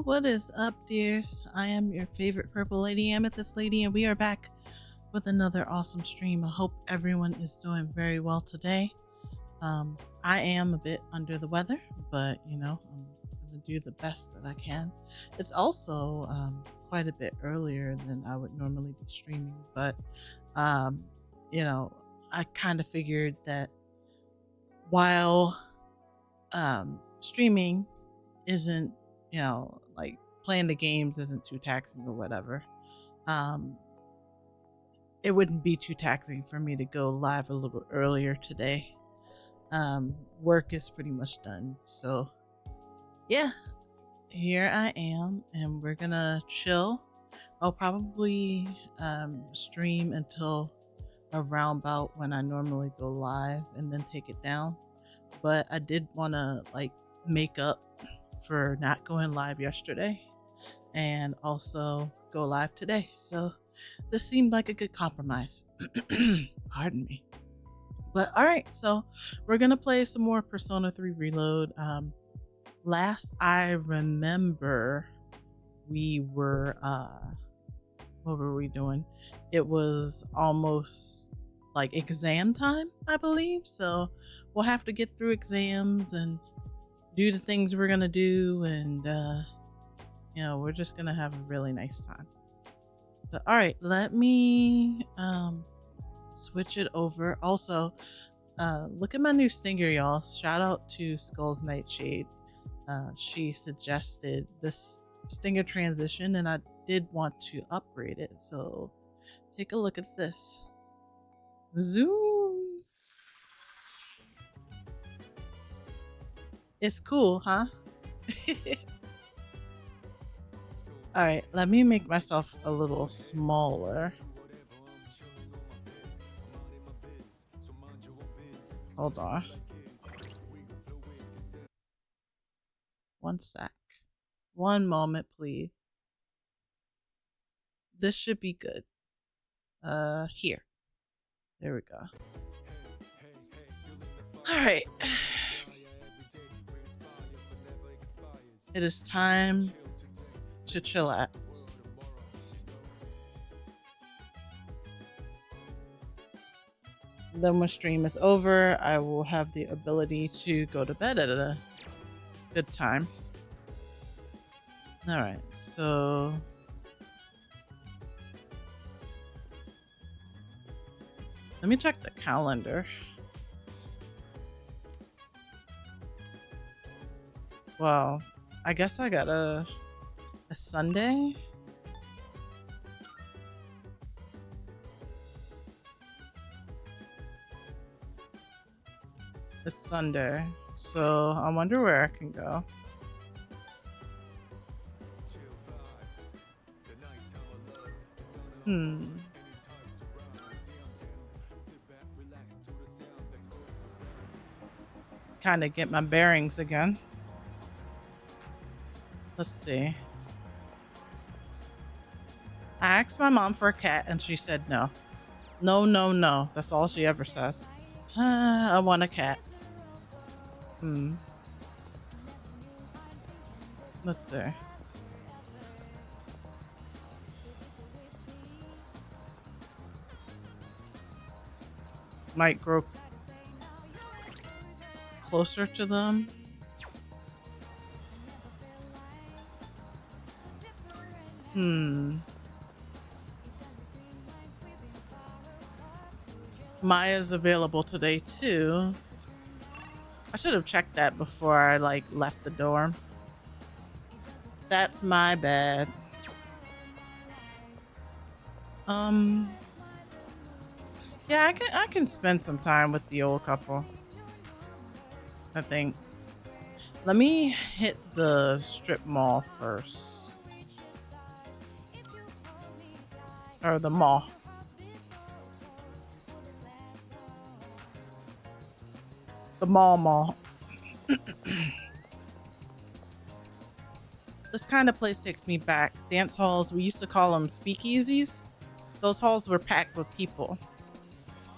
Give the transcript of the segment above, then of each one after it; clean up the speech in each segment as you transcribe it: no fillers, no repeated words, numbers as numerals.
What is up, dears? I am your favorite purple lady, Amethyst Lady, and we are back with another awesome stream. I hope everyone is doing very well today. I am a bit under the weather, but I'm gonna do the best that I can. It's also quite a bit earlier than I would normally be streaming, but um, I kind of figured that while streaming isn't, like playing the games isn't too taxing or whatever, it wouldn't be too taxing for me to go live a little earlier today. Work is pretty much done, so yeah, here I am, and we're gonna chill. I'll probably stream until around about when I normally go live and then take it down. But I did want to make up for not going live yesterday and also go live today. So this seemed like a good compromise. Pardon me. But all right, so we're going to play some more Persona 3 Reload. Last I remember, we were what were we doing? It was almost like exam time, I believe. So we'll have to get through exams and do the things we're gonna do, and we're just gonna have a really nice time. But all right, let me switch it over. Also, look at my new stinger, y'all. Shout out to Skull's Nightshade. She suggested this stinger transition, and I did want to upgrade it, so take a look at this. Zoom. It's cool, huh? All right, let me make myself a little smaller. Hold on. One sec. One moment, please. This should be good. Here. There we go. All right. It is time to chillax. Then when stream is over, I will have the ability to go to bed at a good time. All right, so let me check the calendar. Well, I guess I got a Sunday. It's Sunday, so I wonder where I can go. Kind of get my bearings again. Let's see. I asked my mom for a cat and she said no. No, no, no. That's all she ever says. I want a cat. Let's see. Might grow closer to them. Maya's available today too. I should have checked that before I left the dorm. That's my bad. Yeah, I can spend some time with the old couple, I think. Let me hit the strip mall first. Or the mall. The mall. This kind of place takes me back. Dance halls, we used to call them speakeasies. Those halls were packed with people.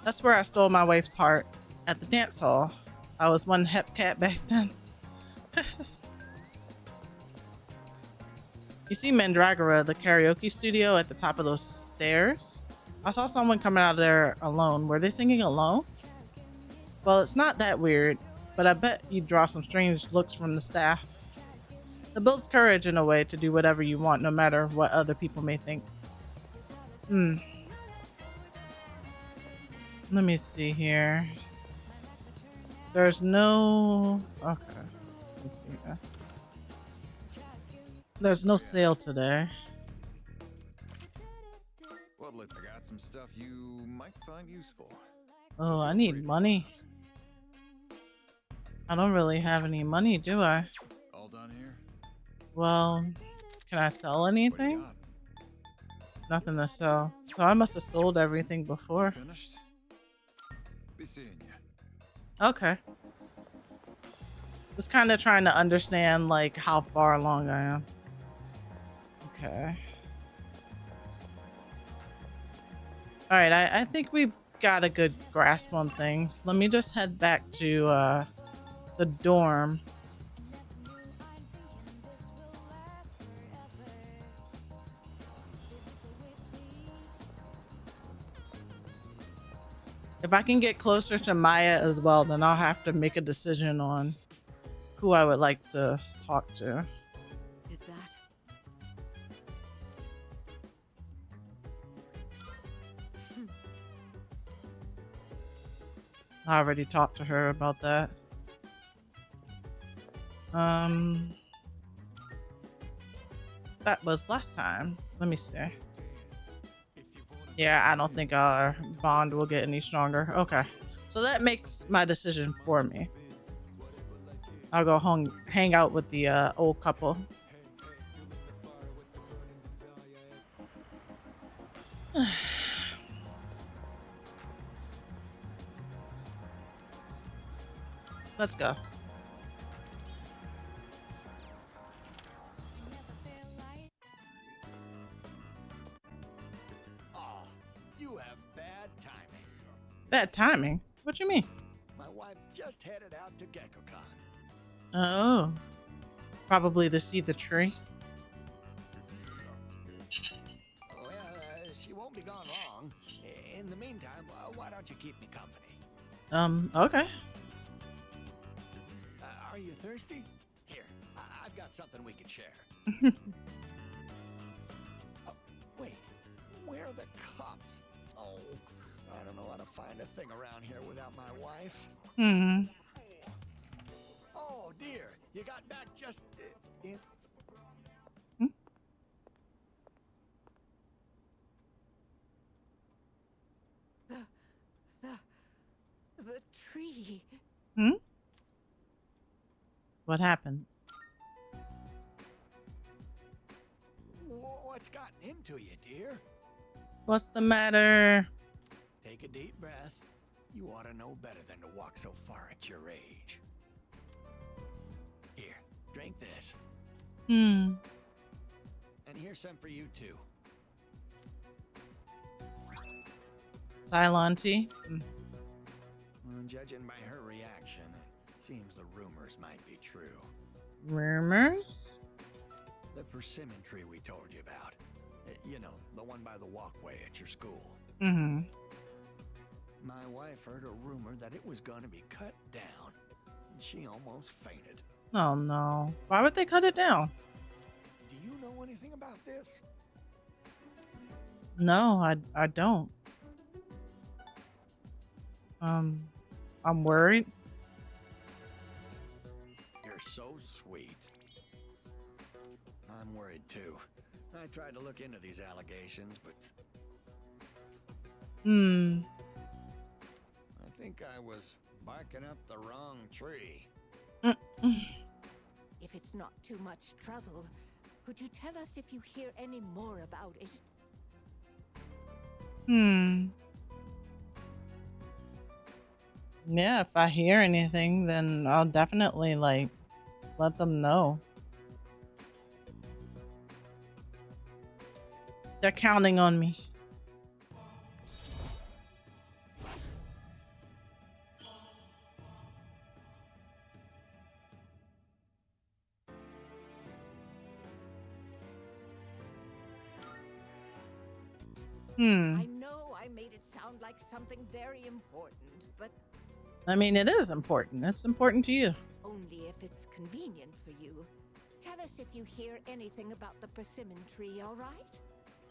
That's where I stole my wife's heart, at the dance hall. I was one hep cat back then. You see Mandragora, the karaoke studio at the top of those stairs? I saw someone coming out of there alone. Were they singing alone? Well, it's not that weird, but I bet you'd draw some strange looks from the staff. It builds courage in a way to do whatever you want, no matter what other people may think. Hmm. Let me see here. There's no... Okay. Let me see here. There's no sale today. Well, look, I got some stuff you might find useful. Oh, I need money. I don't really have any money, do I? All done here? Well, can I sell anything? Nothing to sell. So I must have sold everything before. Finished? Be seeing you. Okay. Just kind of trying to understand like how far along I am. Okay. All right, I think we've got a good grasp on things. Let me just head back to the dorm. If I can get closer to Maya as well, then I'll have to make a decision on who I would like to talk to. Is that? I already talked to her about that. That was last time. Let me see. Yeah, I don't think our bond will get any stronger. Okay. So that makes my decision for me. I'll go hang out with the old couple. Let's go. Oh, you have bad timing. Bad timing? What you mean? My wife just headed out to GeckoCon. Oh. Probably to see the tree. Well, she won't be gone long. In the meantime, why don't you keep me company? Okay. Are you thirsty? Here, I've got something we can share. Oh, wait, where are the cops? Oh, I don't know how to find a thing around here without my wife. Oh dear, you got back just in. The tree. What happened? What's gotten into you, dear? What's the matter? Take a deep breath. You ought to know better than to walk so far at your age. Here, drink this. And here's some for you too. Ceylon tea? Judging by her reaction, it seems the rumors might be true. Rumors? The persimmon tree we told you about. You know, the one by the walkway at your school. Mm-hmm. My wife heard a rumor that it was going to be cut down. And she almost fainted. Oh no. Why would they cut it down? Do you know anything about this? No, I don't. I'm worried. You're so sweet. I'm worried too. I tried to look into these allegations, but I think I was barking up the wrong tree. If it's not too much trouble, could you tell us if you hear any more about it? Yeah, if I hear anything, then I'll definitely like let them know. They're counting on me. I know I made it sound like something very important, but I mean, it is important. It's important to you. only if it's convenient for you. Tell us if you hear anything about the persimmon tree, all right?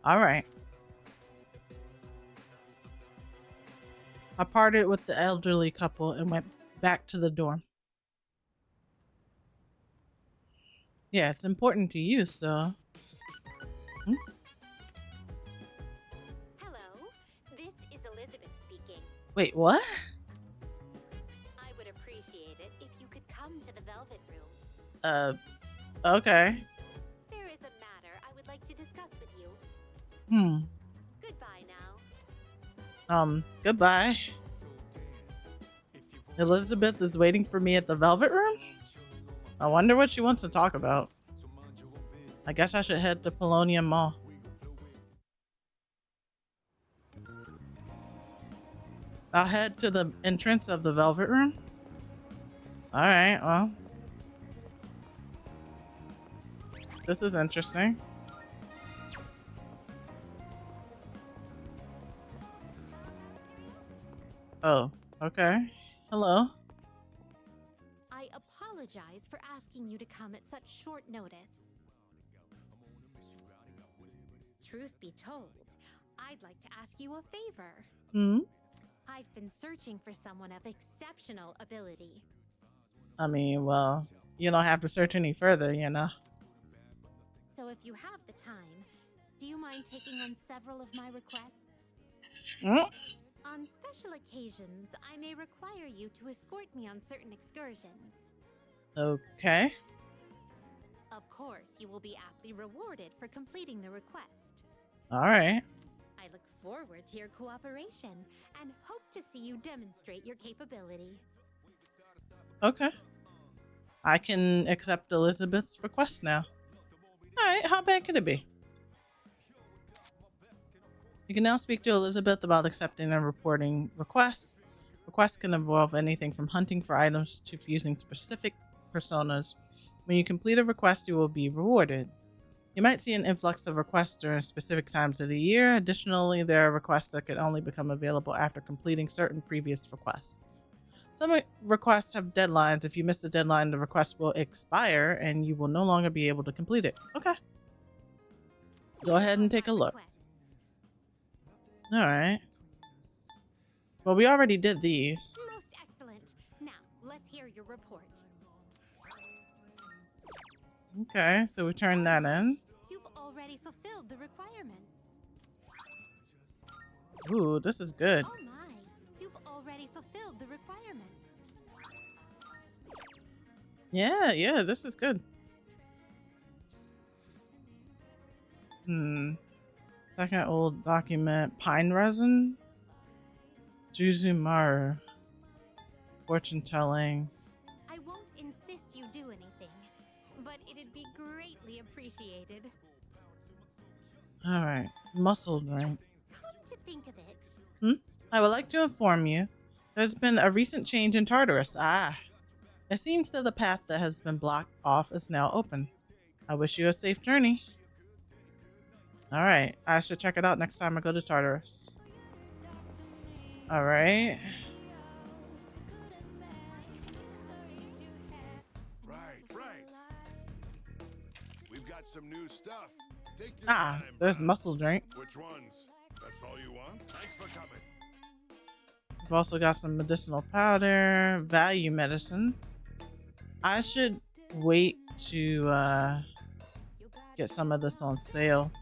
All right. I parted with the elderly couple and went back to the dorm. Yeah, it's important to you, so. Hello, this is Elizabeth speaking. Wait, what? I would appreciate it if you could come to the Velvet Room. Okay. There is a matter I would like to discuss with you. Goodbye now. Goodbye. Elizabeth is waiting for me at the Velvet Room? I wonder what she wants to talk about. I guess I should head to Polonium Mall. I'll head to the entrance of the Velvet Room. Alright, well. This is interesting. Oh, okay. Hello. I apologize for asking you to come at such short notice. Truth be told, I'd like to ask you a favor. I've been searching for someone of exceptional ability. I mean, well, you don't have to search any further, you know. So if you have the time, do you mind taking on several of my requests? On special occasions, I may require you to escort me on certain excursions. Okay. Of course, you will be aptly rewarded for completing the request. Alright. I look forward to your cooperation and hope to see you demonstrate your capability. Okay. I can accept Elizabeth's request now. Alright, how bad could it be? You can now speak to Elizabeth about accepting and reporting requests. Requests can involve anything from hunting for items to fusing specific personas. When you complete a request, you will be rewarded. You might see an influx of requests during specific times of the year. Additionally, there are requests that can only become available after completing certain previous requests. Some requests have deadlines. If you miss the deadline, the request will expire and you will no longer be able to complete it. Okay. Go ahead and take a look. Alright. Well, we already did these. Most excellent. Now, let's hear your report. Okay, so we turn that in. You've already fulfilled the requirements. Ooh, this is good. Oh my, you've already fulfilled the requirements. Yeah, this is good. Second old document. Pine resin? Juzumaru. Fortune telling. I won't insist you do anything, but it'd be greatly appreciated. Alright. Muscle drink. Come to think of it, I would like to inform you there's been a recent change in Tartarus. It seems that the path that has been blocked off is now open. I wish you a safe journey. Alright, I should check it out next time I go to Tartarus. Alright. Right. We've got some new stuff. Take your time, There's pal. muscle drink. Which ones? That's all you want? Thanks for coming. We've also got some medicinal powder, value medicine. I should wait to get some of this on sale.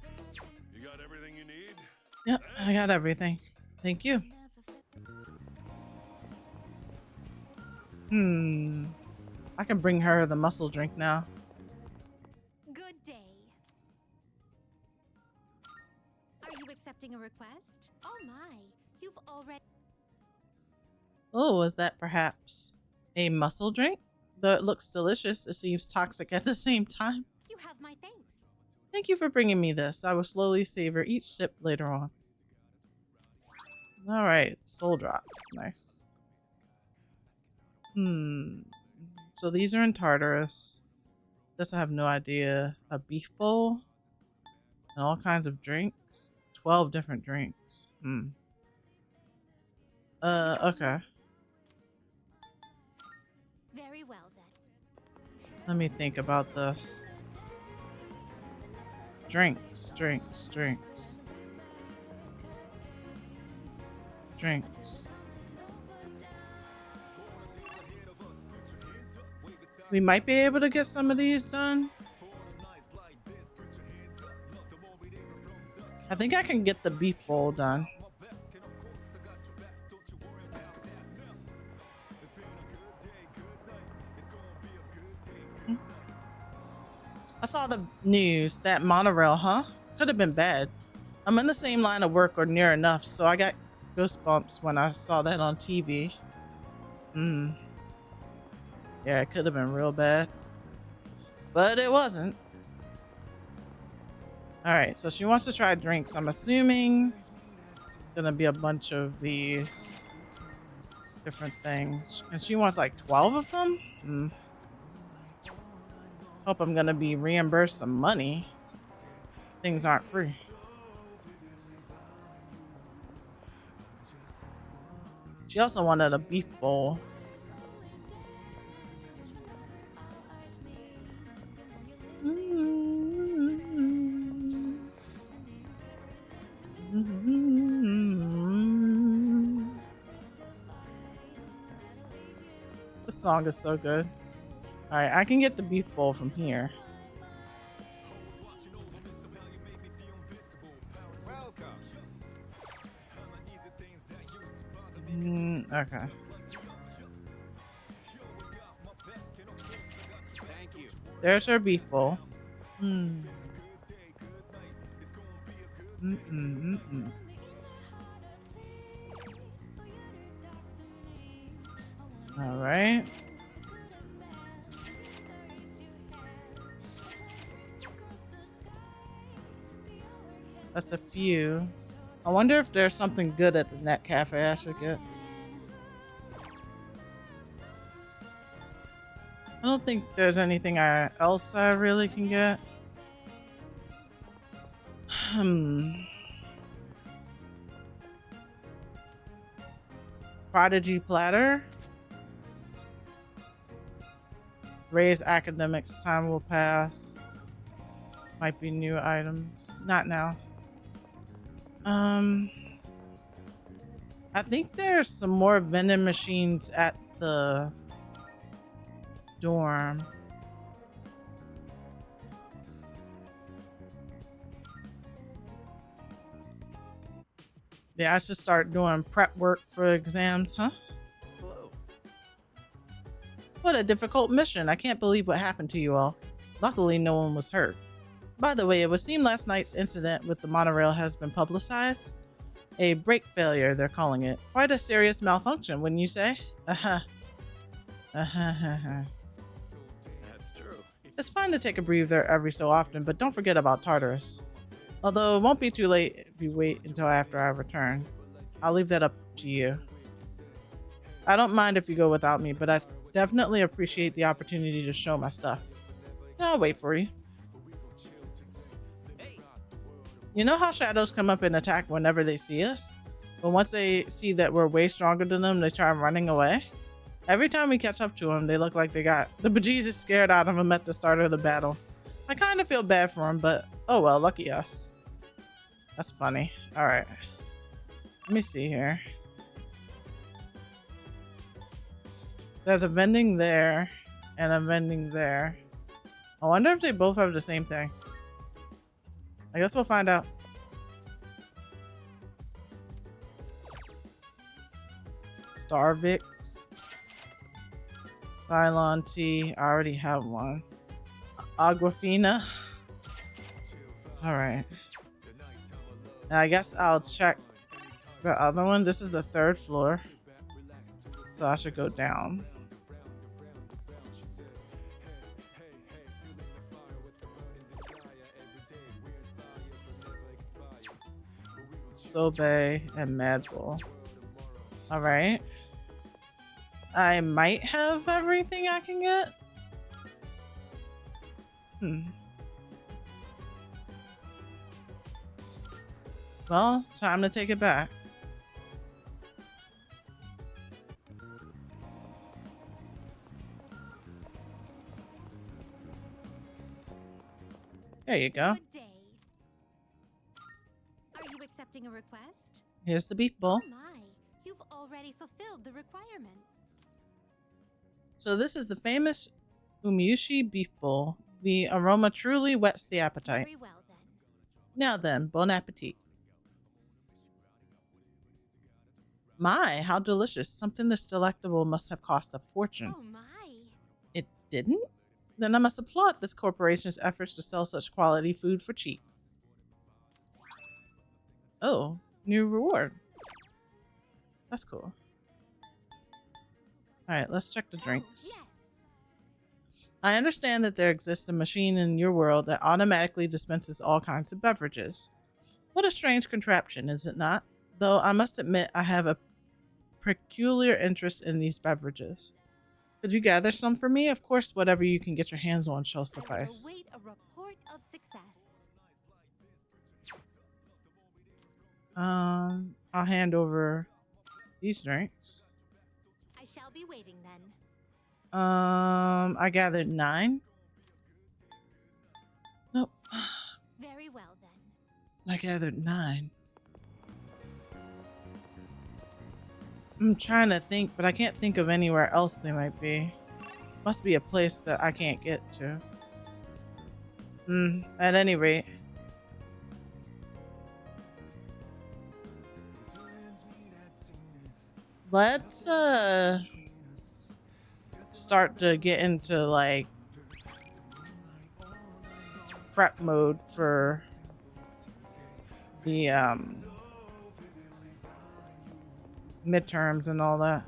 You got everything you need? Yep, I got everything. Thank you. I can bring her the muscle drink now. good day. Are you accepting a request? Oh my, you've already... Oh, is that perhaps a muscle drink? Though it looks delicious, it seems toxic at the same time. You have my thanks. Thank you for bringing me this. I will slowly savor each sip later on. Alright, soul drops. Nice. So these are in Tartarus. This I have no idea. A beef bowl. And all kinds of drinks. 12 different drinks. Okay. Very well then. Let me think about this. Drinks. We might be able to get some of these done. I think I can get the beef bowl done. I saw the news, that monorail, huh? Could have been bad. I'm in the same line of work or near enough, so I got goosebumps when I saw that on TV. Yeah, it could have been real bad. But it wasn't. Alright, so she wants to try drinks. I'm assuming gonna be a bunch of these different things. And she wants like 12 of them? Hope I'm gonna be reimbursed some money. Things aren't free. She also wanted a beef bowl. This song is so good. Alright, I can get the beef bowl from here. Okay. There's her beef bowl. All right. That's a few. I wonder if there's something good at the Net Cafe I should get. I don't think there's anything else I really can get. Prodigy platter. Raise academics, time will pass. Might be new items. Not now. I think there's some more vending machines at the dorm. Yeah, I should start doing prep work for exams, huh? Hello. What a difficult mission. I can't believe what happened to you all. Luckily, no one was hurt. By the way, it would seem last night's incident with the monorail has been publicized. A brake failure, they're calling it. Quite a serious malfunction, wouldn't you say? That's true. It's fine to take a breather every so often, but don't forget about Tartarus. Although it won't be too late if you wait until after I return. I'll leave that up to you. I don't mind if you go without me, but I definitely appreciate the opportunity to show my stuff. I'll wait for you. You know how shadows come up and attack whenever they see us? But once they see that we're way stronger than them, they try running away? Every time we catch up to them, they look like they got the bejesus scared out of them at the start of the battle. I kind of feel bad for them, but oh well, lucky us. That's funny. Alright. Let me see here. There's a vending there and a vending there. I wonder if they both have the same thing. I guess we'll find out. Starvix. Cylon tea. I already have one. Aquafina. Alright. Now I guess I'll check the other one. This is the 3rd floor. So I should go down. Sobe and Mad Bull. Alright. I might have everything I can get. Well, time to take it back. There you go. Good day. Are you accepting a request? Here's the beef bowl. Oh my, you've already fulfilled the requirements. So this is the famous Umiushi beef bowl. The aroma truly whets the appetite. Very well then. Now then, bon appetit. My, how delicious. Something this delectable must have cost a fortune. Oh my. It didn't? Then I must applaud this corporation's efforts to sell such quality food for cheap. Oh, new reward. That's cool. Alright, let's check the drinks. Oh, yes. I understand that there exists a machine in your world that automatically dispenses all kinds of beverages. What a strange contraption, is it not? Though I must admit I have a peculiar interest in these beverages. Could you gather some for me? Of course, whatever you can get your hands on shall suffice. I will await a report of success. I'll hand over these drinks. I shall be waiting then. I gathered 9. Nope. Very well then. I gathered 9. I'm trying to think, but I can't think of anywhere else they might be. Must be a place that I can't get to. At any rate. Let's start to get into like prep mode for the midterms and all that.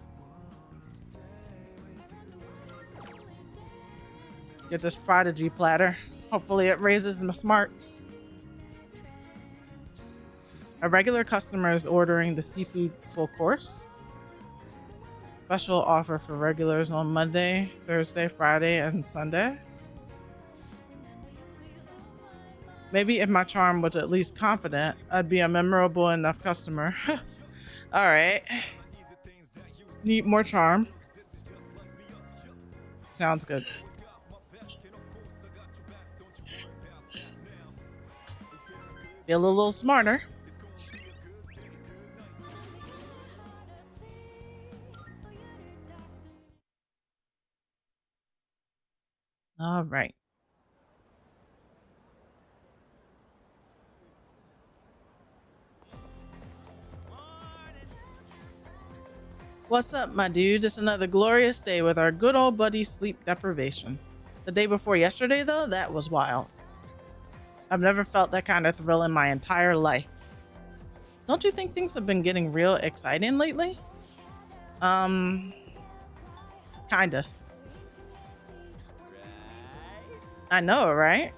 Get this prodigy platter. Hopefully it raises my smarts. A regular customer is ordering the seafood full course. Special offer for regulars on Monday, Thursday, Friday, and Sunday. Maybe if my charm was at least confident, I'd be a memorable enough customer. Alright. Need more charm. Sounds good. Feel a little smarter. All right. What's up, my dude? It's another glorious day with our good old buddy sleep deprivation. The day before yesterday, though, that was wild. I've never felt that kind of thrill in my entire life. Don't you think things have been getting real exciting lately? Kinda. I know, right?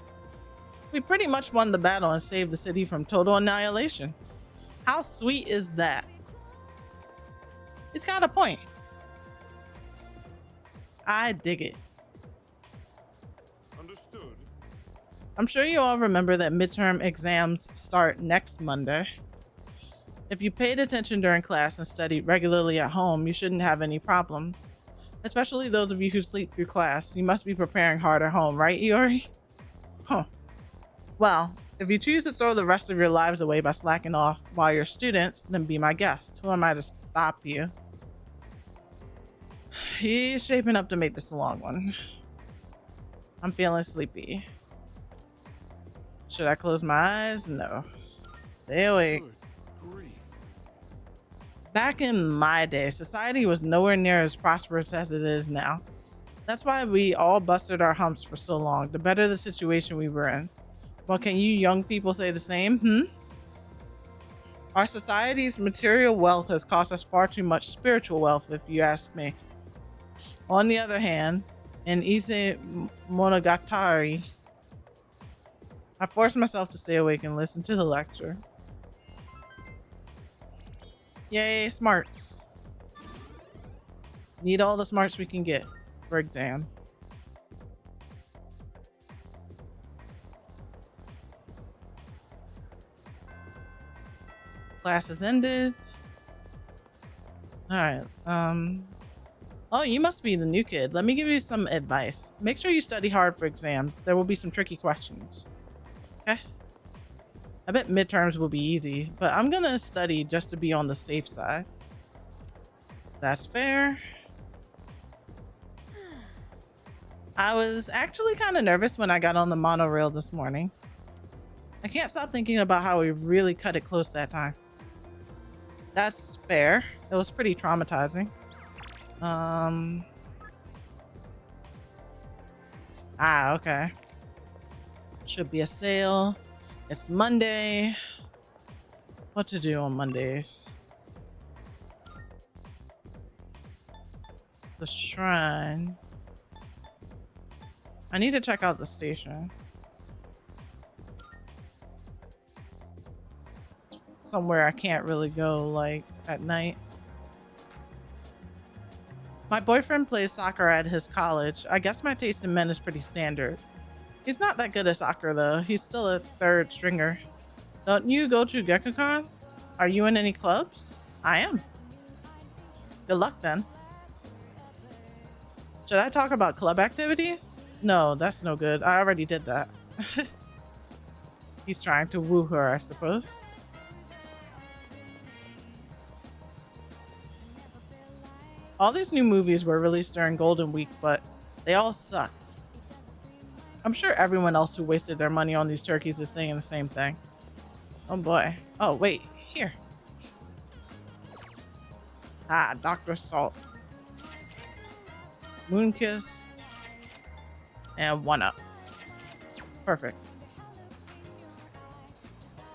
We pretty much won the battle and saved the city from total annihilation. How sweet is that? It's got a point. I dig it. Understood. I'm sure you all remember that midterm exams start next Monday. If you paid attention during class and studied regularly at home, you shouldn't have any problems. Especially those of you who sleep through class. You must be preparing hard at home, right, Iori? Huh. Well, if you choose to throw the rest of your lives away by slacking off while you're students, then be my guest. Who am I to stop you? He's shaping up to make this a long one. I'm feeling sleepy. Should I close my eyes? No. Stay awake. Good grief. Back in my day, society was nowhere near as prosperous as it is now. That's why we all busted our humps for so long, to better the situation we were in. Well, can you young people say the same? Our society's material wealth has cost us far too much spiritual wealth, if you ask me. On the other hand, in Ise Monogatari, I forced myself to stay awake and listen to the lecture. Yay, smarts. Need all the smarts we can get for exam. Class has ended. All right. Oh, you must be the new kid. Let me give you some advice. Make sure you study hard for exams. There will be some tricky questions. Okay. I bet midterms will be easy, but I'm gonna study just to be on the safe side. That's fair. I was actually kind of nervous when I got on the monorail this morning. I can't stop thinking about how we really cut it close that time. That's fair. It was pretty traumatizing. Okay. Should be a sale. It's Monday. What to do on Mondays? The shrine. I need to check out the station. Somewhere I can't really go like at night. My boyfriend plays soccer at his college. I guess my taste in men is pretty standard. He's not that good at soccer though. He's still a third stringer. Don't you go to Gekukon? Are you in any clubs? I am. Good luck then. Should I talk about club activities? No, that's no good. I already did that. He's trying to woo her, I suppose. All these new movies were released during Golden Week, but they all sucked. I'm sure everyone else who wasted their money on these turkeys is saying the same thing. Oh boy. Oh wait, here. Ah, Dr. Salt. Moonkissed. And 1-up. Perfect.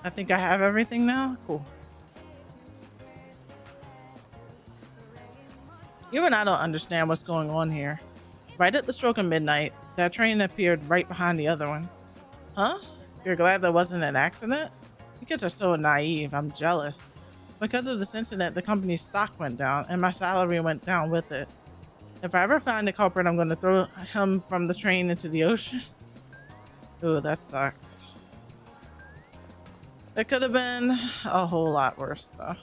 I think I have everything now. Cool. Even I don't understand what's going on here. Right at the stroke of midnight, that train appeared right behind the other one. Huh? You're glad there wasn't an accident? You kids are so naive. I'm jealous. Because of this incident, the company's stock went down, and my salary went down with it. If I ever find the culprit, I'm going to throw him from the train into the ocean. Ooh, that sucks. It could have been a whole lot worse, though.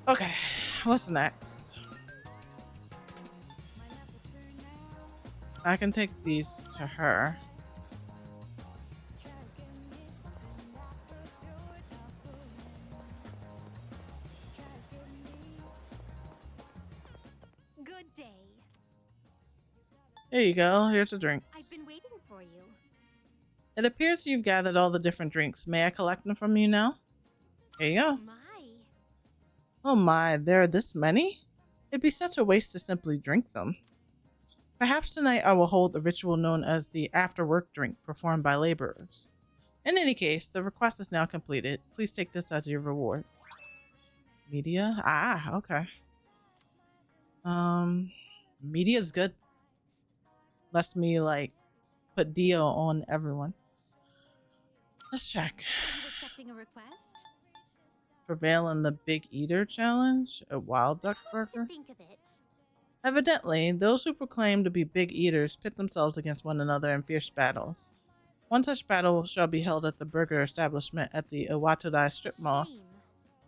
Okay, what's next? I can take these to her. Good day. Here you go. Here's the drinks. I've been waiting for you. It appears you've gathered all the different drinks. May I collect them from you now? Here you go. My. Oh my, there are this many? It'd be such a waste to simply drink them. Perhaps tonight I will hold the ritual known as the after-work drink performed by laborers. In any case, the request is now completed. Please take this as your reward. Media? Ah, okay. Media's good. Lets me, like, put Dio on everyone. Let's check. Are you accepting a request? Prevail in the Big Eater Challenge? A wild duck What do burger? you think of it? Evidently, those who proclaim to be big eaters pit themselves against one another in fierce battles. One such battle shall be held at the burger establishment at the Iwatodai strip mall. Shame.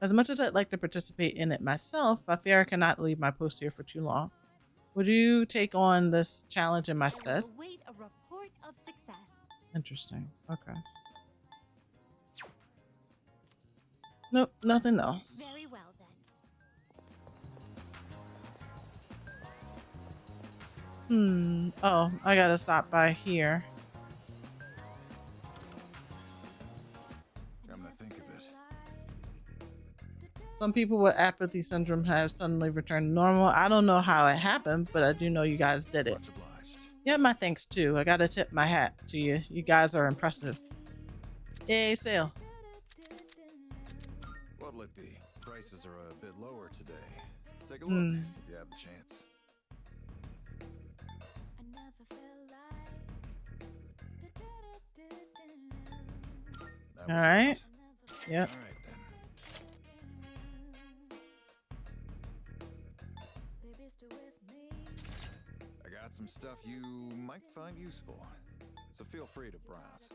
As much as I'd like to participate in it myself, I fear I cannot leave my post here for too long. Would you take on this challenge in my I stead? will await a report of success. Interesting. Okay. Nope, nothing else. Very well then. Oh, I gotta stop by here. Come to think of it. Some people with apathy syndrome have suddenly returned to normal. I don't know how it happened, but I do know you guys did it. Much obliged. Yeah, my thanks too. I gotta tip my hat to you. You guys are impressive. Yay, sale. What'll it be? Prices are a bit lower today. Take a look if you have the chance. That was All right. it. Yep. All right then. I got some stuff you might find useful, so feel free to browse.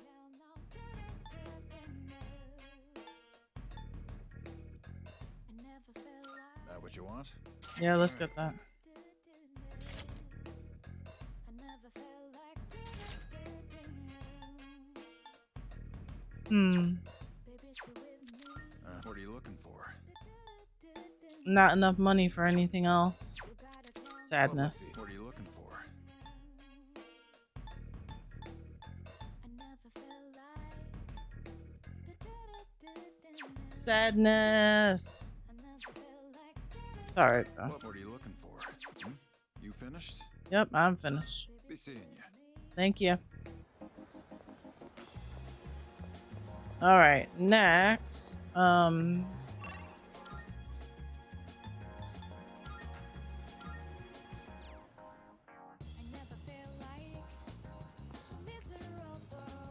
That what you want? Yeah, let's get that. What are you looking for? Not enough money for anything else. Sadness. What are you looking for? Sadness. Sorry, though. What are you looking for? Hmm? You finished? Yep, I'm finished. Be seeing you. Thank you. Alright, next.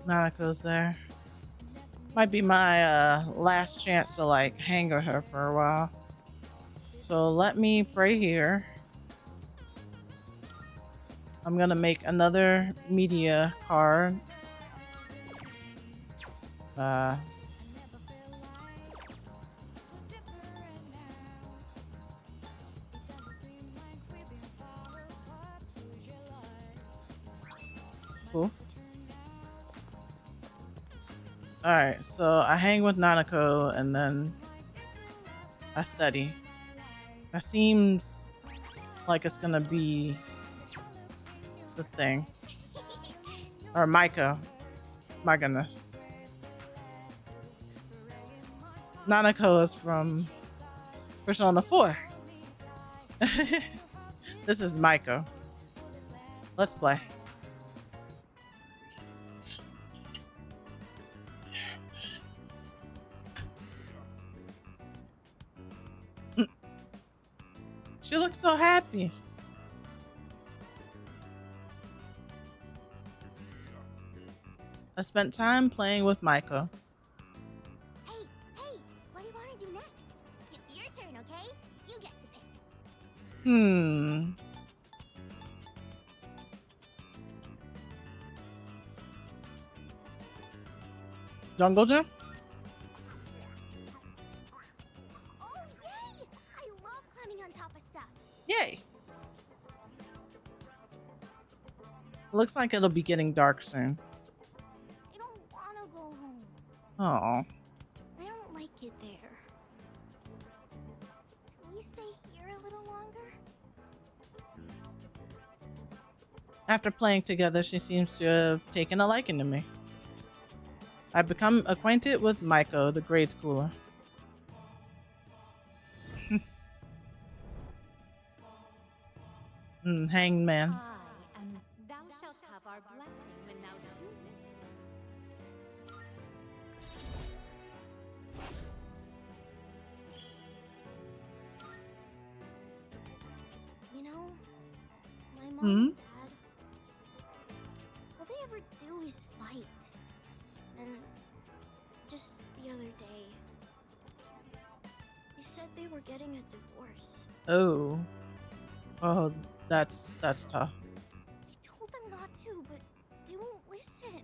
Nanako's there. Might be my last chance to like hang with her for a while. So let me pray here. I'm gonna make another media card. Cool. Alright, so I hang with Nanako and then I study. That seems like it's gonna be the thing. Or Maiko. My goodness. Nanako is from Persona 4. This is Maiko. Let's play. She looks so happy. I spent time playing with Maiko. Hey, what do you want to do next? It's your turn, okay? You get to pick. Jungle Gym? Oh, yay! I love climbing on top of stuff. Yay! Looks like it'll be getting dark soon. I don't want to go home. Oh. I don't like it there. Can we stay here a little longer? After playing together, she seems to have taken a liking to me. I've become acquainted with Maiko, the grade schooler. Hangman. Thou shalt have our blessing when thou choosest. You know, my mom and dad, all they ever do is fight. And just the other day, they said they were getting a divorce. Oh. Oh, that's tough. I told them not to, but they won't listen.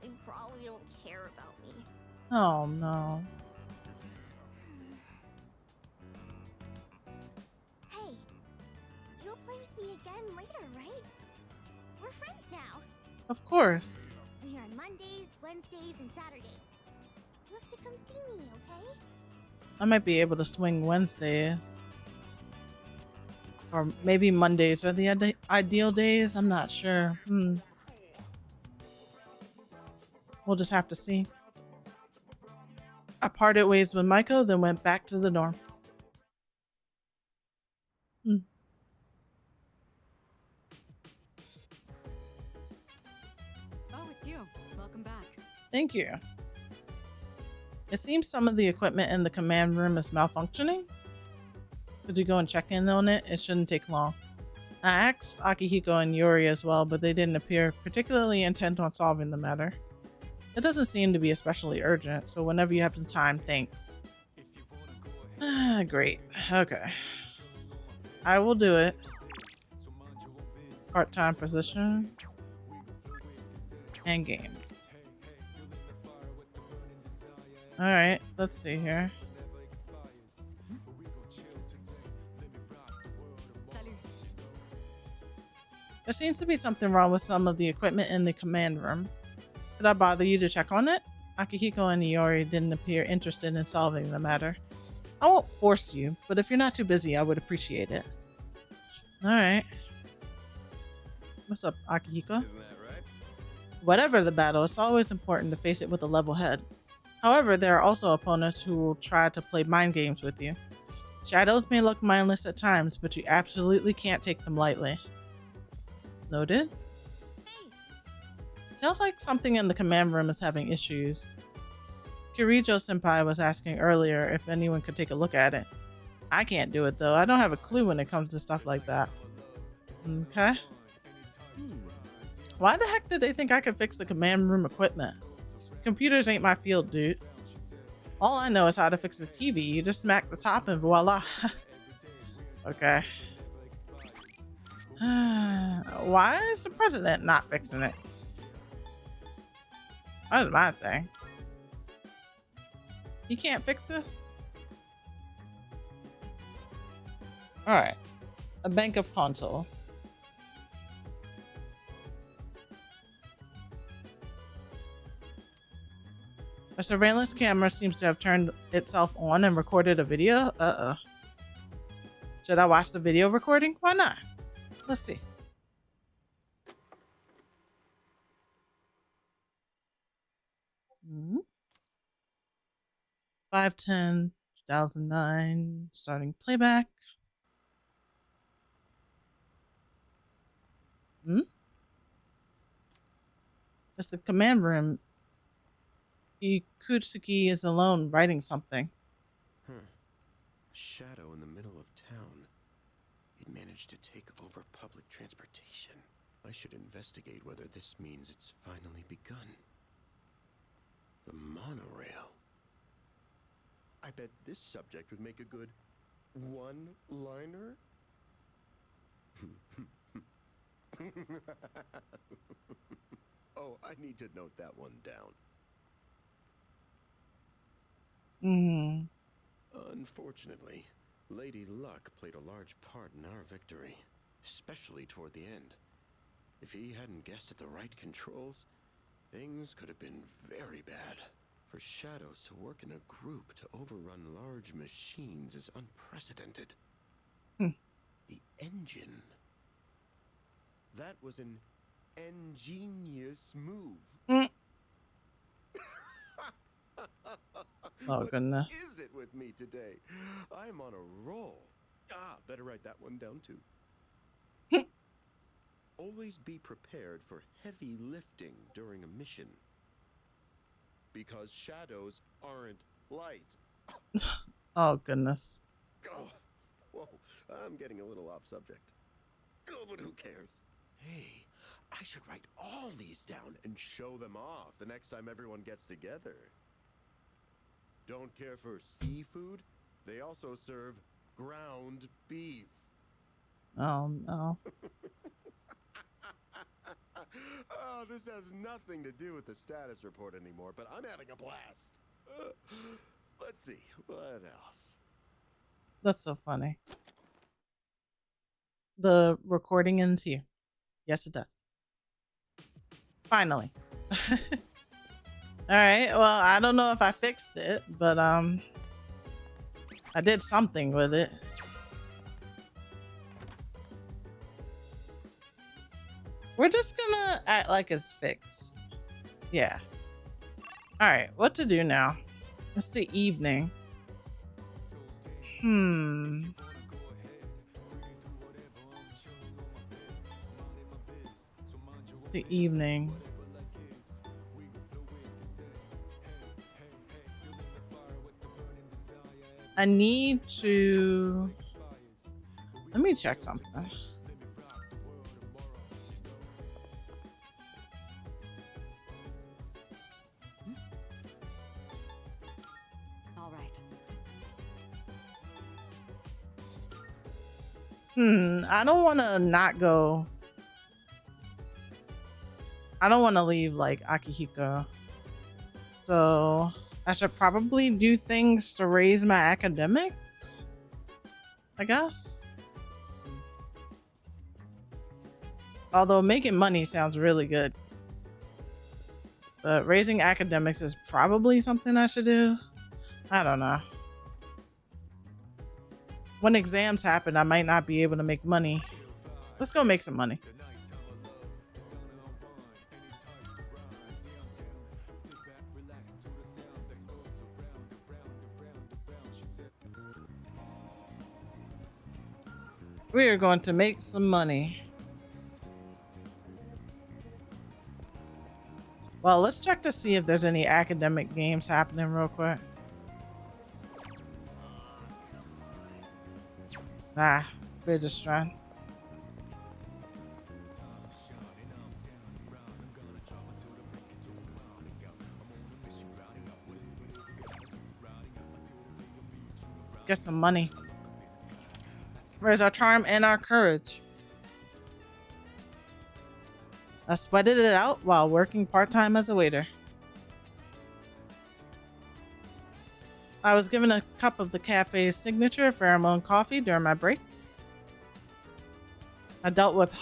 They probably don't care about me. Oh no. Hey, you'll play with me again later, right? We're friends now. Of course. I'm here on Mondays, Wednesdays, and Saturdays. You have to come see me, okay? I might be able to swing Wednesdays. Or maybe Mondays are the ideal days. I'm not sure. We'll just have to see. I parted ways with Maiko, then went back to the dorm. Oh, it's you. Welcome back. Thank you. It seems some of the equipment in the command room is malfunctioning. Could you go and check in on it? It shouldn't take long. I asked Akihiko and Yuri as well, but they didn't appear particularly intent on solving the matter. It doesn't seem to be especially urgent, so whenever you have the time, thanks. Great. Okay. I will do it. Part-time position. And games. Alright, let's see here. There seems to be something wrong with some of the equipment in the command room. Could I bother you to check on it? Akihiko and Iori didn't appear interested in solving the matter. I won't force you, but if you're not too busy, I would appreciate it. Alright. What's up, Akihiko? Isn't that right? Whatever the battle, it's always important to face it with a level head. However, there are also opponents who will try to play mind games with you. Shadows may look mindless at times, but you absolutely can't take them lightly. Noted? Hey, Sounds like something in the command room is having issues. Kirijo-senpai was asking earlier if anyone could take a look at it. I can't do it though. I don't have a clue when it comes to stuff like that. Okay. Why the heck did they think I could fix the command room equipment? Computers ain't my field, dude. All I know is how to fix this TV. You just smack the top and voila. Okay. Why is the president not fixing it? That's my thing. You can't fix this? Alright. A bank of consoles. A surveillance camera seems to have turned itself on and recorded a video. Uh-oh. Should I watch the video recording? Why not? Let's see. Mm-hmm. 5/10/2009. Starting playback. It's the command room. Ikutsuki is alone writing something. Shadow in the middle of town. It managed to take over public transportation. I should investigate whether this means it's finally begun. The monorail. I bet this subject would make a good one-liner. Oh, I need to note that one down. Unfortunately, Lady Luck played a large part in our victory, especially toward the end. If he hadn't guessed at the right controls, things could have been very bad. For shadows to work in a group to overrun large machines is unprecedented. The engine. That was an ingenious move. Oh, goodness. What is it with me today? I'm on a roll. Better write that one down too. Always be prepared for heavy lifting during a mission. Because shadows aren't light. Oh, goodness. Oh, whoa, I'm getting a little off subject. Oh, but who cares? Hey, I should write all these down and show them off the next time everyone gets together. Don't care for seafood? They also serve ground beef. Oh, no. Oh, this has nothing to do with the status report anymore, but I'm having a blast. Let's see, what else? That's so funny. The recording ends here. Yes, it does. Finally. Alright, well, I don't know if I fixed it, but I did something with it. We're just gonna act like it's fixed. Yeah. Alright, what to do now? It's the evening. It's the evening. I need to... Let me check something. All right. I don't want to not go. I don't want to leave like Akihiko. So I should probably do things to raise my academics, I guess. Although making money sounds really good. But raising academics is probably something I should do. I don't know. When exams happen, I might not be able to make money. Let's go make some money. We are going to make some money. Well, let's check to see if there's any academic games happening real quick. Ah, we're just trying. Get some money. Where's our charm and our courage? I sweated it out while working part-time as a waiter. I was given a cup of the cafe's signature pheromone coffee during my break. I dealt with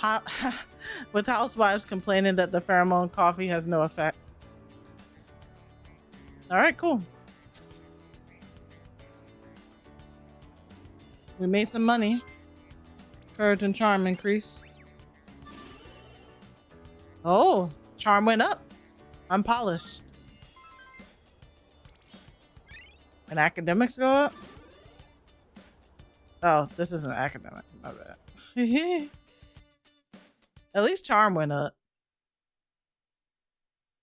with housewives complaining that the pheromone coffee has no effect. All right, cool. We made some money. Courage and charm increase. Oh, charm went up. I'm polished. And academics go up? Oh, this isn't academic. My bad. At least charm went up.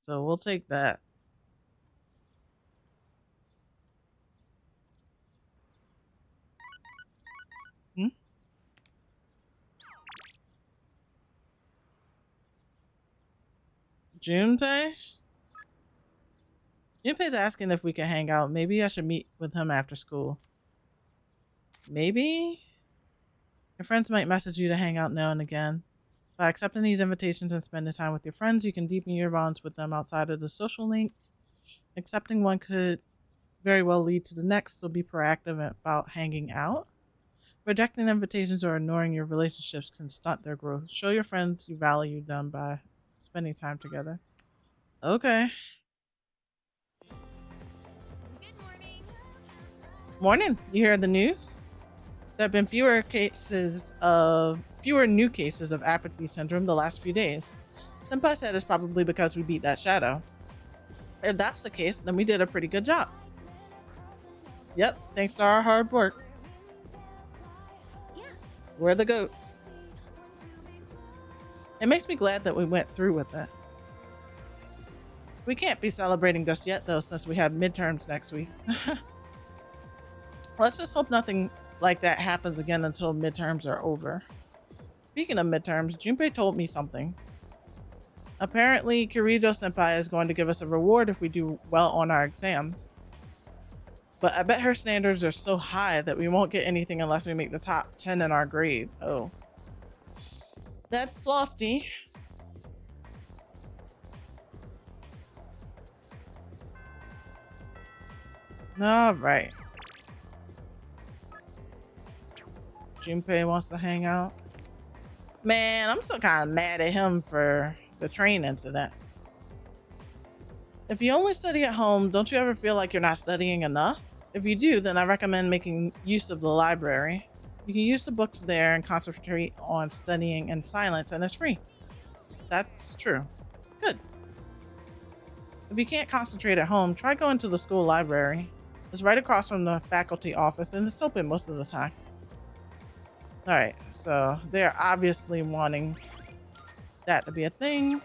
So we'll take that. Junpei? Junpei's asking if we can hang out. Maybe I should meet with him after school. Maybe? Your friends might message you to hang out now and again. By accepting these invitations and spending time with your friends, you can deepen your bonds with them outside of the social link. Accepting one could very well lead to the next, so be proactive about hanging out. Rejecting invitations or ignoring your relationships can stunt their growth. Show your friends you value them by spending time together. Okay. Good morning. Morning. You hear the news? There have been fewer new cases of apathy syndrome the last few days. Senpai said it's probably because we beat that shadow. If that's the case, then we did a pretty good job. Yep, thanks to our hard work. Yeah. We're the goats. It makes me glad that we went through with it. We can't be celebrating just yet, though, since we have midterms next week. Let's just hope nothing like that happens again until midterms are over. Speaking of midterms, Junpei told me something. Apparently, Kirijo-senpai is going to give us a reward if we do well on our exams. But I bet her standards are so high that we won't get anything unless we make the top 10 in our grade. Oh. That's lofty. All right. Junpei wants to hang out. Man, I'm still kind of mad at him for the train incident. If you only study at home, don't you ever feel like you're not studying enough? If you do, then I recommend making use of the library. You can use the books there and concentrate on studying in silence, and it's free. That's true. Good. If you can't concentrate at home, try going to the school library. It's right across from the faculty office, and it's open most of the time. Alright, so they're obviously wanting that to be a thing.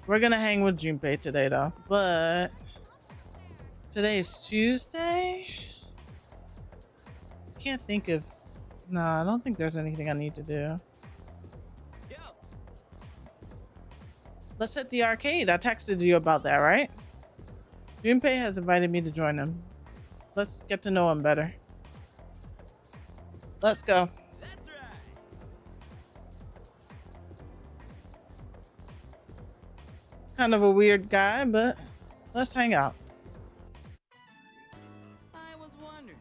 We're gonna hang with Junpei today, though, but today is Tuesday? Can't think of... No, I don't think there's anything I need to do. Let's hit the arcade. I texted you about that, right? Junpei has invited me to join him. Let's get to know him better. Let's go. That's right. Kind of a weird guy, but let's hang out. I was wondering,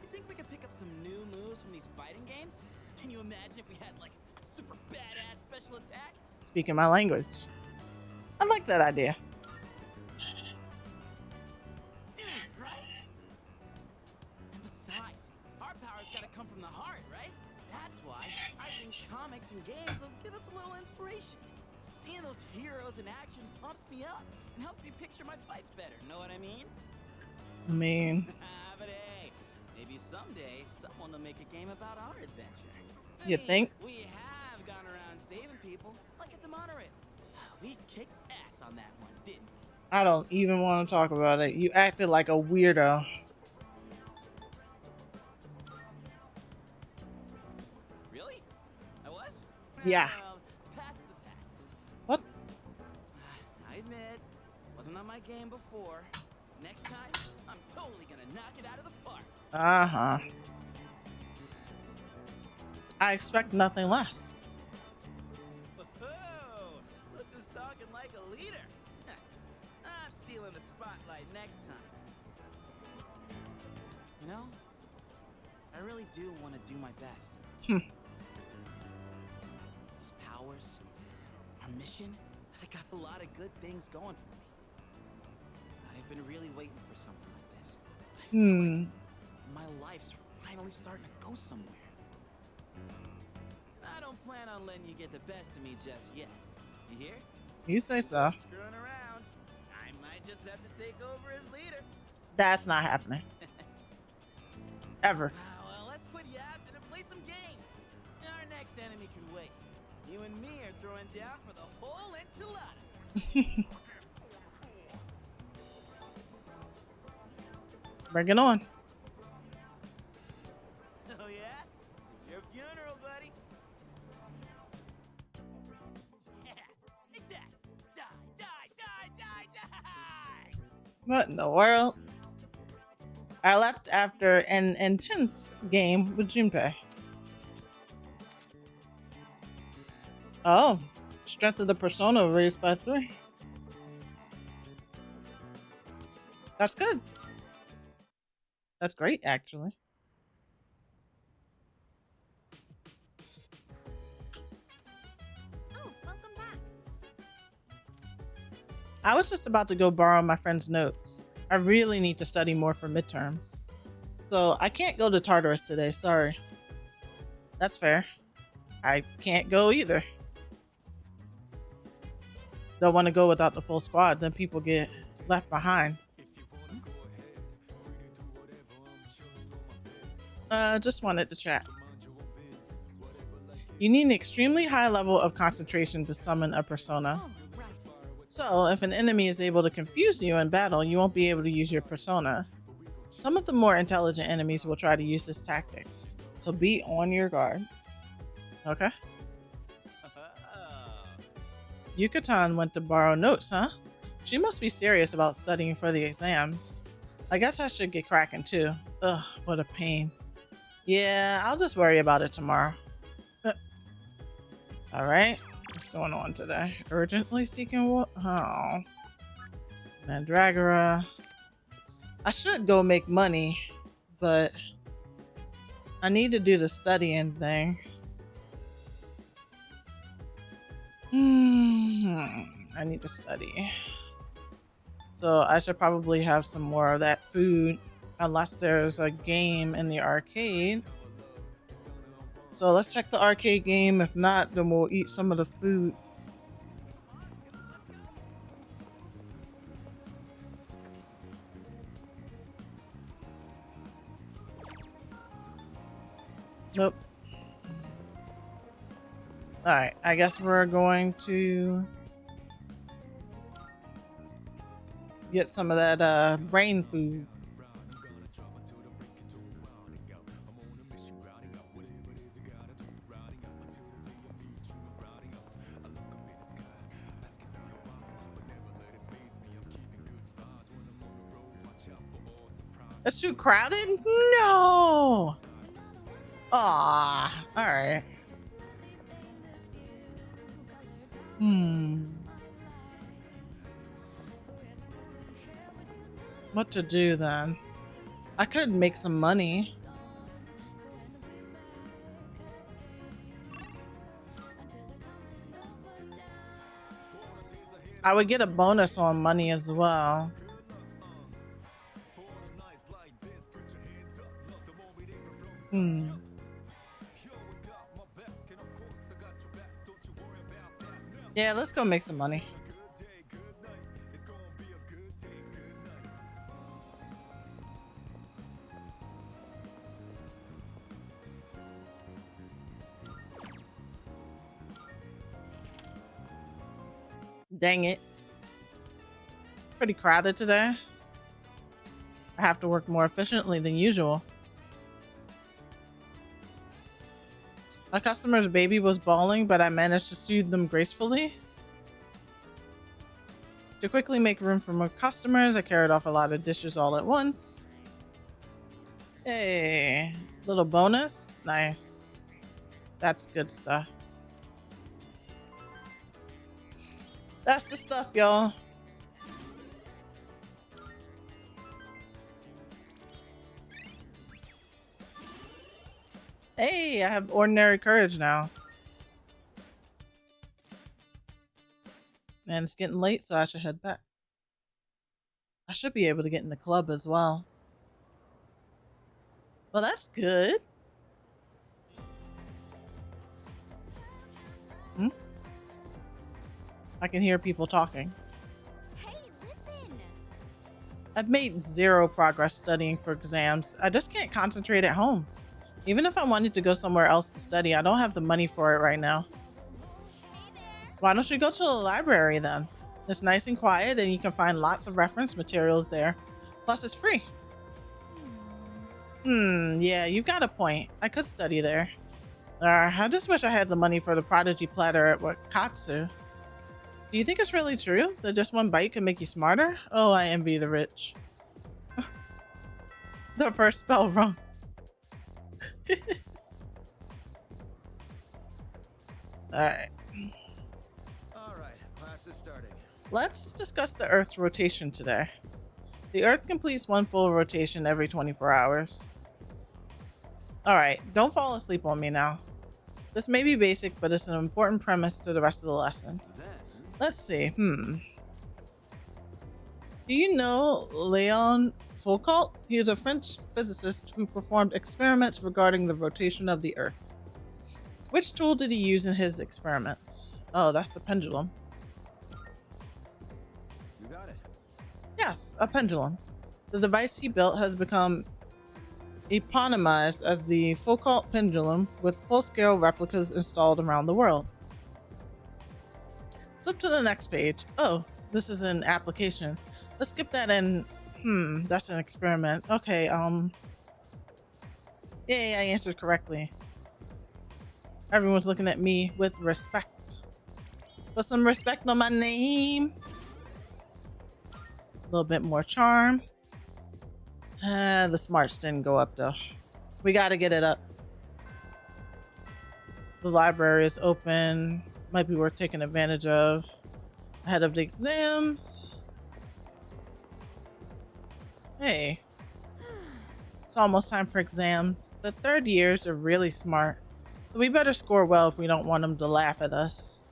you think we could pick up some new moves from these fighting games? Can you imagine if we had like super badass special attack. Speaking my language. I like that idea. Dude, right? And besides, our power's gotta come from the heart, right? That's why I think comics and games will give us a little inspiration. Seeing those heroes in action pumps me up and helps me picture my fights better, know what I mean? I mean, But hey, maybe someday someone will make a game about our adventure. I you mean, think? we have gone around saving people, like at the monorail. We kicked ass on that one, didn't we? I don't even want to talk about it. You acted like a weirdo. Really? I was? Yeah. Well, past the past. What? I admit, wasn't on my game before. Next time, I'm totally gonna knock it out of the park. Uh-huh. I expect nothing less. Whoa! Look who's talking like a leader. I'm stealing the spotlight next time. You know, I really do want to do my best. These powers, our mission, I got a lot of good things going for me. I've been really waiting for something like this. I feel like my life's finally starting to go somewhere. I don't plan on letting you get the best of me just yet. You hear? You say so. Screwing around. I might just have to take over as leader. That's not happening. Ever. Well, let's quit yapping and play some games. Our next enemy can wait. You and me are throwing down for the whole enchilada. Bring it on. Oh yeah? It's your funeral, buddy. Yeah, take that. Die, die, die, die, die! What in the world? I left after an intense game with Junpei. Oh, strength of the persona raised by 3. That's good. That's great, actually. Oh, welcome back. I was just about to go borrow my friend's notes. I really need to study more for midterms. So I can't go to Tartarus today, sorry. That's fair. I can't go either. Don't want to go without the full squad, then people get left behind. Just wanted to chat. You need an extremely high level of concentration to summon a persona. Oh, right. So, if an enemy is able to confuse you in battle, you won't be able to use your persona. Some of the more intelligent enemies will try to use this tactic, so be on your guard. Okay? Yucatan went to borrow notes, huh? She must be serious about studying for the exams. I guess I should get cracking too. Ugh, what a pain. Yeah, I'll just worry about it tomorrow. Alright, what's going on today? Urgently seeking what? Oh. Mandragora. I should go make money, but I need to do the studying thing. I need to study. So I should probably have some more of that food, unless there's a game in the arcade. So let's check the arcade game. If not, then we'll eat some of the food. Nope. Alright, I guess we're going to get some of that brain food. It's too crowded? No! Ah, alright. What to do then? I could make some money. I would get a bonus on money as well. Yeah, let's go make some money. Dang it. Pretty crowded today. I have to work more efficiently than usual. A customer's baby was bawling, but I managed to soothe them gracefully. To quickly make room for more customers, I carried off a lot of dishes all at once. Hey, little bonus. Nice. That's good stuff. That's the stuff, y'all. Hey, I have ordinary courage now. And it's getting late, so I should head back. I should be able to get in the club as well. Well, that's good. I can hear people talking. Hey, listen! I've made zero progress studying for exams. I just can't concentrate at home. Even if I wanted to go somewhere else to study, I don't have the money for it right now. Why don't you go to the library then? It's nice and quiet and you can find lots of reference materials there. Plus it's free. Yeah, you've got a point. I could study there. I just wish I had the money for the prodigy platter at Wakatsu. Do you think it's really true that just one bite can make you smarter? Oh, I envy the rich. The first spell wrong. Alright. Alright, class is starting. Let's discuss the Earth's rotation today. The Earth completes one full rotation every 24 hours. Alright, don't fall asleep on me now. This may be basic, but it's an important premise to the rest of the lesson. Let's see, Do you know Léon Foucault? He is a French physicist who performed experiments regarding the rotation of the Earth. Which tool did he use in his experiments? Oh, that's the pendulum. You got it. Yes, a pendulum. The device he built has become eponymized as the Foucault pendulum, with full-scale replicas installed around the world. Flip to the next page. Oh, this is an application. Let's skip that and that's an experiment. Okay, yay, I answered correctly. Everyone's looking at me with respect. Put some respect on my name. A little bit more charm. The smarts didn't go up though. We gotta get it up. The library is open. Might be worth taking advantage of ahead of the exams. Hey, it's almost time for exams. The third years are really smart, so we better score well if we don't want them to laugh at us.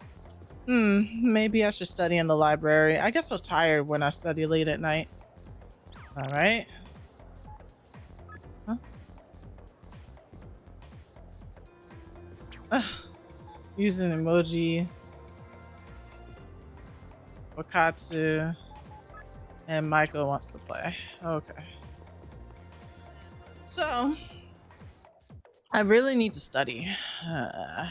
Maybe I should study in the library. I get so tired when I study late at night. All right. Using emojis. Wakatsu. And Michael wants to play. Okay. So, I really need to study. Are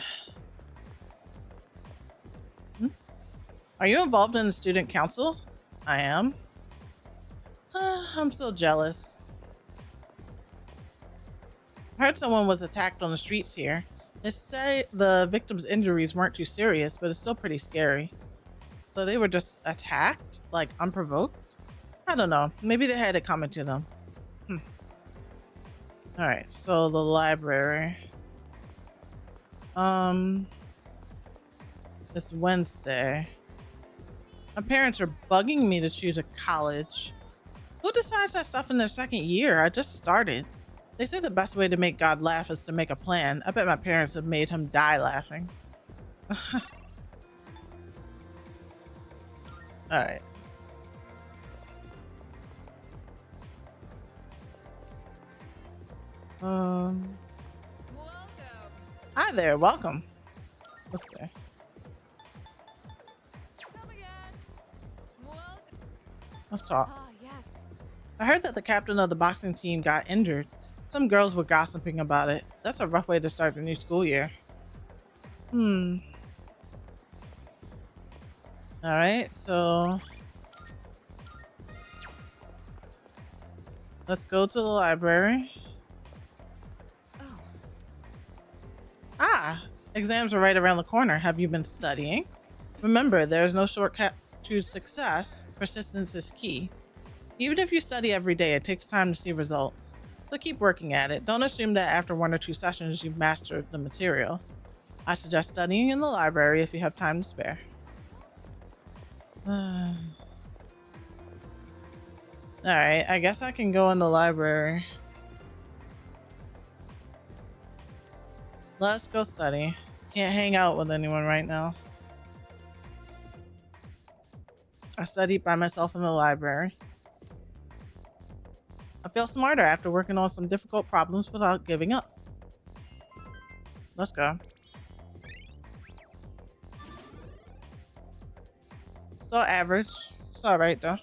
you involved in the student council? I am. I'm so jealous. I heard someone was attacked on the streets here. They say the victim's injuries weren't too serious, but it's still pretty scary. So they were just attacked, like unprovoked? I don't know. Maybe they had it coming to them. Alright, so the library. It's Wednesday. My parents are bugging me to choose a college. Who decides that stuff in their second year? I just started. They say the best way to make God laugh is to make a plan. I bet my parents have made him die laughing. Alright. Welcome. Hi there, welcome. Let's see. Come again. Welcome. Let's talk. Ah, yes. I heard that the captain of the boxing team got injured. Some girls were gossiping about it. That's a rough way to start the new school year. Alright, so let's go to the library. Oh, Ah, exams are right around the corner. Have you been studying? Remember, there's no shortcut to success. Persistence is key. Even if you study every day, it takes time to see results. So keep working at it. Don't assume that after 1 or 2 sessions you've mastered the material. I suggest studying in the library if you have time to spare. Alright, I guess I can go in the library. Let's go study. Can't hang out with anyone right now. I studied by myself in the library. I feel smarter after working on some difficult problems without giving up. Let's go. Still average. It's alright though.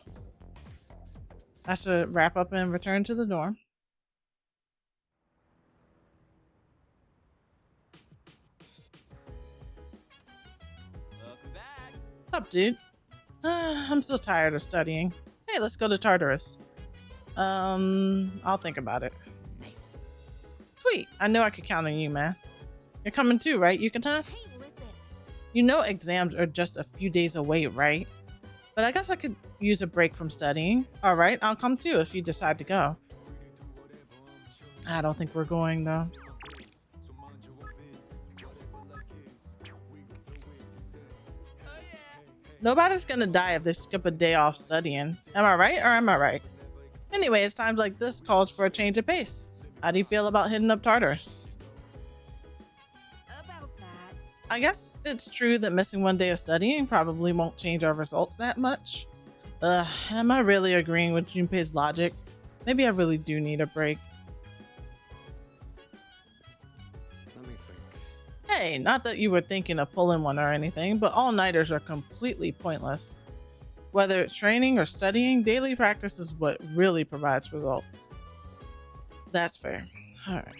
I should wrap up and return to the dorm. Welcome back. What's up, dude? I'm so tired of studying. Hey, let's go to Tartarus. I'll think about it. Nice. Sweet. I knew I could count on you, man. You're coming too, right, Yukata? hey, listen. You know exams are just a few days away, right? But I guess I could use a break from studying. All right, I'll come too if you decide to go. I don't think we're going though. Nobody's gonna die if they skip a day off studying. Am I right or am I right? Anyway, it's times like this calls for a change of pace. How do you feel about hitting up Tartarus? About that. I guess it's true that missing 1 day of studying probably won't change our results that much. Am I really agreeing with Junpei's logic? Maybe I really do need a break. Let me think. Hey, not that you were thinking of pulling one or anything, but all-nighters are completely pointless. Whether it's training or studying, daily practice is what really provides results. That's fair. Alright.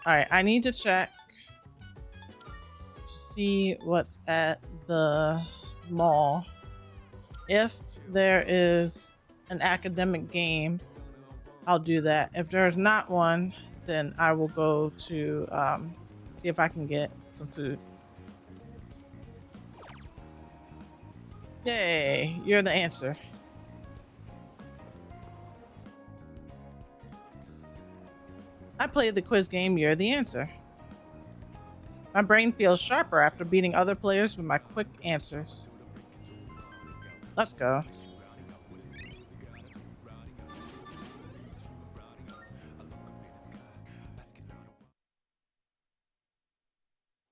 Alright, I need to check to see what's at the mall. If there is an academic game, I'll do that. If there's not one, then I will go to see if I can get some food. Yay, you're the answer. I played the quiz game, you're the answer. My brain feels sharper after beating other players with my quick answers. Let's go.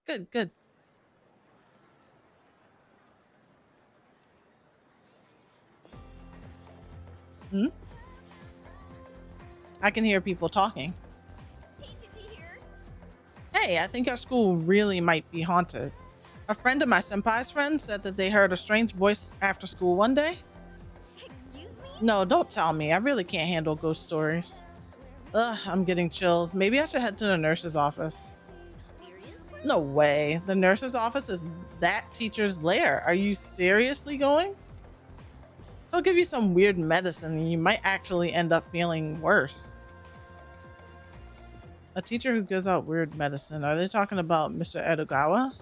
Good, good. I can hear people talking. Hey, Titi here. Hey, I think our school really might be haunted. A friend of my senpai's friend said that they heard a strange voice after school one day. Excuse me? No, don't tell me. I really can't handle ghost stories. Ugh, I'm getting chills. Maybe I should head to the nurse's office. Seriously? No way. The nurse's office is that teacher's lair. Are you seriously going? They'll give you some weird medicine and you might actually end up feeling worse. A teacher who gives out weird medicine. Are they talking about Mr. Edogawa?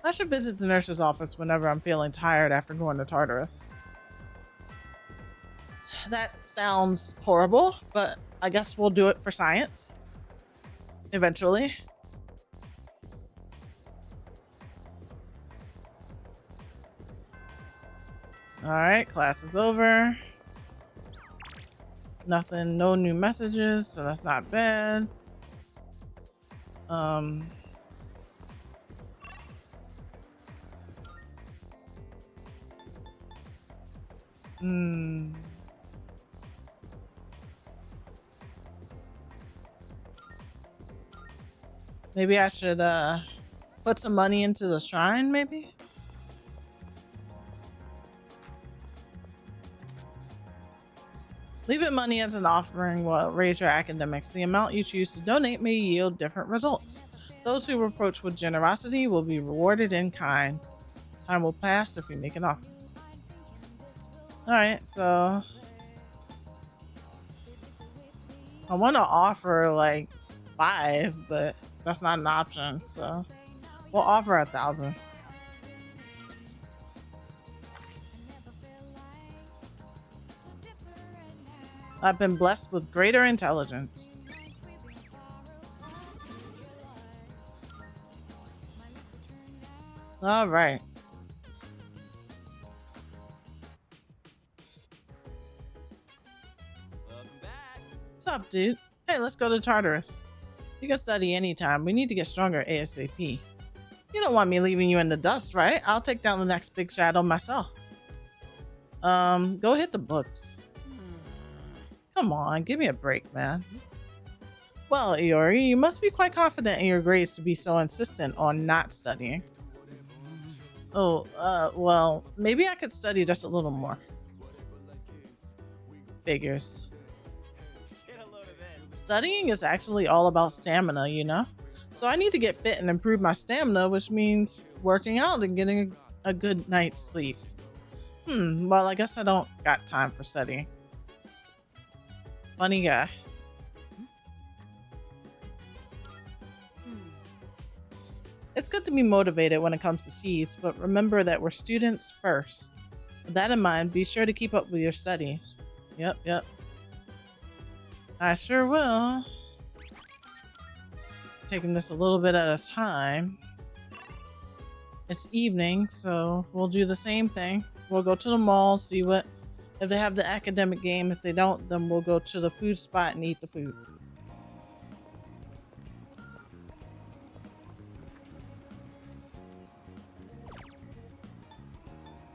I should visit the nurse's office whenever I'm feeling tired after going to Tartarus. That sounds horrible, but I guess we'll do it for science. Eventually. Alright, class is over. Nothing, no new messages, so that's not bad. Hmm. Maybe I should put some money into the shrine, maybe? Leave it money as an offering will raise your academics. The amount you choose to donate may yield different results. Those who approach with generosity will be rewarded in kind. Time will pass if you make an offer. Alright, so I want to offer like 5, but that's not an option, so we'll offer 1,000. I've been blessed with greater intelligence. All right. Welcome back. What's up, dude? Hey, let's go to Tartarus. You can study anytime. We need to get stronger ASAP. You don't want me leaving you in the dust, right? I'll take down the next big shadow myself. Go hit the books. Come on, give me a break, man. Well, Iori, you must be quite confident in your grades to be so insistent on not studying. Oh, well, maybe I could study just a little more. Figures. Studying is actually all about stamina, you know? So I need to get fit and improve my stamina, which means working out and getting a good night's sleep. Well, I guess I don't got time for studying. Funny guy. It's good to be motivated when it comes to C's, but remember that we're students first. With that in mind, be sure to keep up with your studies. Yep. I sure will. Taking this a little bit at a time. It's evening, so we'll do the same thing. We'll go to the mall, see what if they have the academic game. If they don't, then we'll go to the food spot and eat the food.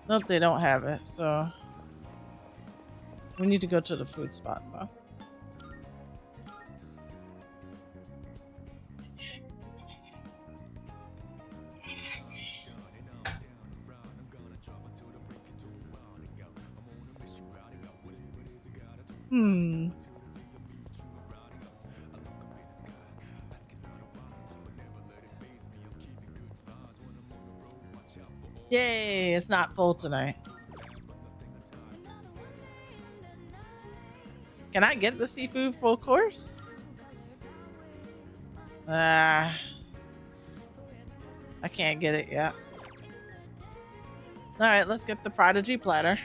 Nope, they don't have it, so we need to go to the food spot though. Yay, it's not full tonight. Can I get the seafood full course? I can't get it yet. All right, let's get the Prodigy platter.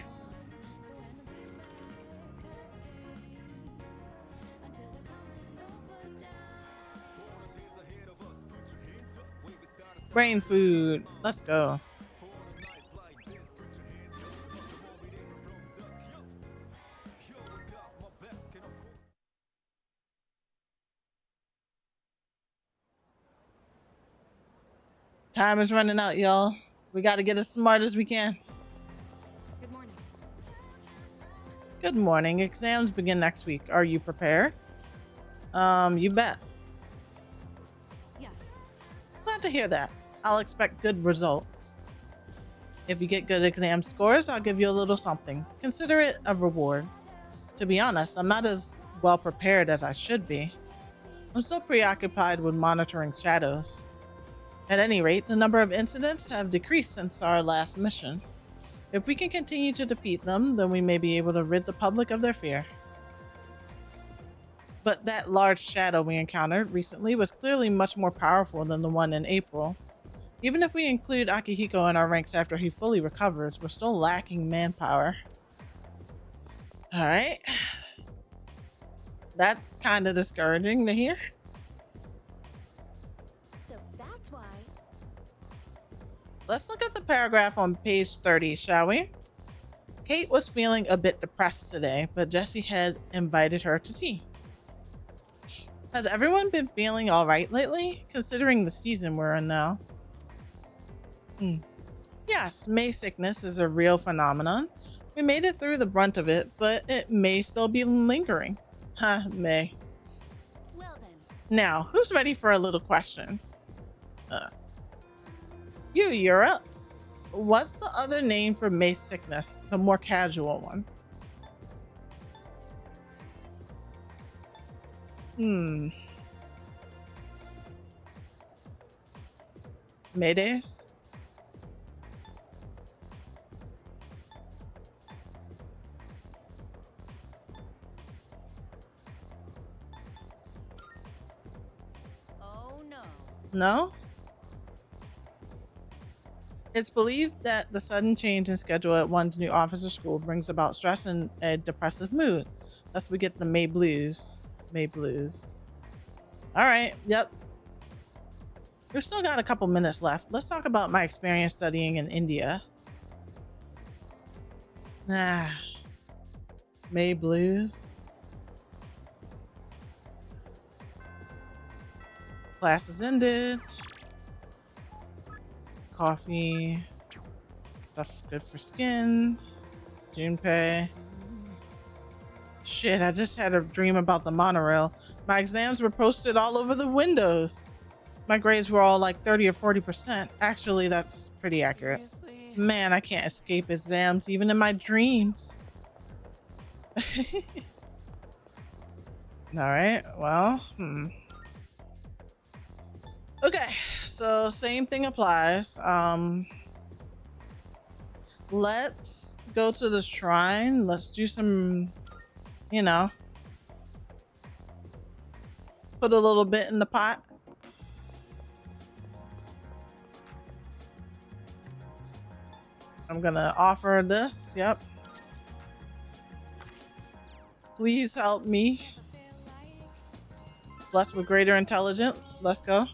Brain food. Let's go. Time is running out, y'all. We got to get as smart as we can. Good morning. Good morning. Exams begin next week. Are you prepared? You bet. Yes. Glad to hear that. I'll expect good results. If you get good exam scores, I'll give you a little something. Consider it a reward. To be honest, I'm not as well prepared as I should be. I'm so preoccupied with monitoring shadows. At any rate, the number of incidents have decreased since our last mission. If we can continue to defeat them, then we may be able to rid the public of their fear. But that large shadow we encountered recently was clearly much more powerful than the one in April. Even if we include Akihiko in our ranks after he fully recovers, we're still lacking manpower. Alright. That's kind of discouraging to hear. So that's why. Let's look at the paragraph on page 30, shall we? Kate was feeling a bit depressed today, but Jessie had invited her to tea. Has everyone been feeling alright lately, considering the season we're in now? Yeah, Yes, May sickness is a real phenomenon. We made it through the brunt of it, but it may still be lingering. Huh, May. Well then. Now, who's ready for a little question? You, Europe. What's the other name for May sickness, the more casual one? Maydays? Oh no. No? It's believed that the sudden change in schedule at one's new office or school brings about stress and a depressive mood. Thus we get the May blues. May blues. All right, yep. We've still got a couple minutes left. Let's talk about my experience studying in India. May blues. Class is ended. Coffee. Stuff good for skin. Junpei. Shit, I just had a dream about the monorail. My exams were posted all over the windows. My grades were all like 30 or 40%. Actually, that's pretty accurate. Man, I can't escape exams even in my dreams. Alright, well, Okay, so same thing applies. Let's go to the shrine. Let's do some, you know, put a little bit in the pot. I'm gonna offer this. Yep. Please help me. Blessed with greater intelligence. Let's go.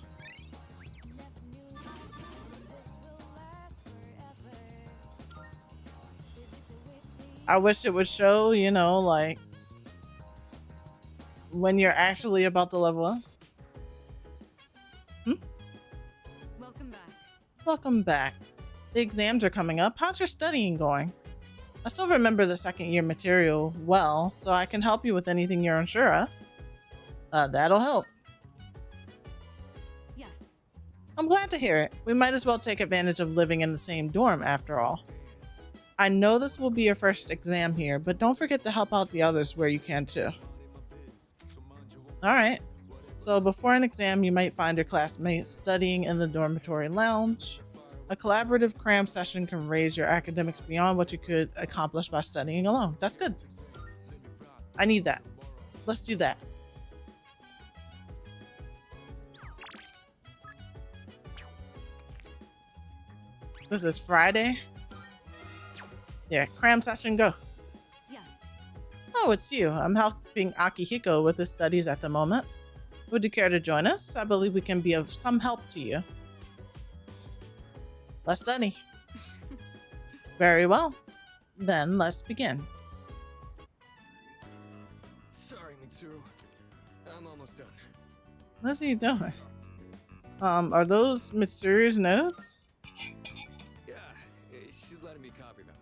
I wish it would show, you know, like when you're actually about to level up. Welcome back. Welcome back. The exams are coming up. How's your studying going? I still remember the second year material well, so I can help you with anything you're unsure of. That'll help. Yes. I'm glad to hear it. We might as well take advantage of living in the same dorm after all. I know this will be your first exam here, but don't forget to help out the others where you can too. Alright, so before an exam you might find your classmates studying in the dormitory lounge. A collaborative cram session can raise your academics beyond what you could accomplish by studying alone. That's good. I need that. Let's do that. This is Friday. Yeah, cram session, go. Yes. Oh, it's you. I'm helping Akihiko with his studies at the moment. Would you care to join us? I believe we can be of some help to you. Let's study. Very well. Then let's begin. Sorry, Mitsuru. I'm almost done. What's he doing? Are those Mitsuru's notes? Yeah, she's letting me copy them.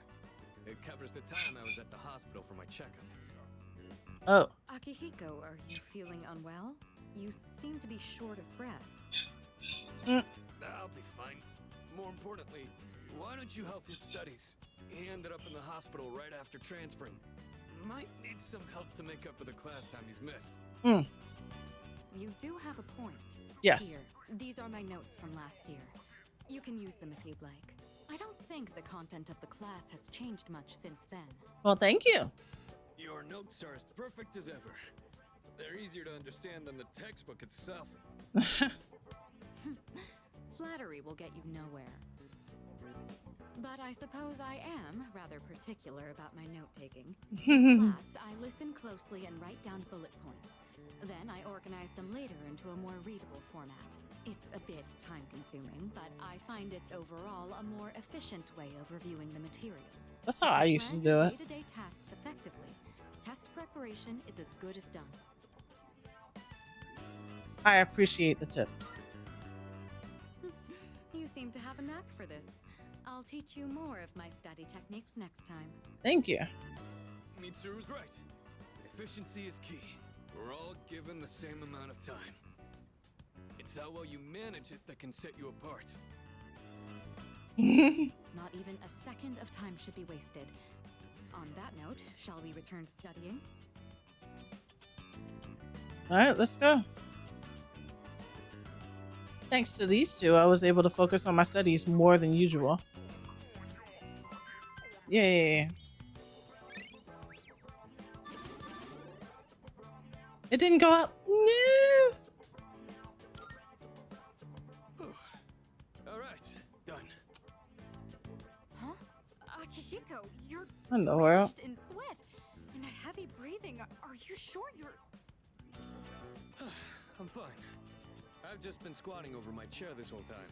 It covers the time I was at the hospital for my checkup. Oh. Akihiko, are you feeling unwell? You seem to be short of breath. I'll be fine. More importantly, why don't you help his studies? He ended up in the hospital right after transferring. Might need some help to make up for the class time he's missed. You do have a point. Yes. Here, these are my notes from last year. You can use them if you'd like. I don't think the content of the class has changed much since then. Well, thank you. Your notes are as perfect as ever. They're easier to understand than the textbook itself. Flattery will get you nowhere. But I suppose I am rather particular about my note-taking. In class, I listen closely and write down bullet points. Then I organize them later into a more readable format. It's a bit time-consuming, but I find it's overall a more efficient way of reviewing the material. That's how I used to do it. Day-to-day tasks effectively. Test preparation is as good as done. I appreciate the tips. You seem to have a knack for this. I'll teach you more of my study techniques next time. Thank you. Mitsuru's right. Efficiency is key. We're all given the same amount of time. It's how well you manage it that can set you apart. Not even a second of time should be wasted. On that note, shall we return to studying? All right, let's go. Thanks to these two, I was able to focus on my studies more than usual. Yay. It didn't go up. No. All right, done. Huh? Akihiko, you're In the world. drenched in sweat and that heavy breathing. Are you sure you're... I'm fine. I've just been squatting over my chair this whole time.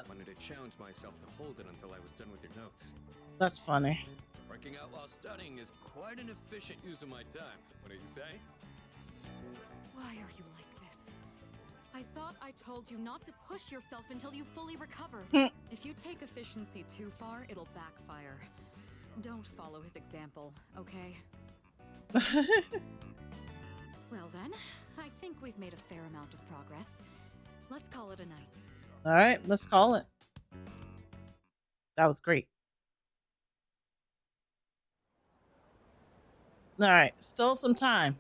Wanted to challenge myself to hold it until I was done with your notes. That's funny. Working out while studying is quite an efficient use of my time. What do you say? Why are you like this? I thought I told you not to push yourself until you fully recovered. If you take efficiency too far, it'll backfire. Don't follow his example, okay? Well then, I think we've made a fair amount of progress. Let's call it a night. All right, let's call it. That was great. All right, still some time.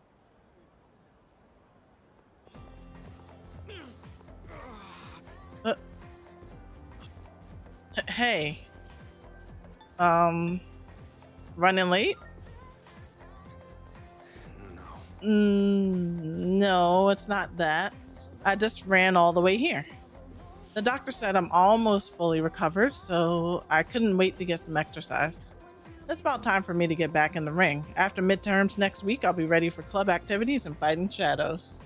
Hey. Running late? No, it's not that. I just ran all the way here. The doctor said I'm almost fully recovered, so I couldn't wait to get some exercise. It's about time for me to get back in the ring. After midterms next week, I'll be ready for club activities and fighting shadows.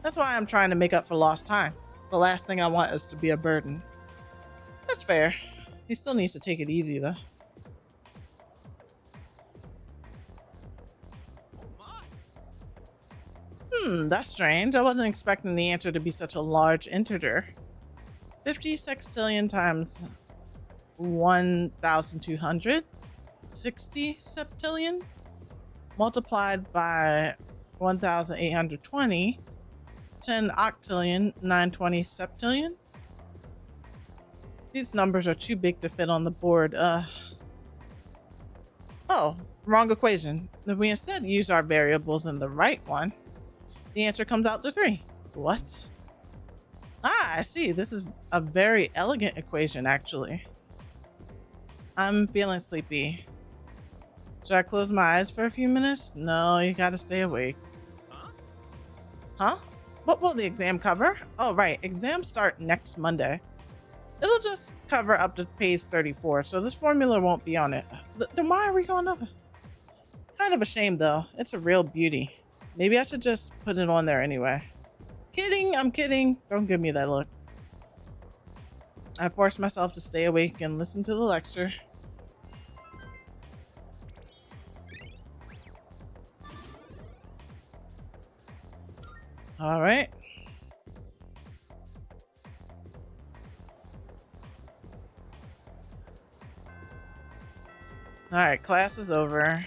That's why I'm trying to make up for lost time. The last thing I want is to be a burden. That's fair. He still needs to take it easy, though. That's strange. I wasn't expecting the answer to be such a large integer. 50 sextillion times 1,200. 60 septillion multiplied by 1,820. 10 octillion, 920 septillion. These numbers are too big to fit on the board. Oh, wrong equation. If we instead use our variables in the right one, the answer comes out to 3. What? Ah, I see. This is a very elegant equation, actually. I'm feeling sleepy. Should I close my eyes for a few minutes? No, you gotta stay awake. Huh? What will the exam cover? Oh, right. Exams start next Monday. It'll just cover up to page 34, so this formula won't be on it. Then why are we going over? Kind of a shame, though. It's a real beauty. Maybe I should just put it on there anyway. Kidding, I'm kidding. Don't give me that look. I forced myself to stay awake and listen to the lecture. All right. All right, class is over.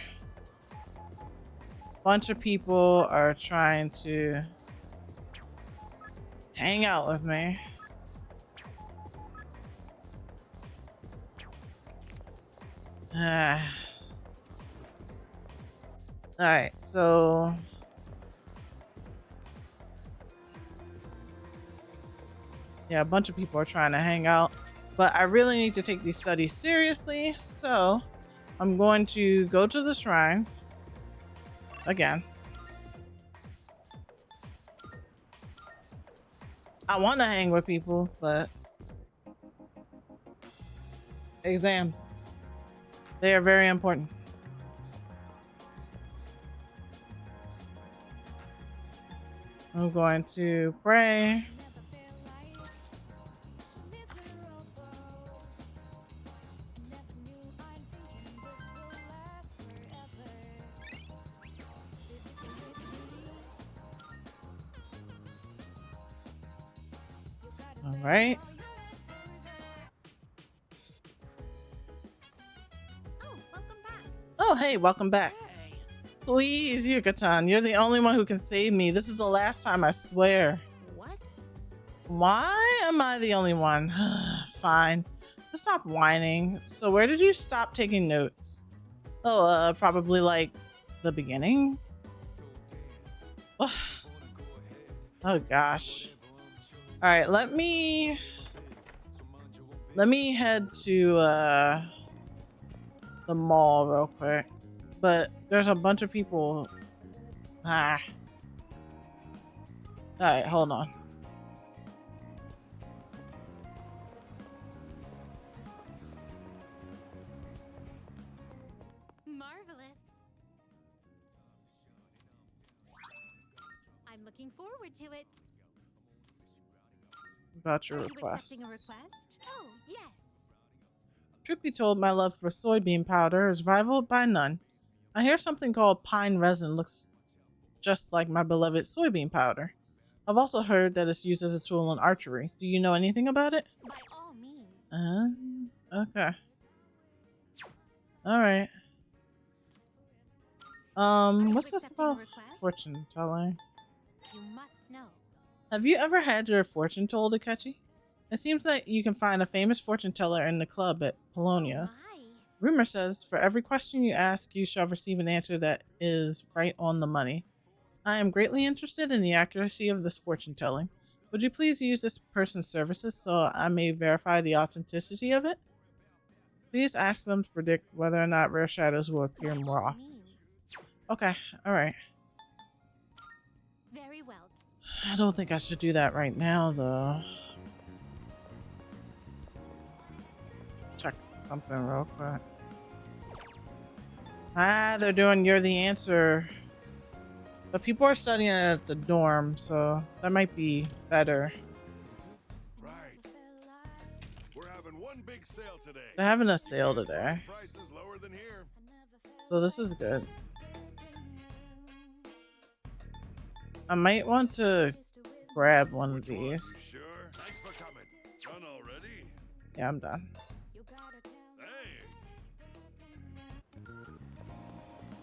Bunch of people are trying to hang out with me. All right, so yeah, a bunch of people are trying to hang out, but I really need to take these studies seriously, so I'm going to go to the shrine again. I want to hang with people, but exams, they are very important. I'm going to pray. All right. Oh, hey, welcome back. Hey. Please, Yucatan, you're the only one who can save me. This is the last time, I swear. What? Why am I the only one? Fine. Just stop whining. So where did you stop taking notes? Oh, probably like the beginning? Oh gosh. Alright, let me head to the mall real quick. But there's a bunch of people. Alright, hold on. Marvelous. I'm looking forward to it. About your Are you request. accepting a request? Oh, yes. Truth be told, my love for soybean powder is rivaled by none. I hear something called pine resin looks just like my beloved soybean powder. I've also heard that it's used as a tool in archery. Do you know anything about it? By all means. Okay. Alright. What's this accepting a about request? fortune telling? You must know. Have you ever had your fortune told, Akechi? It seems like you can find a famous fortune teller in the club at Polonia. Oh my. Rumor says, for every question you ask, you shall receive an answer that is right on the money. I am greatly interested in the accuracy of this fortune telling. Would you please use this person's services so I may verify the authenticity of it? Please ask them to predict whether or not rare shadows will appear By more all often. means. Okay, alright. Very well. I don't think I should do that right now, though. Check something real quick. They're doing You're the Answer. But people are studying at the dorm, so that might be better. Right. We're having one big sale today. They're having a sale today, Prices lower than here. so this is good. I might want to grab one of these. Sure. Thanks for coming. Done already? Yeah, I'm done. Thanks.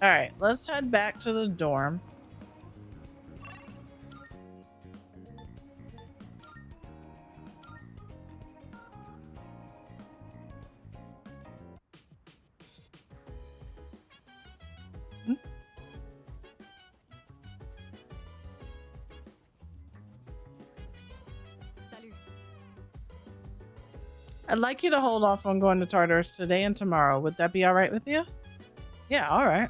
Alright, let's head back to the dorm. Salut. I'd like you to hold off on going to Tartarus today and tomorrow. Would that be alright with you? Yeah, alright.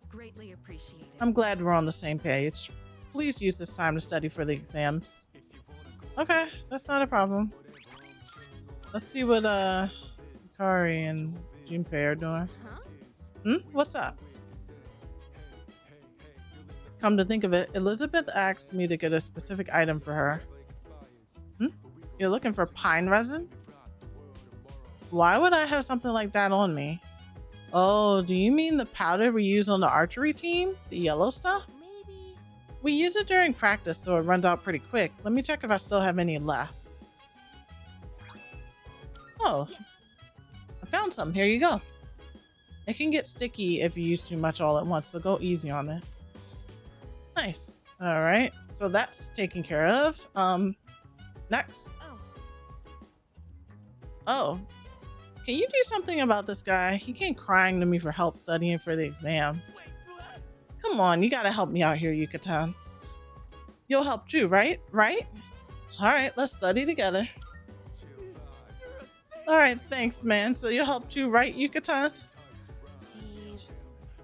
Greatly appreciated. I'm glad we're on the same page. Please use this time to study for the exams. Okay, that's not a problem. Let's see what Kari and Junpei are doing. Huh? What's up? Come to think of it, Elizabeth asked me to get a specific item for her. You're looking for pine resin? Why would I have something like that on me? Oh, do you mean the powder we use on the archery team? The yellow stuff? Maybe. We use it during practice, so it runs out pretty quick. Let me check if I still have any left. Oh, I found some. Here you go. It can get sticky if you use too much all at once, so go easy on it. Nice. All right, so that's taken care of. Next. Oh, can you do something about this guy? He came crying to me for help studying for the exams. Come on, you gotta help me out here, Yucatan. You'll help too, right? Right? All right, let's study together. All right, thanks, man. So you'll help too, right, Yucatan?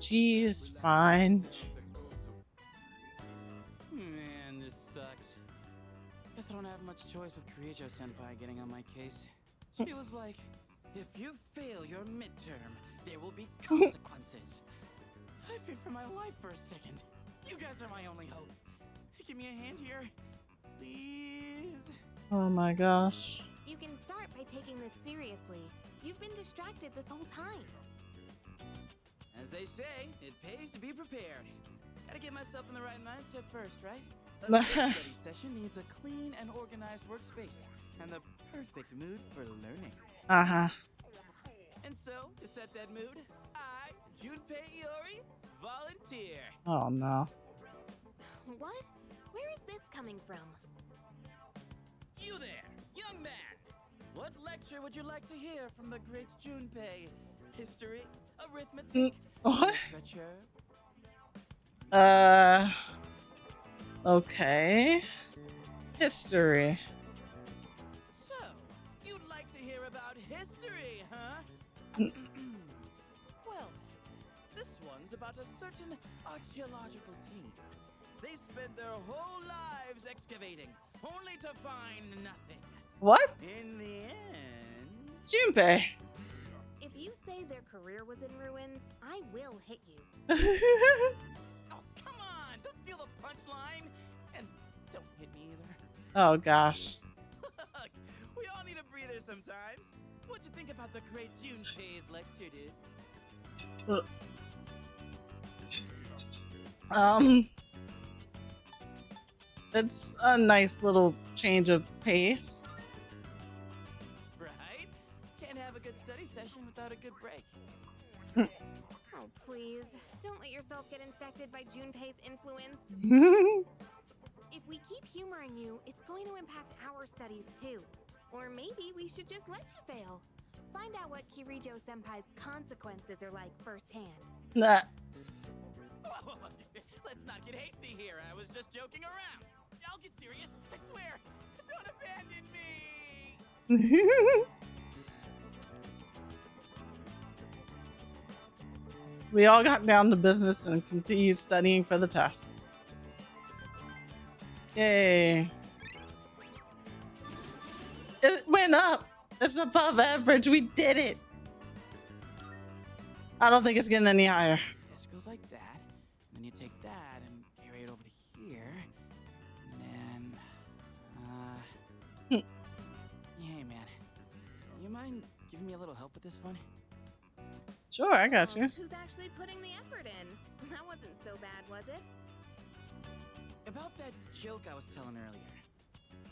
Jeez, fine. Man, this sucks. Guess I don't have much choice with Kirijo-senpai getting on my case. She was like, if you fail your midterm, there will be consequences. I feared for my life for a second. You guys are my only hope. Give me a hand here, please. Oh my gosh. You can start by taking this seriously. You've been distracted this whole time. As they say, it pays to be prepared. Gotta get myself in the right mindset first, right? A good study session needs a clean and organized workspace and the perfect mood for learning. Uh-huh. And so, to set that mood, I Junpei Iori, volunteer. Oh no. What? Where is this coming from? You there, young man. What lecture would you like to hear from the great Junpei? History, arithmetic, What? literature? Okay. History. So, you'd like to hear about history, huh? Well, this one's about a certain archaeological team. They spend their whole lives excavating, only to find nothing. What? In the end... Junpei. If you say their career was in ruins, I will hit you. Oh, come on! Don't steal the punchline! And don't hit me either. Oh gosh. Look, we all need a breather sometimes. What'd you think about the great Junpei's lecture, dude? It's a nice little change of pace. Right? Can't have a good study session without a good break. Oh, please. Don't let yourself get infected by Junpei's influence. If we keep humoring you, it's going to impact our studies too. Or maybe we should just let you fail. Find out what Kirijo-senpai's consequences are like firsthand. Nah. Let's not get hasty here. I was just joking around. I'll get serious. I swear. Don't abandon me. We all got down to business and continued studying for the test. Yay. It went up. It's above average. We did it. I don't think it's getting any higher. This goes like that. And then you take that and carry it over to here. And then, hey man. You mind giving me a little help with this one? Sure, I got you. Who's actually putting the effort in? That wasn't so bad, was it? About that joke I was telling earlier.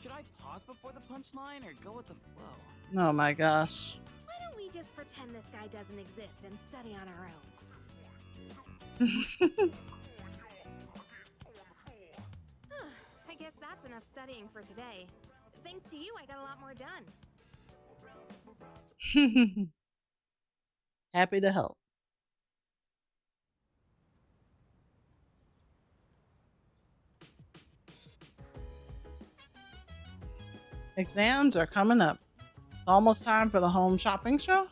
Should I pause before the punchline or go with the flow? Oh my gosh. Why don't we just pretend this guy doesn't exist and study on our own? I guess that's enough studying for today. Thanks to you, I got a lot more done. Happy to help. Exams are coming up. It's almost time for the home shopping show.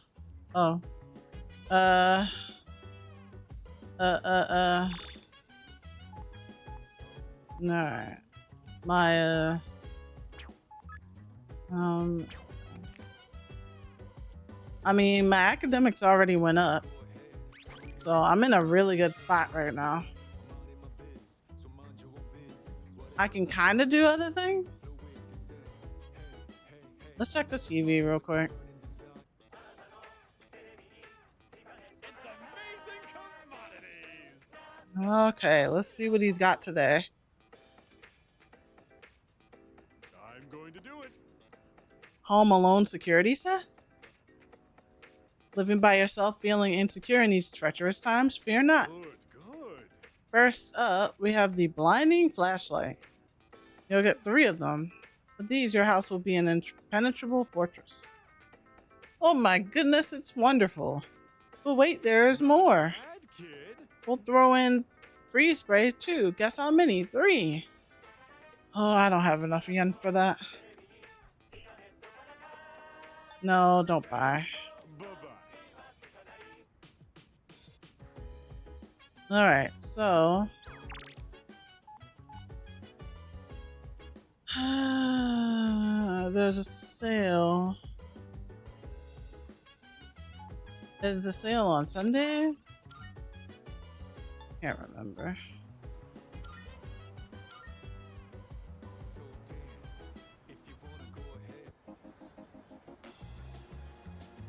Oh. All right. My I mean, my academics already went up, so I'm in a really good spot right now. I can kind of do other things. Let's check the TV real quick. It's amazing commodities. Okay, let's see what he's got today. I'm going to do it. Home Alone security set? Living by yourself, feeling insecure in these treacherous times? Fear not. Good. First up, we have the blinding flashlight. You'll get 3 of them. With these, your house will be an impenetrable fortress. Oh my goodness, it's wonderful. But wait, there's more. Bad kid. We'll throw in freeze spray too. Guess how many? 3. Oh, I don't have enough yen for that. No, don't buy. Bye-bye. Alright, so there's a sale. Is the sale on Sundays? Can't remember.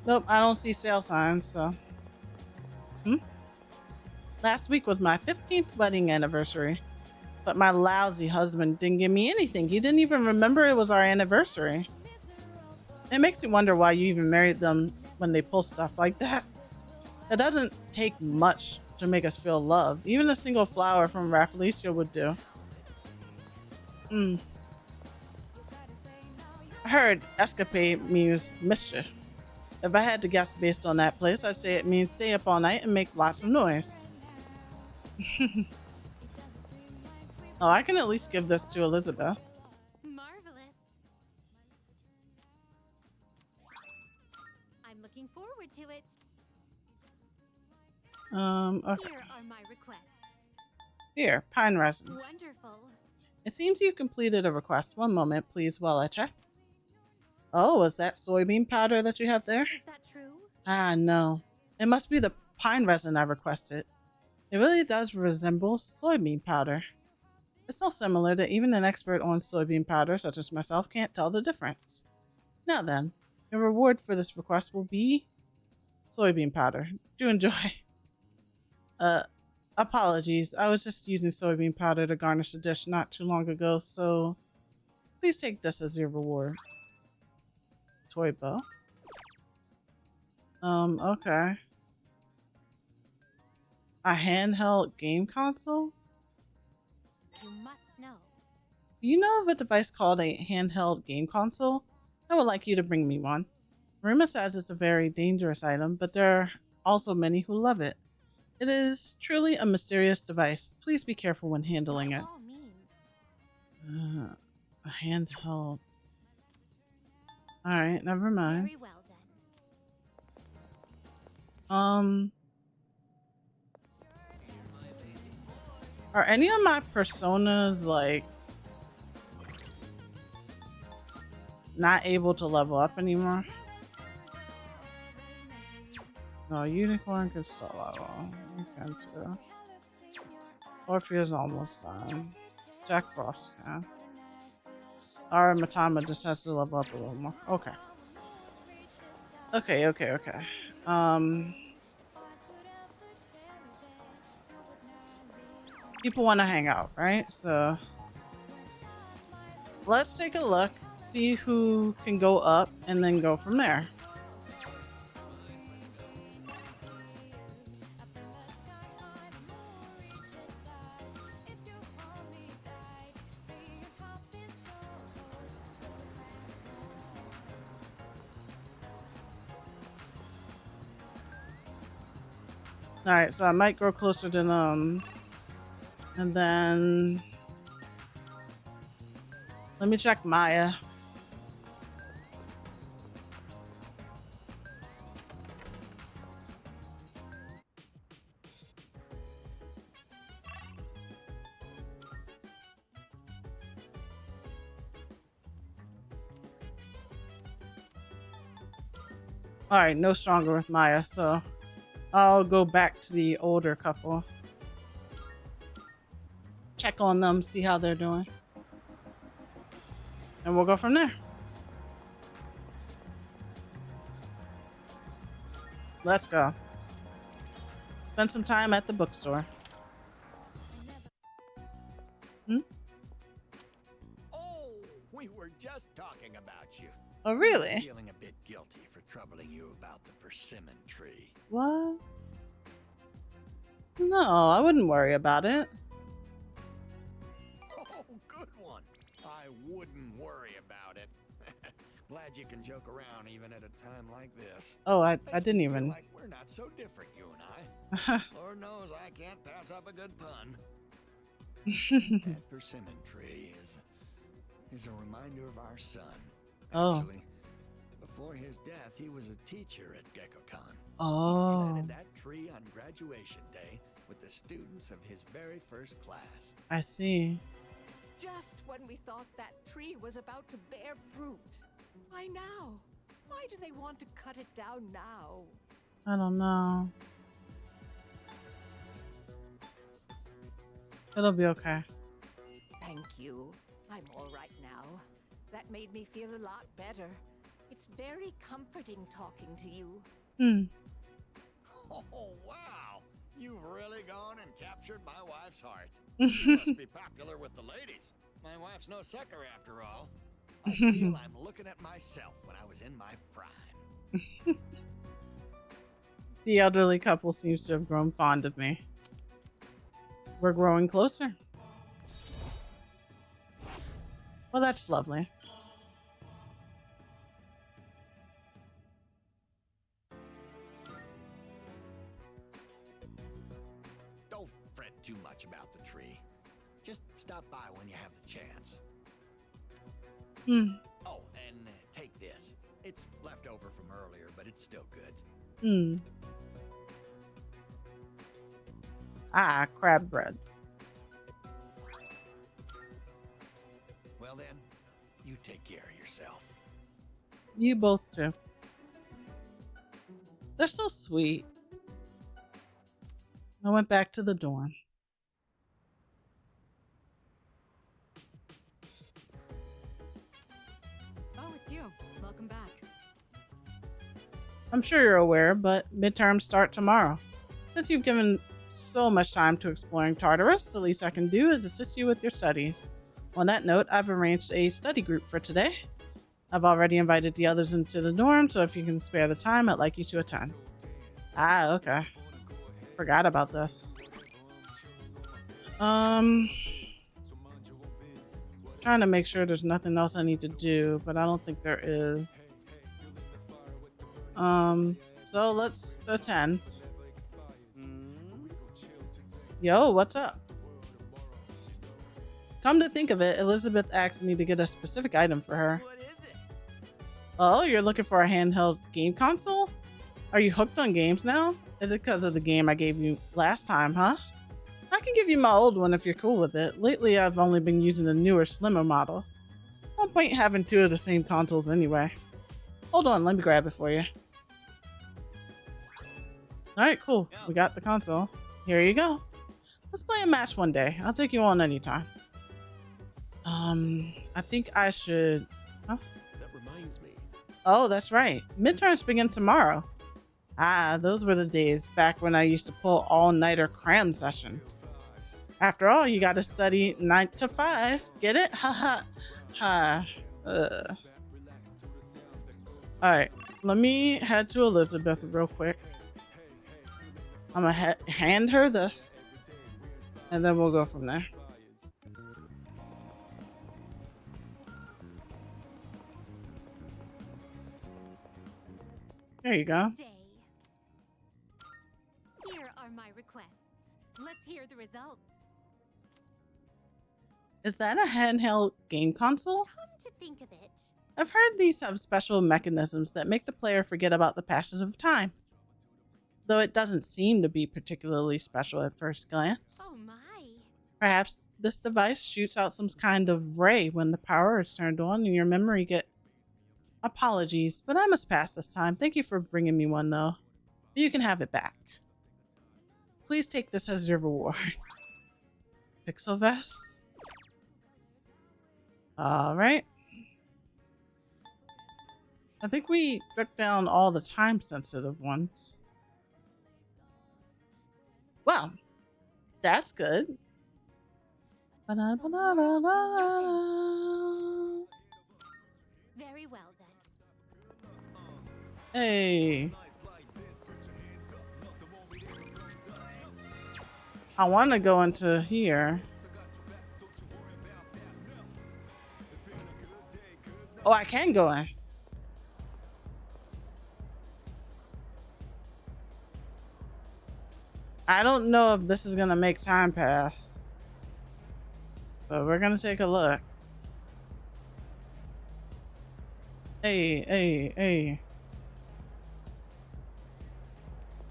Nope, I don't see sale signs, so. Last week was my 15th wedding anniversary, but my lousy husband didn't give me anything. He didn't even remember it was our anniversary. It makes me wonder why you even married them when they pull stuff like that. It doesn't take much to make us feel loved. Even a single flower from Rafflesia would do. I heard escapade means mischief. If I had to guess based on that place, I'd say it means stay up all night and make lots of noise. Oh, I can at least give this to Elizabeth. Marvelous. I'm looking forward to it. Okay. Here are my requests. Here, pine resin. Wonderful. It seems you completed a request. One moment, please, while I check. Oh, is that soybean powder that you have there? Is that true? Ah, no. It must be the pine resin I requested. It really does resemble soybean powder. It's so similar that even an expert on soybean powder, such as myself, can't tell the difference. Now then, your reward for this request will be soybean powder. Do enjoy. Apologies. I was just using soybean powder to garnish a dish not too long ago, so please take this as your reward. Toy bow. Okay. A handheld game console? You must know. Do you know of a device called a handheld game console? I would like you to bring me one. Rumor says it's a very dangerous item, but there are also many who love it. It is truly a mysterious device. Please be careful when handling it. By all means. A handheld. Alright, never mind. Very well then. Are any of my personas like not able to level up anymore? No, Unicorn can still level. You can too. Orpheus almost done. Jack Frost can. Our Matama just has to level up a little more. Okay. Okay. People want to hang out, right? So let's take a look, see who can go up, and then go from there. Alright, so I might grow closer to them. And then let me check Maya. Alright, no stronger with Maya, so I'll go back to the older couple. Check on them, see how they're doing. And we'll go from there. Let's go. Spend some time at the bookstore. Oh, we were just talking about you. Oh, really? I'm feeling a bit guilty for troubling you about the persimmon tree. What? No, I wouldn't worry about it. Oh, good one. I wouldn't worry about it. Glad you can joke around even at a time like this. Oh, I didn't Feel even. like we're not so different, you and I. Lord knows I can't pass up a good pun. That persimmon tree is a reminder of our son. Oh. Actually, before his death, he was a teacher at GeckoCon. Oh. He planted that tree on graduation day with the students of his very first class. I see. Just when we thought that tree was about to bear fruit. Why now? Why do they want to cut it down now? I don't know. It'll be okay. Thank you. I'm all right now. That made me feel a lot better. It's very comforting talking to you. Oh, wow. You've really gone and captured my wife's heart. You must be popular with the ladies. My wife's no sucker after all. I feel I'm looking at myself when I was in my prime. The elderly couple seems to have grown fond of me. We're growing closer. Well, that's lovely. Don't fret too much about the tree. Just stop by when you have the chance. Oh, and take this. It's left over from earlier, but it's still good. Ah, crab bread. Well then, you take care of yourself. You both too. They're so sweet. I went back to the dorm. Oh, it's you. Welcome back. I'm sure you're aware, but midterms start tomorrow. Since you've given so much time to exploring Tartarus, the least I can do is assist you with your studies. On that note, I've arranged a study group for today. I've already invited the others into the dorm, so if you can spare the time, I'd like you to attend. Ah, okay. Forgot about this. Trying to make sure there's nothing else I need to do, but I don't think there is. So let's attend. Yo, what's up? Come to think of it, Elizabeth asked me to get a specific item for her. What is it? Oh, you're looking for a handheld game console? Are you hooked on games now? Is it because of the game I gave you last time, huh? I can give you my old one if you're cool with it. Lately, I've only been using the newer, slimmer model. No point having two of the same consoles anyway. Hold on, let me grab it for you. Alright, cool. We got the console. Here you go. Let's play a match one day. I'll take you on anytime. I think I should... Huh? That reminds me. Oh, that's right. Midterms begin tomorrow. Ah, those were the days back when I used to pull all-nighter cram sessions. After all, you gotta study 9 to 5. Get it? Ha ha. Alright, let me head to Elizabeth real quick. I'm gonna hand her this. And then we'll go from there. There you go. Here are my requests. Let's hear the results. Is that a handheld game console? Come to think of it, I've heard these have special mechanisms that make the player forget about the passage of time. Though it doesn't seem to be particularly special at first glance. oh my. Perhaps this device shoots out some kind of ray when the power is turned on and your memory get... Apologies, but I must pass this time. Thank you for bringing me one, though. You can have it back. Please take this as your reward. Pixel vest? Alright. I think we took down all the time-sensitive ones. Well, that's good. Very well then. Hey. I want to go into here. Oh, I can go in. I don't know if this is going to make time pass. But we're going to take a look. Hey.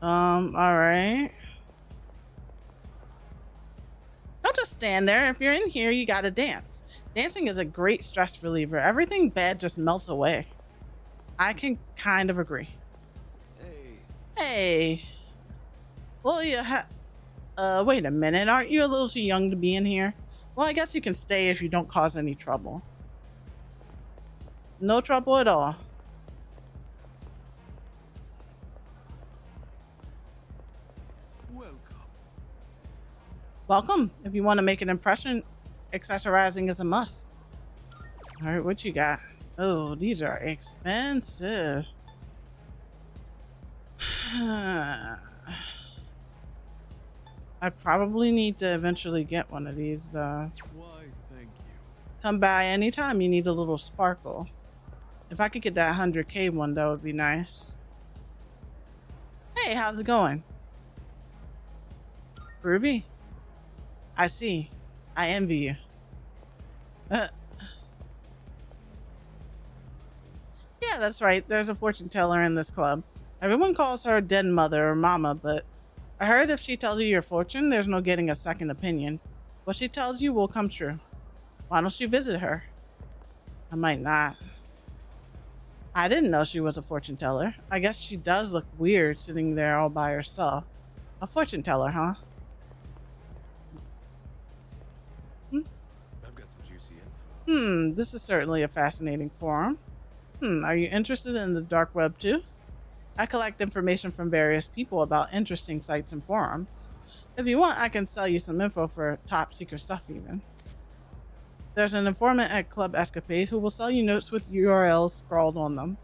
Alright. Don't just stand there. If you're in here, you gotta dance. Dancing is a great stress reliever. Everything bad just melts away. I can kind of agree. Hey. Well, wait a minute. Aren't you a little too young to be in here? Well, I guess you can stay if you don't cause any trouble. No trouble at all. Welcome. If you want to make an impression, accessorizing is a must. All right, what you got? Oh, these are expensive. I probably need to eventually get one of these. Why, thank you. Come by anytime you need a little sparkle. If I could get that 100K one, that would be nice. Hey, how's it going? Groovy? I see. I envy you. Yeah, that's right. There's a fortune teller in this club. Everyone calls her dead mother or mama, but I heard if she tells you your fortune, there's no getting a second opinion. What she tells you will come true. Why don't you visit her? I might not. I didn't know she was a fortune teller. I guess she does look weird sitting there all by herself. A fortune teller, huh? I've got some juicy info. This is certainly a fascinating forum. Are you interested in the dark web too? I collect information from various people about interesting sites and forums. If you want, I can sell you some info for top secret stuff even. There's an informant at Club Escapade who will sell you notes with URLs scrawled on them.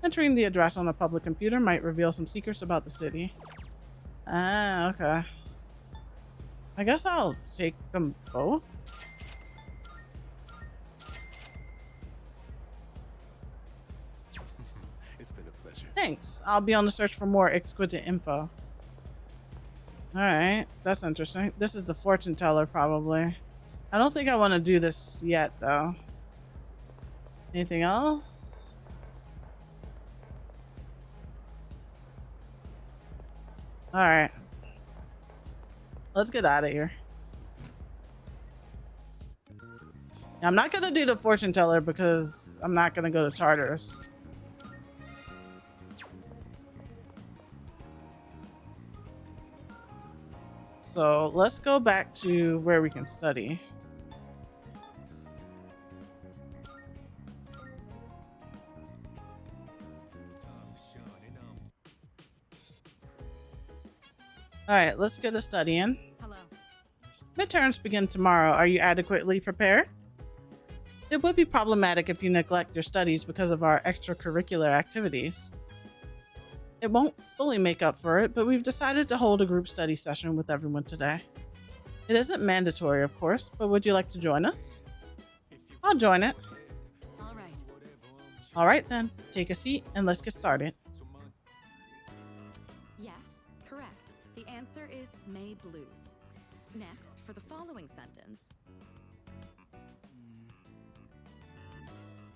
Entering the address on a public computer might reveal some secrets about the city. Ah, okay. I guess I'll take them both. It's been a pleasure. Thanks. I'll be on the search for more exquisite info. Alright, that's interesting. This is the fortune teller, probably. I don't think I want to do this yet, though. Anything else? Alright. Let's get out of here. I'm not going to do the fortune teller because I'm not going to go to Tartarus. So let's go back to where we can study. All right, let's get a study in. Hello. Midterms begin tomorrow. Are you adequately prepared? It would be problematic if you neglect your studies because of our extracurricular activities. It won't fully make up for it, but we've decided to hold a group study session with everyone today. It isn't mandatory, of course, but would you like to join us? I'll join it. All right. All right then, take a seat and let's get started. Yes, correct. The answer is May Blues. Next, for the following sentence.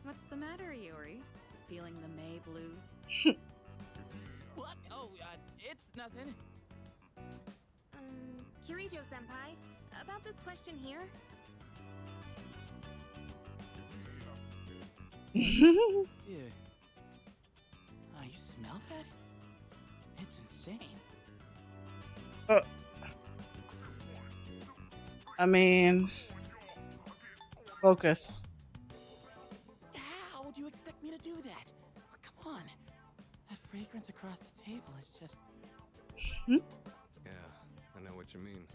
What's the matter, Yuri? Feeling the May Blues? What? Oh, it's nothing. Kirijo-senpai, about this question here. Dude. Oh, you smell that? It's insane. I mean, focus. How would you expect me to do that? Oh, come on. That fragrance across the table is just... Yeah, I know what you mean.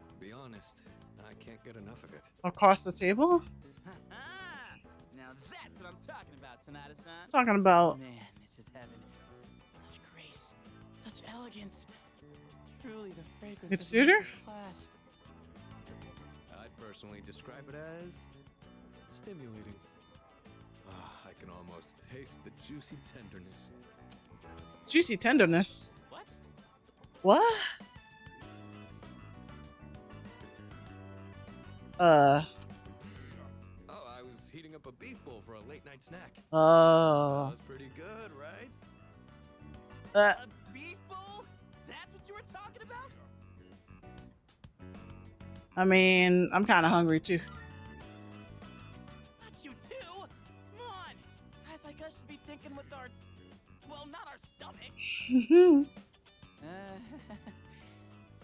To be honest, I can't get enough of it. Across the table? Now that's what I'm talking about, Sonata-san. Talking about Man, this is heaven. Such grace, such elegance. Truly the fragrance Good of suitor? the class. I'd personally describe it as stimulating. I can almost taste the juicy tenderness. juicy tenderness. What? What? Oh, I was heating up a beef bowl for a late night snack. That Oh. was pretty good, right? A beef bowl? That's what you were talking about? I mean, I'm kind of hungry too. Not you too. Come on. Guys like us should be thinking with our, well, not our stomachs.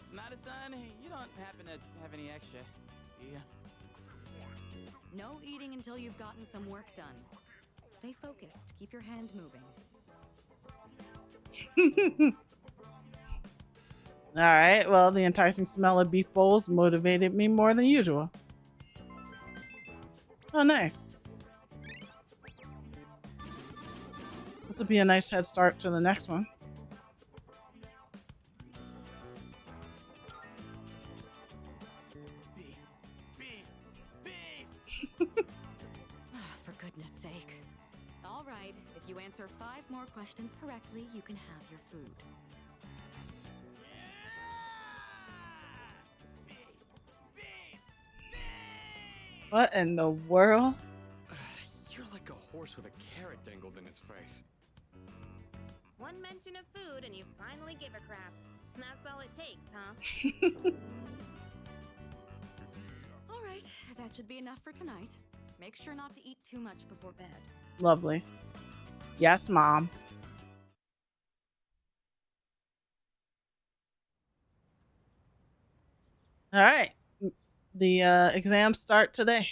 Sonata-san, you don't happen to have any extra, do you? No eating until you've gotten some work done. Stay focused. Keep your hand moving. All right, well, the enticing smell of beef bowls motivated me more than usual. Oh, nice. This will be a nice head start to the next one. All right, if you answer 5 more questions correctly, you can have your food. What in the world? You're like a horse with a carrot dangled in its face. One mention of food and you finally give a crap. That's all it takes, huh? All right, that should be enough for tonight. Make sure not to eat too much before bed. Lovely. Yes, Mom. All right. The exams start today.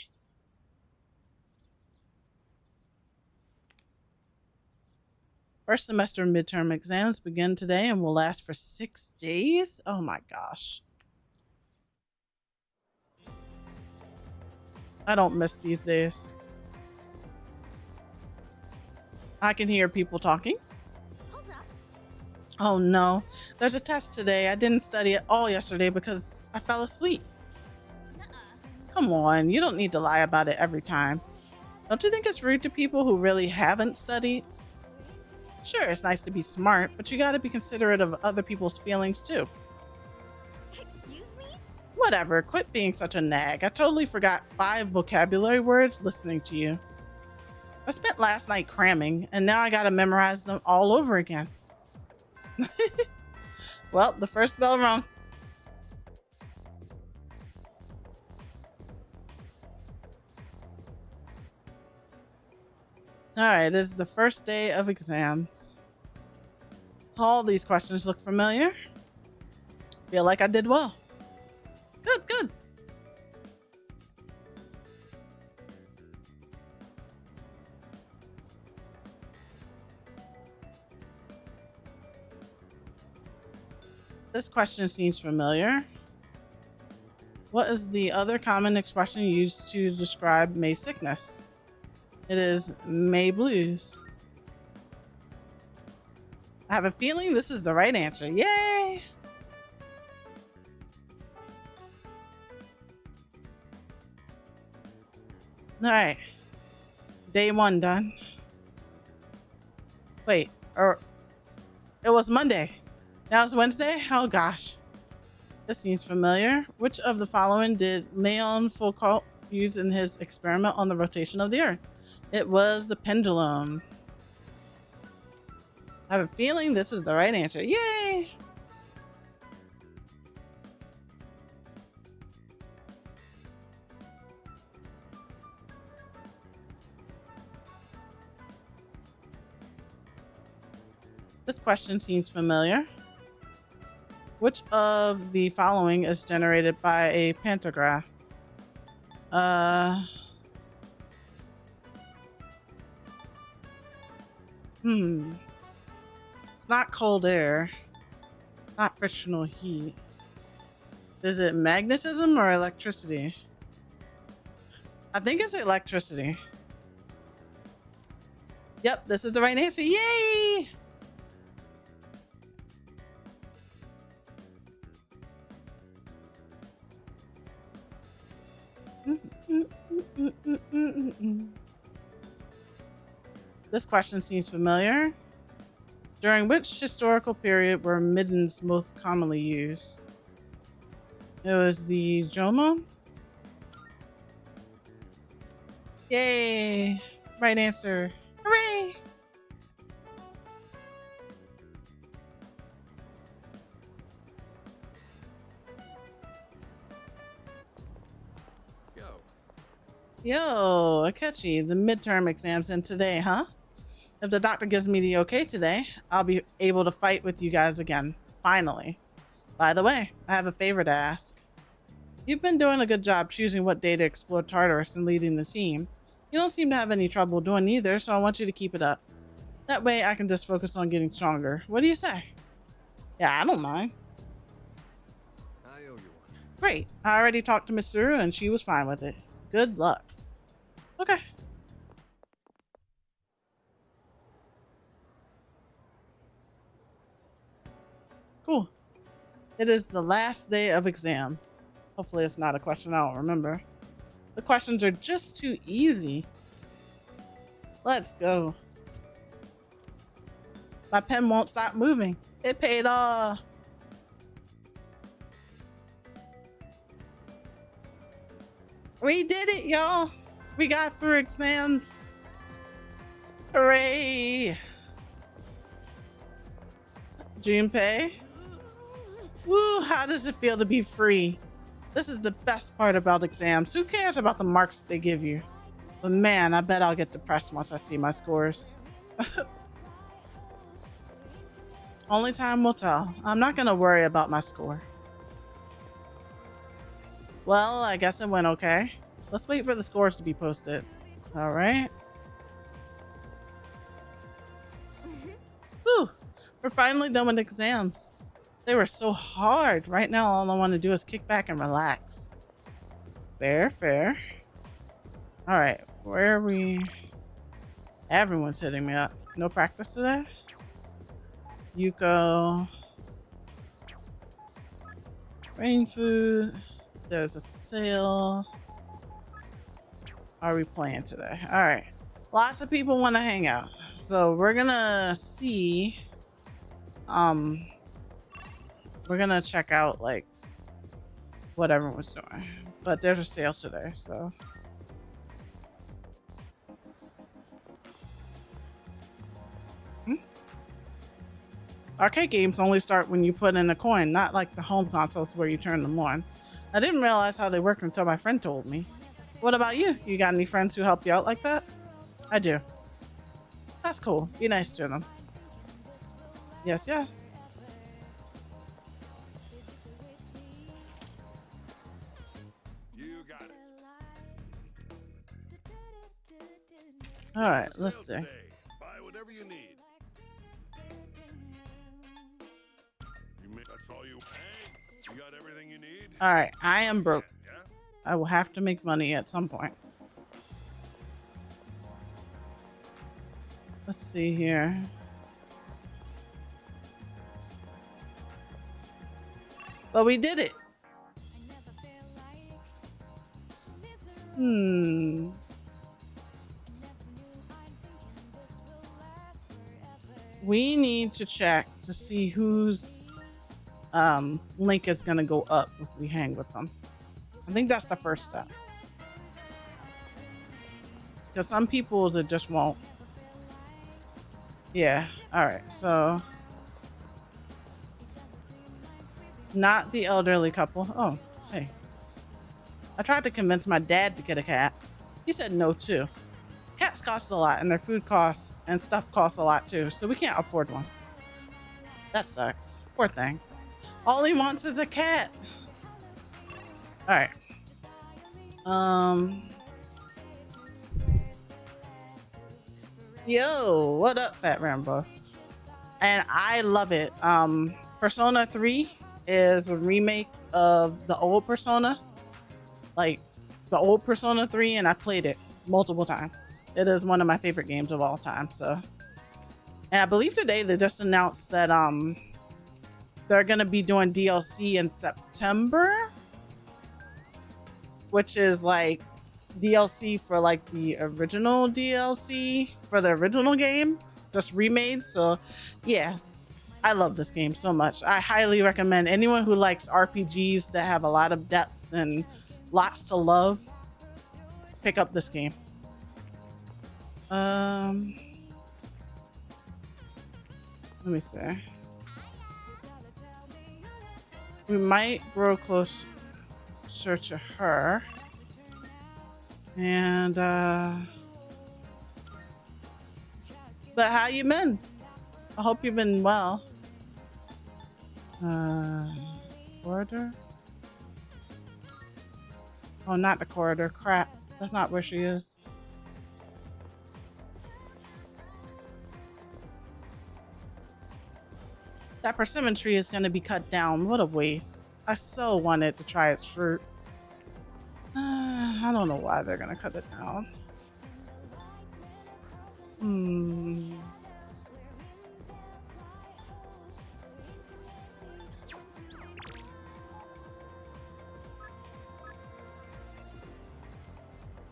First semester midterm exams begin today and will last for 6 days. Oh my gosh. I don't miss these days. I can hear people talking. Hold up. Oh no, there's a test today. I didn't study at all yesterday because I fell asleep. Come on, you don't need to lie about it every time. Don't you think it's rude to people who really haven't studied? Sure, it's nice to be smart, but you gotta be considerate of other people's feelings too. Excuse me? Whatever, quit being such a nag. I totally forgot 5 vocabulary words listening to you. I spent last night cramming, and now I gotta memorize them all over again. Well, the first bell rung. Alright, it is the first day of exams. All these questions look familiar. Feel like I did well. Good, good. This question seems familiar. What is the other common expression used to describe May sickness? It is May blues. I have a feeling this is the right answer. Yay! All right. Day 1 done. Wait, or it was Monday. Now it's Wednesday? Oh gosh. This seems familiar. Which of the following did Leon Foucault use in his experiment on the rotation of the Earth? It was the pendulum. I have a feeling this is the right answer. Yay! This question seems familiar. Which of the following is generated by a pantograph? It's not cold air. Not frictional heat. Is it magnetism or electricity? I think it's electricity. Yep, this is the right answer. Yay! This question seems familiar. During which historical period were middens most commonly used? It was the Joma. Yay! Right answer. Hooray! Yo, Akechi, the midterm exams in today, huh? If the doctor gives me the okay today, I'll be able to fight with you guys again. Finally. By the way, I have a favor to ask. You've been doing a good job choosing what day to explore Tartarus and leading the team. You don't seem to have any trouble doing either, so I want you to keep it up. That way I can just focus on getting stronger. What do you say? Yeah, I don't mind. I owe you one. Great. I already talked to Mitsuru and she was fine with it. Good luck. Okay. Cool. It is the last day of exams. Hopefully it's not a question I don't remember. The questions are just too easy. Let's go. My pen won't stop moving. It paid off. We did it, y'all. We got through exams. Hooray. Junpei. Woo, how does it feel to be free? This is the best part about exams. Who cares about the marks they give you? But man, I bet I'll get depressed once I see my scores. Only time will tell. I'm not gonna worry about my score. Well, I guess it went okay. Let's wait for the scores to be posted. All right. Whew, we're finally done with exams. They were so hard. Right now, all I want to do is kick back and relax. Fair, fair. All right, where are we? Everyone's hitting me up. No practice today? Yuko. Rain food. There's a sale. Are we playing today? All right. Lots of people want to hang out. So we're gonna see. We're gonna check out like what everyone's doing. But there's a sale today, so. Arcade games only start when you put in a coin, not like the home consoles where you turn them on. I didn't realize how they work until my friend told me. What about you? You got any friends who help you out like that? I do. That's cool. Be nice to them. Yes, yes. You got it. All right, let's see. Today. Buy whatever you need. That's all you. Hey, you got everything you need? All right, I am broke. Yeah? I will have to make money at some point. Let's see here. So we did it. We need to check to see whose link is going to go up if we hang with them. I think that's the first step. Because some people it just won't. Yeah. All right. So not the elderly couple. Oh, hey. I tried to convince my dad to get a cat. He said no too. Cats cost a lot and their food costs and stuff costs a lot too. So we can't afford one. That sucks. Poor thing. All he wants is a cat. All right. Yo, what up, Fat Rambo? And I love it. Persona 3 is a remake of the old Persona. Like the old Persona 3, and I played it multiple times. It is one of my favorite games of all time. So, and I believe today they just announced that they're gonna be doing DLC in September, which is like DLC for like the original DLC for the original game, just remade. So yeah, I love this game so much. I highly recommend anyone who likes RPGs that have a lot of depth and lots to love, pick up this game. Let me see. We might grow closer to her. And but how you been? I hope you've been well. Corridor? Oh, not the corridor. Crap. That's not where she is. That persimmon tree is going to be cut down. What a waste. I so wanted to try its fruit. I don't know why they're going to cut it down.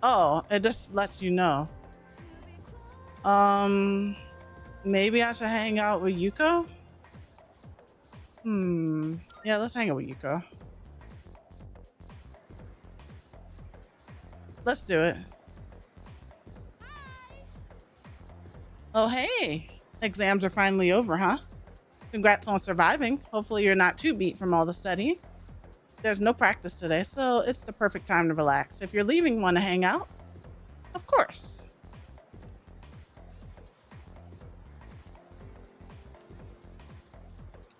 Oh, it just lets you know. maybe I should hang out with Yuko. Yeah, let's hang out with Yuko. Let's do it. Oh, hey. Exams are finally over, huh? Congrats on surviving. Hopefully you're not too beat from all the studying. There's no practice today, so it's the perfect time to relax. If you're leaving, want to hang out? Of course.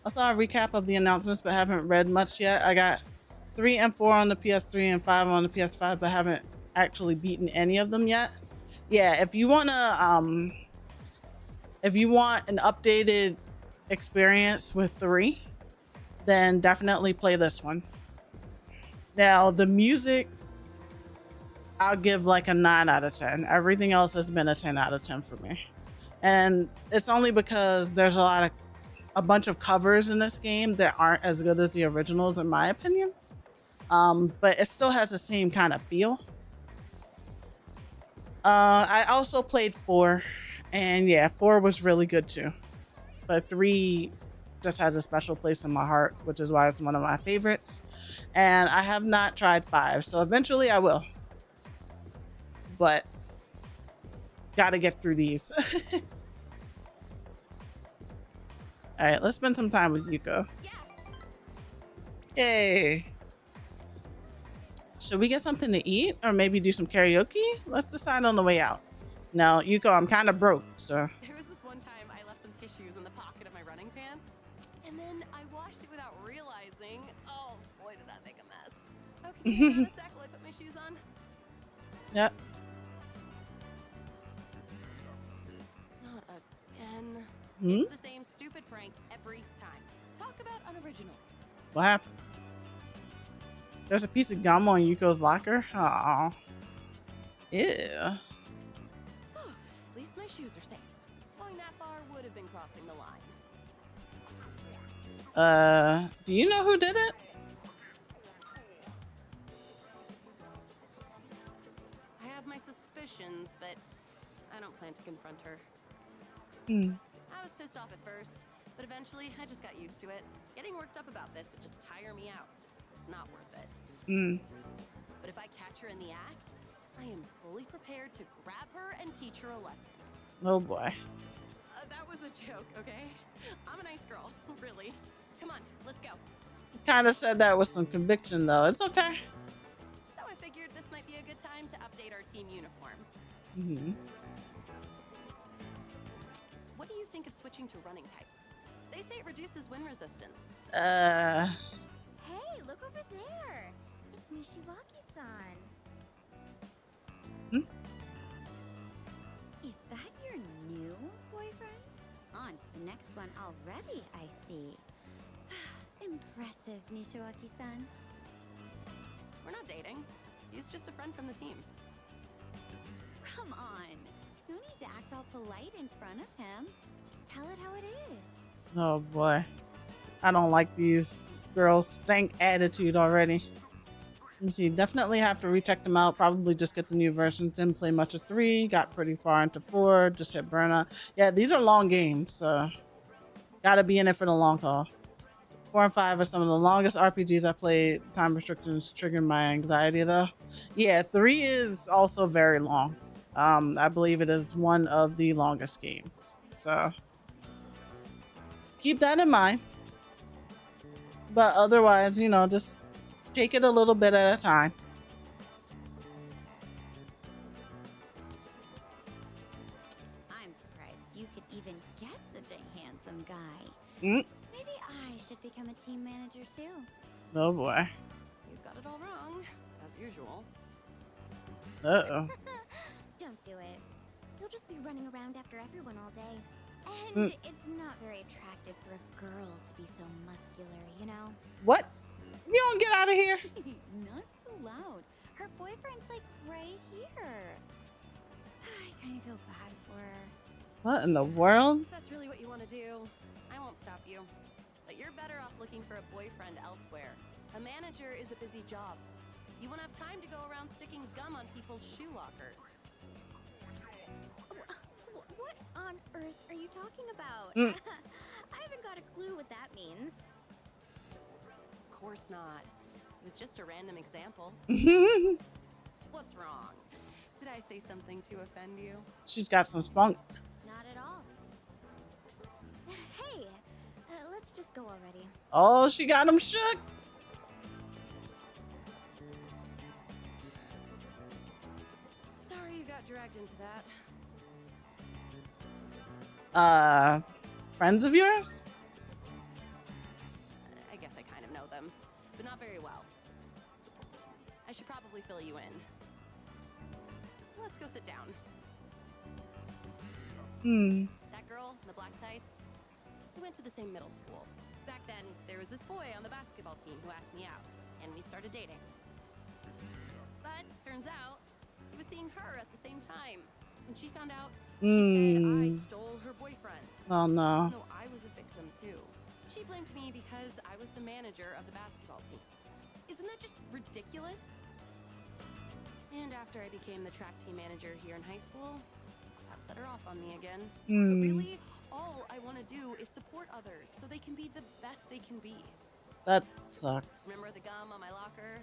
I saw a recap of the announcements, but haven't read much yet. I got 3 and 4 on the PS3 and 5 on the PS5, but haven't actually beaten any of them yet. Yeah, if you want an updated experience with 3, then definitely play this one. Now, the music, I'll give like a 9 out of 10. Everything else has been a 10 out of 10 for me. And it's only because there's a bunch of covers in this game that aren't as good as the originals, in my opinion. But it still has the same kind of feel. I also played 4, and yeah, 4 was really good too. But 3 just has a special place in my heart, which is why it's one of my favorites. And I have not tried 5, so eventually I will. But gotta get through these. All right, let's spend some time with Yuko. Yay. Should we get something to eat or maybe do some karaoke? Let's decide on the way out. No, Yuko, I'm kind of broke, so. There was this one time I left some tissues in the pocket of my running pants, and then I washed it without realizing. Oh boy, did that make a mess. Oh, can you hang on a sec while I put my shoes on? Yep. Not again. Hmm? It's the same stupid prank every time. Talk about unoriginal. What happened? There's a piece of gum on Yuko's locker. Aw. Ew. At least my shoes are safe. Going that far would have been crossing the line. Do you know who did it? I have my suspicions, but I don't plan to confront her. I was pissed off at first, but eventually I just got used to it. Getting worked up about this would just tire me out. It's not worth it. But if I catch her in the act, I am fully prepared to grab her and teach her a lesson. Oh boy. That was a joke, okay? I'm a nice girl, really. Come on, let's go. Kind of said that with some conviction, though. It's okay. So I figured this might be a good time to update our team uniform. What do you think of switching to running tights? They say it reduces wind resistance. Hey, look over there. It's Nishiwaki-san. Is that your new boyfriend? On to the next one already, I see. Impressive, Nishiwaki-san. We're not dating. He's just a friend from the team. Come on. No need to act all polite in front of him. Just tell it how it is. Oh boy. I don't like these girls' stank attitude already. Let me see. Definitely have to recheck them out. Probably just get the new versions. Didn't play much of 3. Got pretty far into 4. Just hit burnout. Yeah, these are long games, so gotta be in it for the long haul. 4 and 5 are some of the longest RPGs I played. Time restrictions triggered my anxiety, though. Yeah, 3 is also very long. I believe it is one of the longest games. So keep that in mind. But otherwise, you know, just take it a little bit at a time. I'm surprised you could even get such a handsome guy. Mm. Maybe I should become a team manager too. Oh boy. You've got it all wrong, as usual. Uh-oh. Don't do it. You'll just be running around after everyone all day. And it's not very attractive for a girl to be so muscular, you know? What? You don't get out of here. Not so loud. Her boyfriend's like right here. I kind of feel bad for her. What in the world? That's really what you want to do. I won't stop you. But you're better off looking for a boyfriend elsewhere. A manager is a busy job. You won't have time to go around sticking gum on people's shoe lockers. What on earth are you you talking about? I haven't got a clue what that means. Of course not. It was just a random example. What's wrong? Did I say something to offend you? She's got some spunk. Not at all. Hey, let's just go already. Oh, she got him shook. Sorry you got dragged into that. Friends of yours? I guess I kind of know them, but not very well. I should probably fill you in. Let's go sit down. That girl in the black tights, we went to the same middle school. Back then, there was this boy on the basketball team who asked me out, and we started dating. But turns out, he was seeing her at the same time. When she found out, she said I stole her boyfriend. Oh no. No, I was a victim too. She blamed me because I was the manager of the basketball team. Isn't that just ridiculous? And after I became the track team manager here in high school, that set her off on me again. But really, all I want to do is support others so they can be the best they can be. That sucks. Remember the gum on my locker?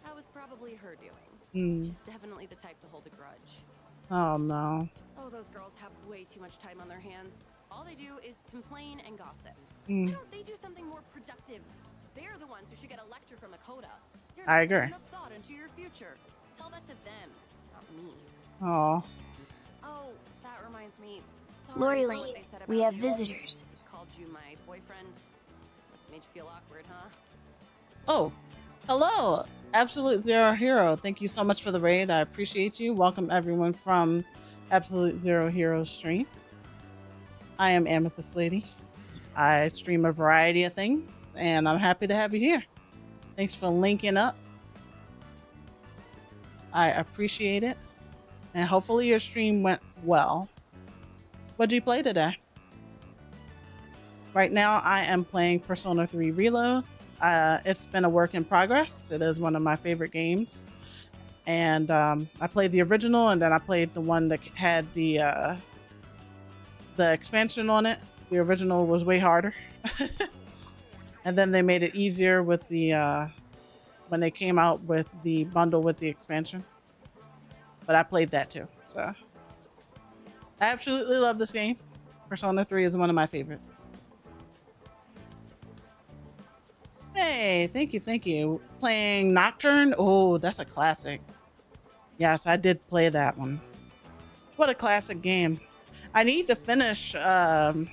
That was probably her doing. She's definitely the type to hold a grudge. Oh no. Oh, those girls have way too much time on their hands. All they do is complain and gossip. Why don't they do something more productive? They're the ones who should get a lecture from Lakota. You're I not agree. putting enough thought into your future. Tell that to them, not me. Oh. Oh, that reminds me. Sorry Lori for what Lane, they said we about have you. visitors. Called you my boyfriend. Must have made you feel awkward, huh? Oh. Hello. Absolute Zero Hero. Thank you so much for the raid. I appreciate you. Welcome everyone from Absolute Zero Hero stream. I am AmethystLady. I stream a variety of things, and I'm happy to have you here. Thanks for linking up. I appreciate it. And hopefully your stream went well. What did you play today? Right now, I am playing Persona 3 Reload. It's been a work in progress. It is one of my favorite games. And I played the original, and then I played the one that had the expansion on it. The original was way harder. And then they made it easier with the when they came out with the bundle with the expansion. But I played that too. So I absolutely love this game. Persona 3 is one of my favorites. Hey, thank you, thank you. Playing Nocturne? Oh, that's a classic. Yes, I did play that one. What a classic game. I need to finish the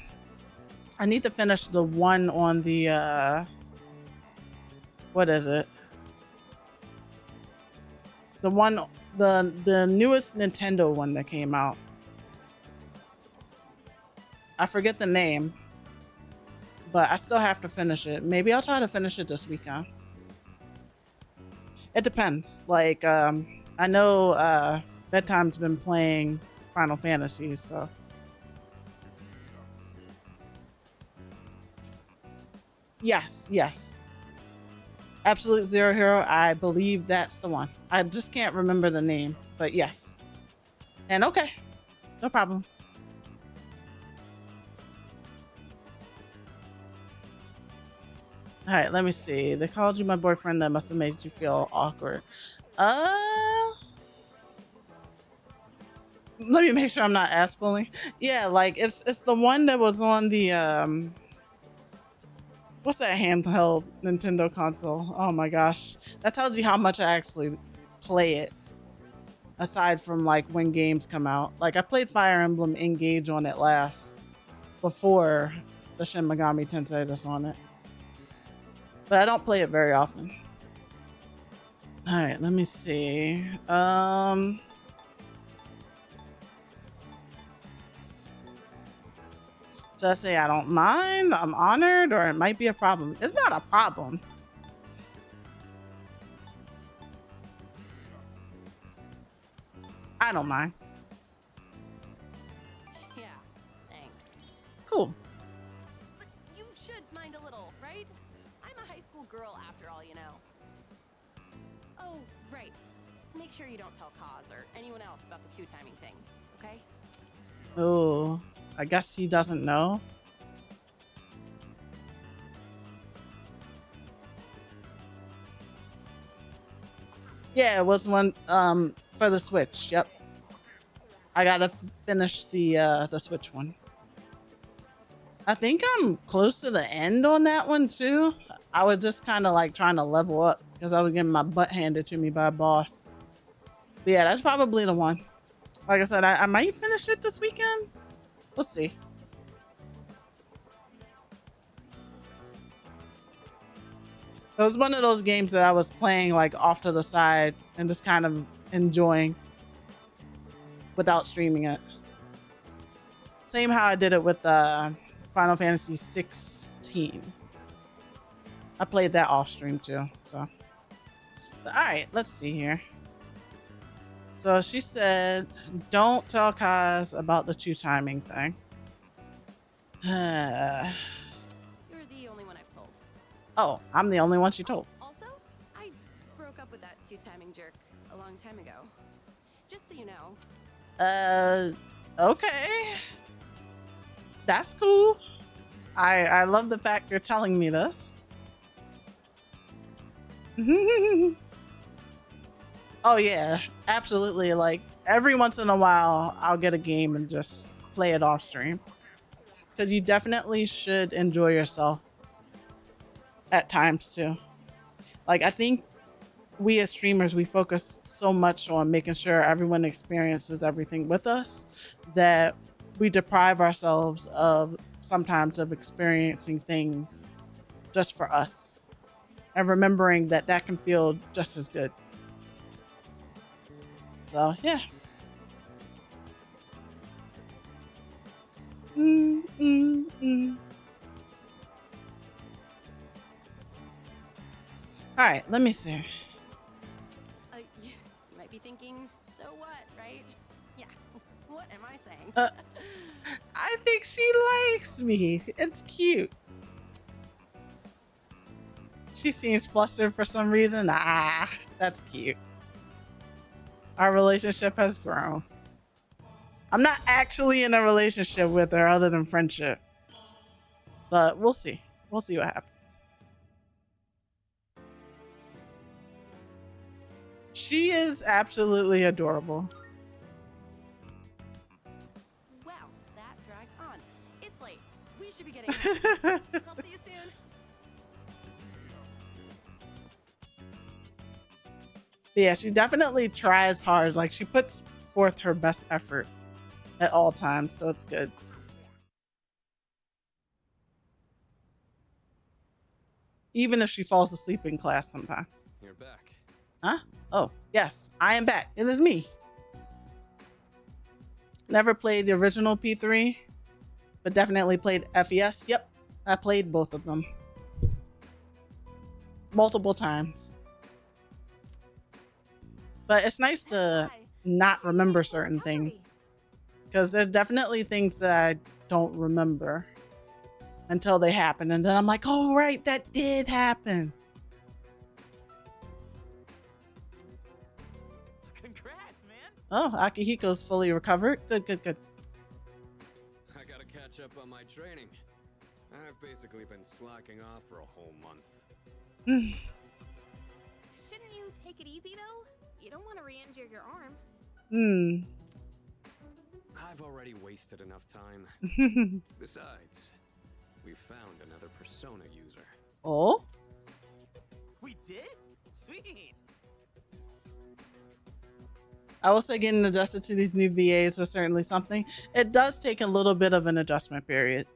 one on the what is it? The one, the newest Nintendo one that came out. I forget the name, but I still have to finish it. Maybe I'll try to finish it this weekend. It depends. Like, I know Bedtime's been playing Final Fantasy, so. Yes, yes. Absolute Zero Hero, I believe that's the one. I just can't remember the name, but yes. And okay, no problem. All right, let me see. They called you my boyfriend. That must have made you feel awkward. Let me make sure I'm not ass bullying. Yeah, like it's the one that was on the what's that handheld Nintendo console? Oh my gosh. That tells you how much I actually play it. Aside from like when games come out. Like I played Fire Emblem Engage on it last. Before the Shin Megami Tensei that's on it. But I don't play it very often. Alright, let me see. Should I say I don't mind, I'm honored, or it might be a problem? It's not a problem. I don't mind. Yeah, thanks. Cool. But you should mind a little, right? I'm a high school girl after all, you know. Oh, right. Make sure you don't tell Kaz or anyone else about the two-timing thing, okay? Oh. I guess he doesn't know. Yeah, it was one for the Switch. Yep. I gotta finish the Switch one. I think I'm close to the end on that one too. I was just kind of like trying to level up because I was getting my butt handed to me by a boss. But yeah, that's probably the one. Like I said, I might finish it this weekend. We'll see. It was one of those games that I was playing like off to the side and just kind of enjoying without streaming it. Same how I did it with Final Fantasy 16. I played that off stream too. So, but, all right, let's see here. So she said, "Don't tell Kaz about the 2 timing thing." You're the only one I've told. Oh, I'm the only one she told. Also, I broke up with that 2 timing jerk a long time ago. Just so you know. Okay. That's cool. I love the fact you're telling me this. Oh yeah, absolutely. Like every once in a while, I'll get a game and just play it off stream. Because you definitely should enjoy yourself at times too. Like I think we as streamers, we focus so much on making sure everyone experiences everything with us that we deprive ourselves of sometimes of experiencing things just for us and remembering that that can feel just as good. So yeah. All right, let me see. You might be thinking, so what, right? Yeah, what am I saying? I think she likes me. It's cute. She seems flustered for some reason. Ah, that's cute. Our relationship has grown. I'm not actually in a relationship with her other than friendship. But we'll see. We'll see what happens. She is absolutely adorable. Well, that dragged on. It's late. We should be getting home. I'll see you soon. But yeah, she definitely tries hard. Like she puts forth her best effort at all times, so it's good. Even if she falls asleep in class sometimes. You're back. Huh? Oh, yes, I am back. It is me. Never played the original P3, but definitely played FES. Yep, I played both of them. Multiple times. But it's nice to not remember certain things. Because there's definitely things that I don't remember until they happen. And then I'm like, oh, right, that did happen. Congrats, man. Oh, Akihiko's fully recovered. Good, good, good. I gotta catch up on my training. I've basically been slacking off for a whole month. Shouldn't you take it easy, though? You don't want to re-injure your arm. I've already wasted enough time. Besides, we found another Persona user. Oh? We did? Sweet. I will say getting adjusted to these new VAs was certainly something. It does take a little bit of an adjustment period.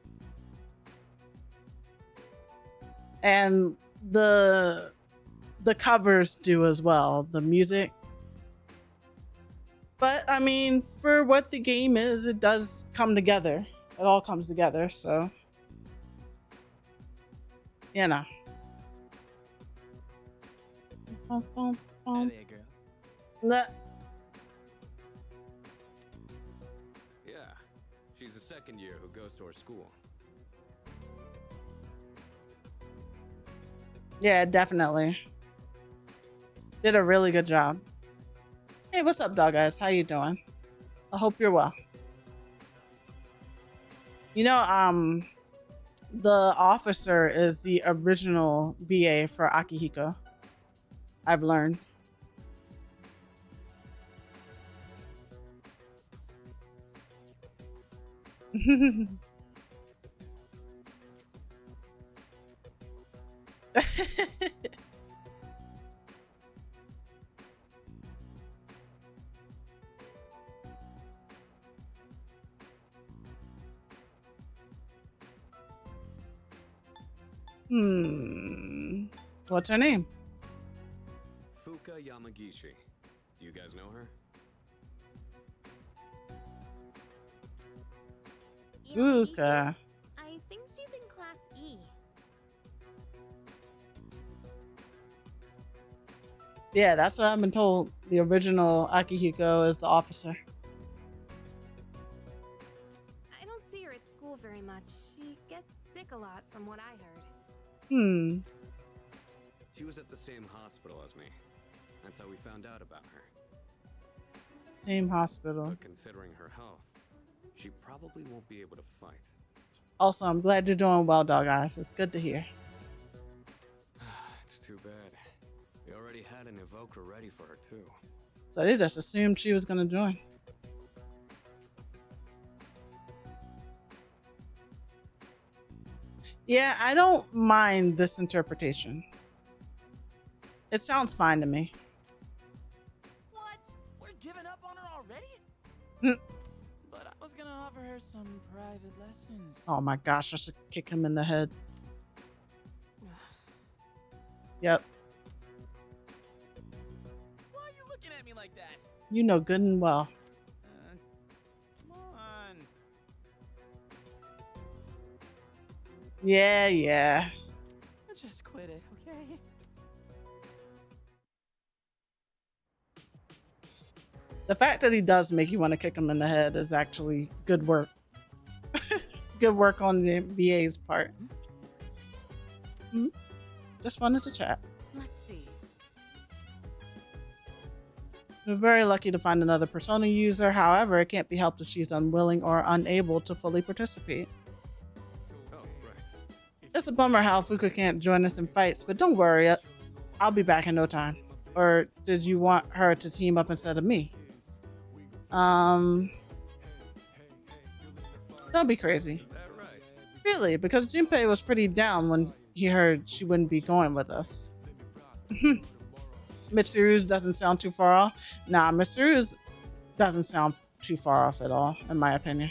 And the covers do as well, the music. But I mean, for what the game is, it does come together. It all comes together, so you know. Hey there, girl. Yeah, she's a second year who goes to our school. Yeah, definitely. Did a really good job. Hey, what's up, dog guys? How you doing? I hope you're well. You know, the officer is the original VA for Akihiko. I've learned. What's her name? Fuka Yamagishi. Do you guys know her? Fuka. I think she's in class E. Yeah, that's what I've been told. The original Akihiko is the officer. I don't see her at school very much. She gets sick a lot from what I heard. She was at the same hospital as me. That's how we found out about her. Same hospital. But considering her health, she probably won't be able to fight. Also, I'm glad you're doing well, dog eyes. It's good to hear. It's too bad. We already had an evoker ready for her too. So they just assumed she was gonna join. Yeah, I don't mind this interpretation. It sounds fine to me. What? We're giving up on her already? But I was gonna offer her some private lessons. Oh my gosh, I should kick him in the head. Yep. Why are you looking at me like that? You know good and well. Come on. Yeah. Just quit it, okay? The fact that he does make you want to kick him in the head is actually good work. Good work on the VA's part. Just wanted to chat. Let's see. We're very lucky to find another Persona user. However, it can't be helped if she's unwilling or unable to fully participate. Oh, right. It's a bummer how Fuka can't join us in fights, but don't worry. I'll be back in no time. Or did you want her to team up instead of me? Don't be crazy. Is that right? Really, because Junpei was pretty down when he heard she wouldn't be going with us. Mitsuru's doesn't sound too far off. Nah, Mitsuru's doesn't sound too far off at all, in my opinion.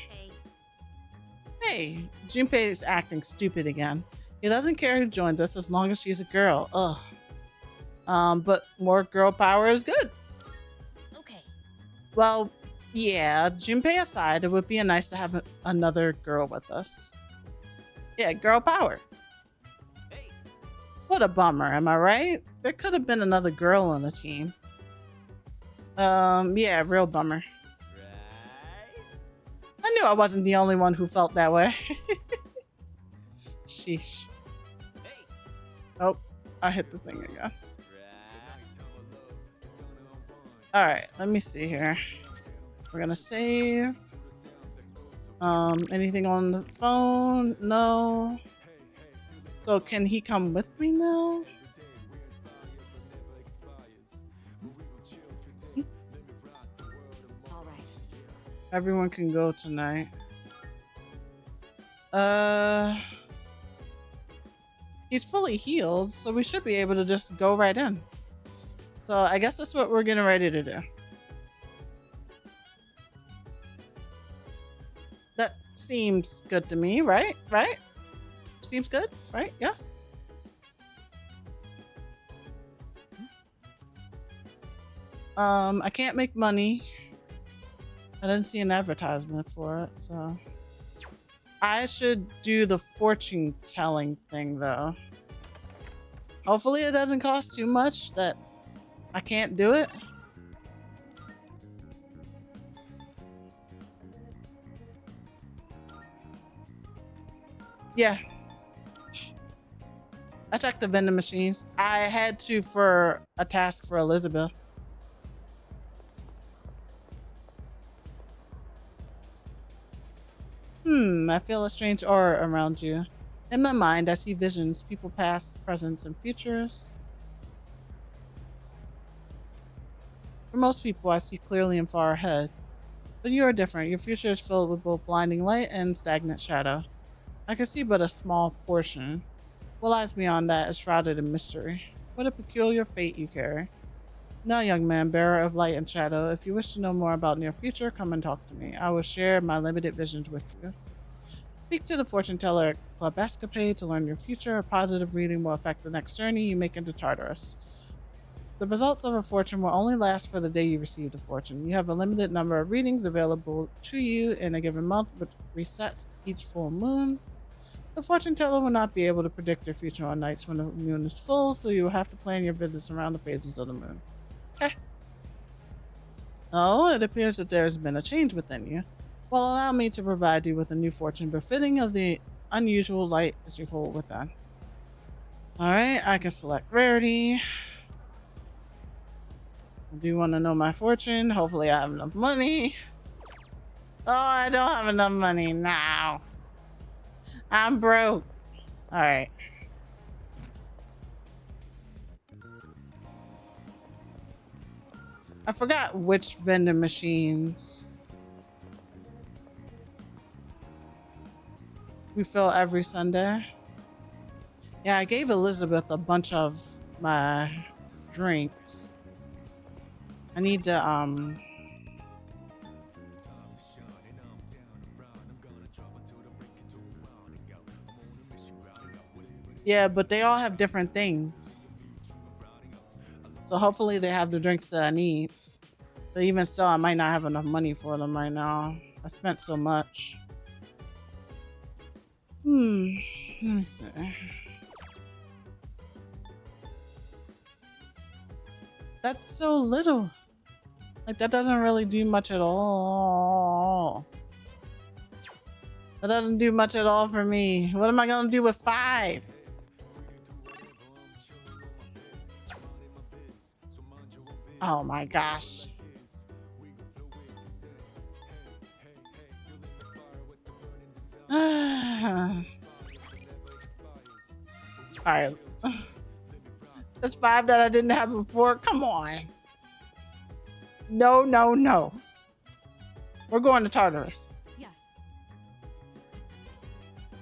Hey, Junpei's acting stupid again. He doesn't care who joins us as long as she's a girl. Ugh. But more girl power is good. Okay. Well, yeah, Junpei aside, it would be nice to have another girl with us. Yeah, girl power. Hey. What a bummer, am I right? There could have been another girl on the team. Yeah, real bummer. Right? I knew I wasn't the only one who felt that way. Sheesh. Hey. Oh, I hit the thing again. Right. Alright, let me see here. We're gonna save. Anything on the phone? No. So can he come with me now? All right. Everyone can go tonight. He's fully healed, so we should be able to just go right in. So I guess that's what we're getting ready to do. That seems good to me, right? Right? Seems good, right? Yes. I can't make money. I didn't see an advertisement for it, so I should do the fortune telling thing though. Hopefully it doesn't cost too much that I can't do it. Yeah. I checked the vending machines. I had to for a task for Elizabeth. I feel a strange aura around you. In my mind, I see visions, people past, presents, and futures. For most people, I see clearly and far ahead. But you are different. Your future is filled with both blinding light and stagnant shadow. I can see but a small portion. What lies beyond that is shrouded in mystery. What a peculiar fate you carry. Now, young man, bearer of light and shadow, if you wish to know more about near future, come and talk to me. I will share my limited visions with you. Speak to the fortune teller at Club Escapade to learn your future. A positive reading will affect the next journey you make into Tartarus. The results of a fortune will only last for the day you receive the fortune. You have a limited number of readings available to you in a given month, which resets each full moon. The fortune teller will not be able to predict your future on nights when the moon is full, so you will have to plan your visits around the phases of the moon. Okay. Oh, it appears that there has been a change within you. Well, allow me to provide you with a new fortune befitting of the unusual light that you hold within. Alright, I can select rarity. I do want to know my fortune. Hopefully I have enough money. Oh, I don't have enough money now. I'm broke. Alright. I forgot which vending machines we fill every Sunday. Yeah, I gave Elizabeth a bunch of my drinks. I need to, yeah, but they all have different things. So hopefully they have the drinks that I need. But even still, I might not have enough money for them right now. I spent so much. Let me see. That's so little. Like, that doesn't really do much at all. That doesn't do much at all for me. What am I gonna do with 5? Oh my gosh. Alright. That's 5 that I didn't have before. Come on. No, no, no. We're going to Tartarus. Yes.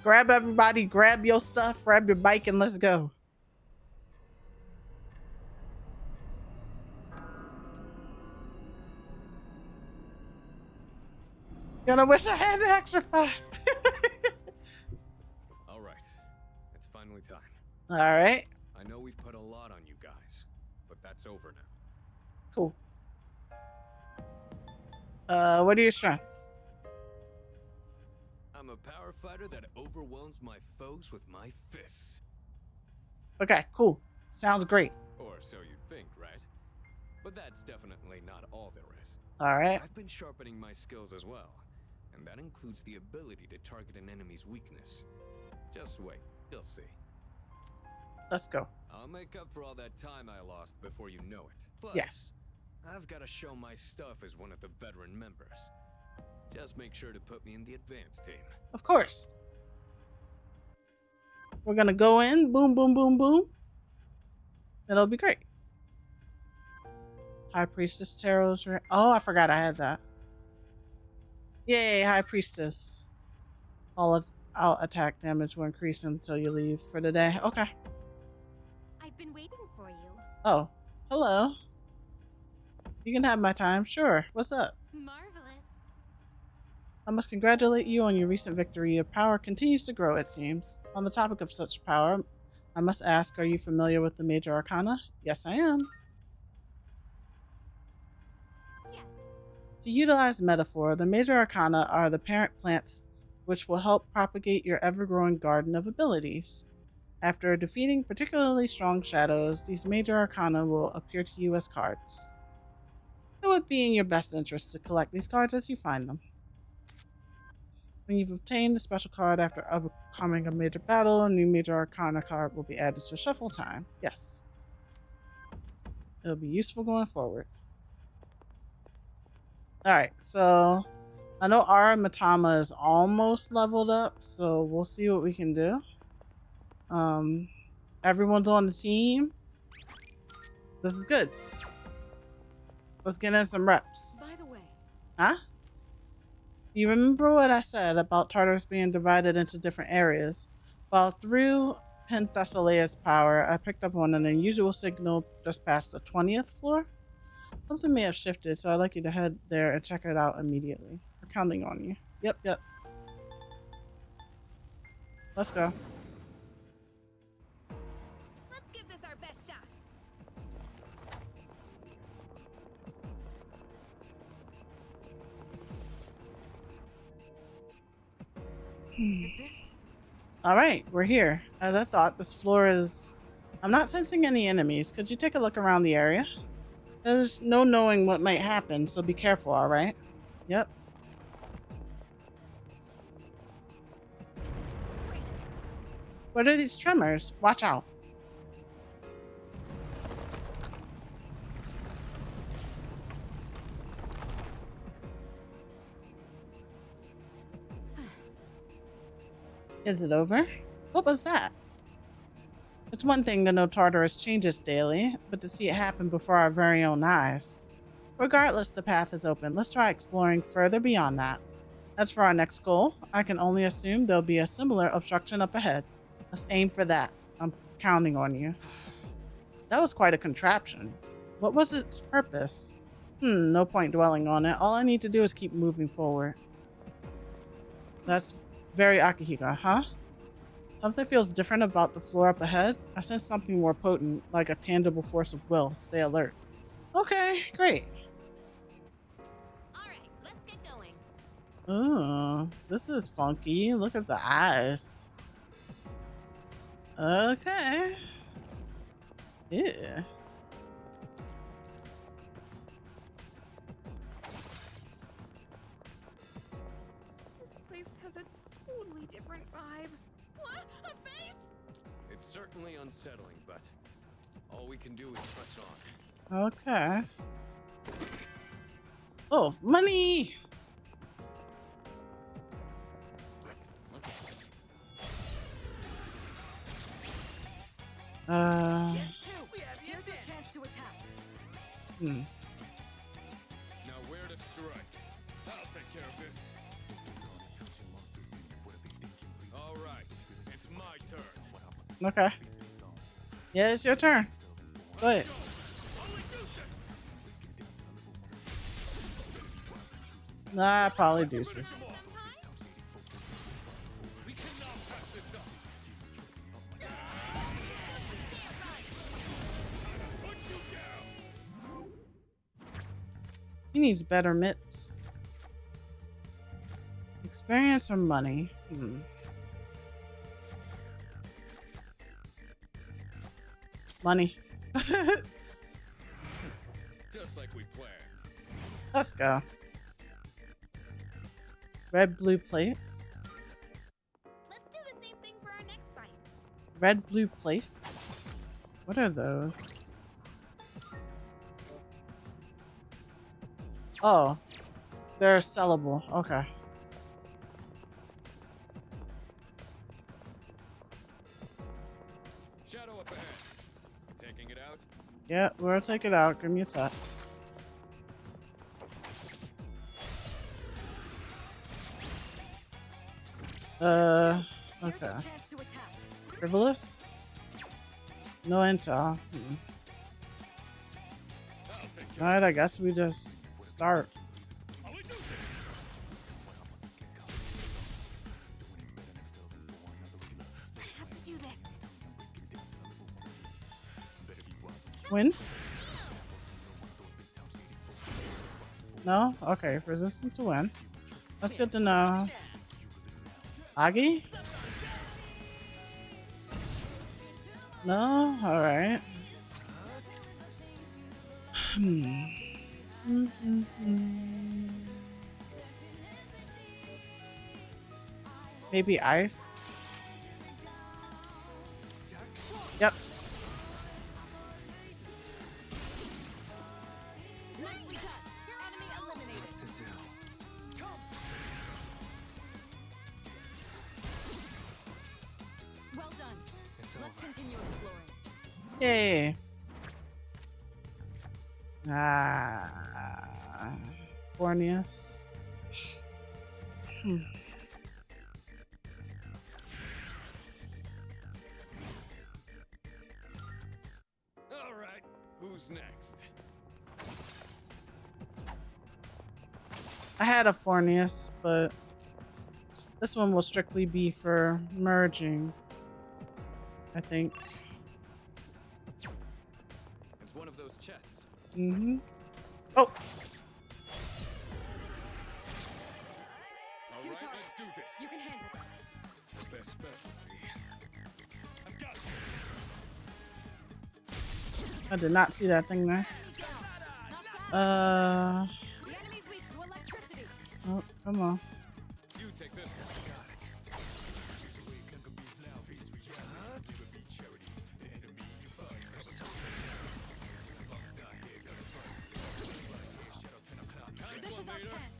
Grab everybody, grab your stuff, grab your bike, and let's go. Gonna wish I had an extra 5. All right, it's finally time. All right. I know we've put a lot on you guys, but that's over now. Cool. What are your strengths? I'm a power fighter that overwhelms my foes with my fists. Okay, cool. Sounds great. Or so you'd think, right? But that's definitely not all there is. All right. I've been sharpening my skills as well, and that includes the ability to target an enemy's weakness. Just wait, you'll see. Let's go. I'll make up for all that time I lost before you know it. Plus, yes. I've got to show my stuff as one of the veteran members. Just make sure to put me in the advanced team. Of course. We're gonna go in, boom, boom, boom, boom. It'll be great. High Priestess Tarot's. Oh, I forgot I had that. Yay, High Priestess. All out attack damage will increase until you leave for the day. Okay. I've been waiting for you. Oh, hello. You can have my time. Sure. What's up? Marvelous. I must congratulate you on your recent victory. Your power continues to grow, it seems. On the topic of such power, I must ask, are you familiar with the Major Arcana? Yes, I am. Yes. To utilize metaphor, the Major Arcana are the parent plants which will help propagate your ever-growing garden of abilities. After defeating particularly strong shadows, these Major Arcana will appear to you as cards. It would be in your best interest to collect these cards as you find them. When you've obtained a special card after overcoming a major battle, a new Major Arcana card will be added to shuffle time. Yes. It'll be useful going forward. Alright, so I know our Matama is almost leveled up, so we'll see what we can do. Everyone's on the team. This is good. Let's get in some reps. By the way, Huh? You remember what I said about Tartarus being divided into different areas? Well, through Penthesilea's power, I picked up on an unusual signal just past the 20th floor. Something may have shifted, so I'd like you to head there and check it out immediately. We're counting on you. Yep. Let's go. Let's give this our best shot. is this? Alright, we're here. As I thought, this floor is... I'm not sensing any enemies. Could you take a look around the area? There's no knowing what might happen, so be careful, alright? Yep. Wait, What are these tremors? Watch out. Is it over? What was that? It's one thing to know Tartarus changes daily, but to see it happen before our very own eyes. Regardless, the path is open. Let's try exploring further beyond that. As for our next goal, I can only assume there'll be a similar obstruction up ahead. Let's aim for that. I'm counting on you. That was quite a contraption. What was its purpose? No point dwelling on it. All I need to do is keep moving forward. That's very Akihiko, huh? Something feels different about the floor up ahead. I sense something more potent, like a tangible force of will. Stay alert. Okay, great. all right, let's get going. Ooh, this is funky. Look at the eyes. Okay. Yeah. This place has a totally different vibe. What? A face? It's certainly unsettling, but all we can do is press on. Okay. Oh, money! Yes, two. Here's your chance to attack. Now where to strike? I'll take care of this. All right, it's my turn. Okay. Yeah, it's your turn. Go ahead. Nah, probably deuces. We cannot pass this up. Put you down. He needs better mitts. Experience or money? Money. Just like we planned. Let's go. Red, blue plates. Let's do the same thing for our next fight. Red, blue plates. What are those? Oh, they're sellable. Okay. Shadow up ahead. Taking it out. Yeah, we'll take it out. Give me a sec. Okay. Here's your chance to attack. Frivolous? No intel. Alright, I guess we just start. I have to do this. Win? No? Okay, resistant to win. That's good to know. Agi? No? Alright. Maybe ice? Yep. Nicely done. Enemy eliminated. Let's continue exploring. Yay. Ah, Fornius. All right, who's next? I had a Fornius, but this one will strictly be for merging, I think. It's one of those chests. Mm-hmm. Oh! All right, let's do this. You can handle that. The best bet would be. I've got you. I did not see that thing there. The enemy's weak to electricity. Oh, come on. You take this one. Got it. This is our chance.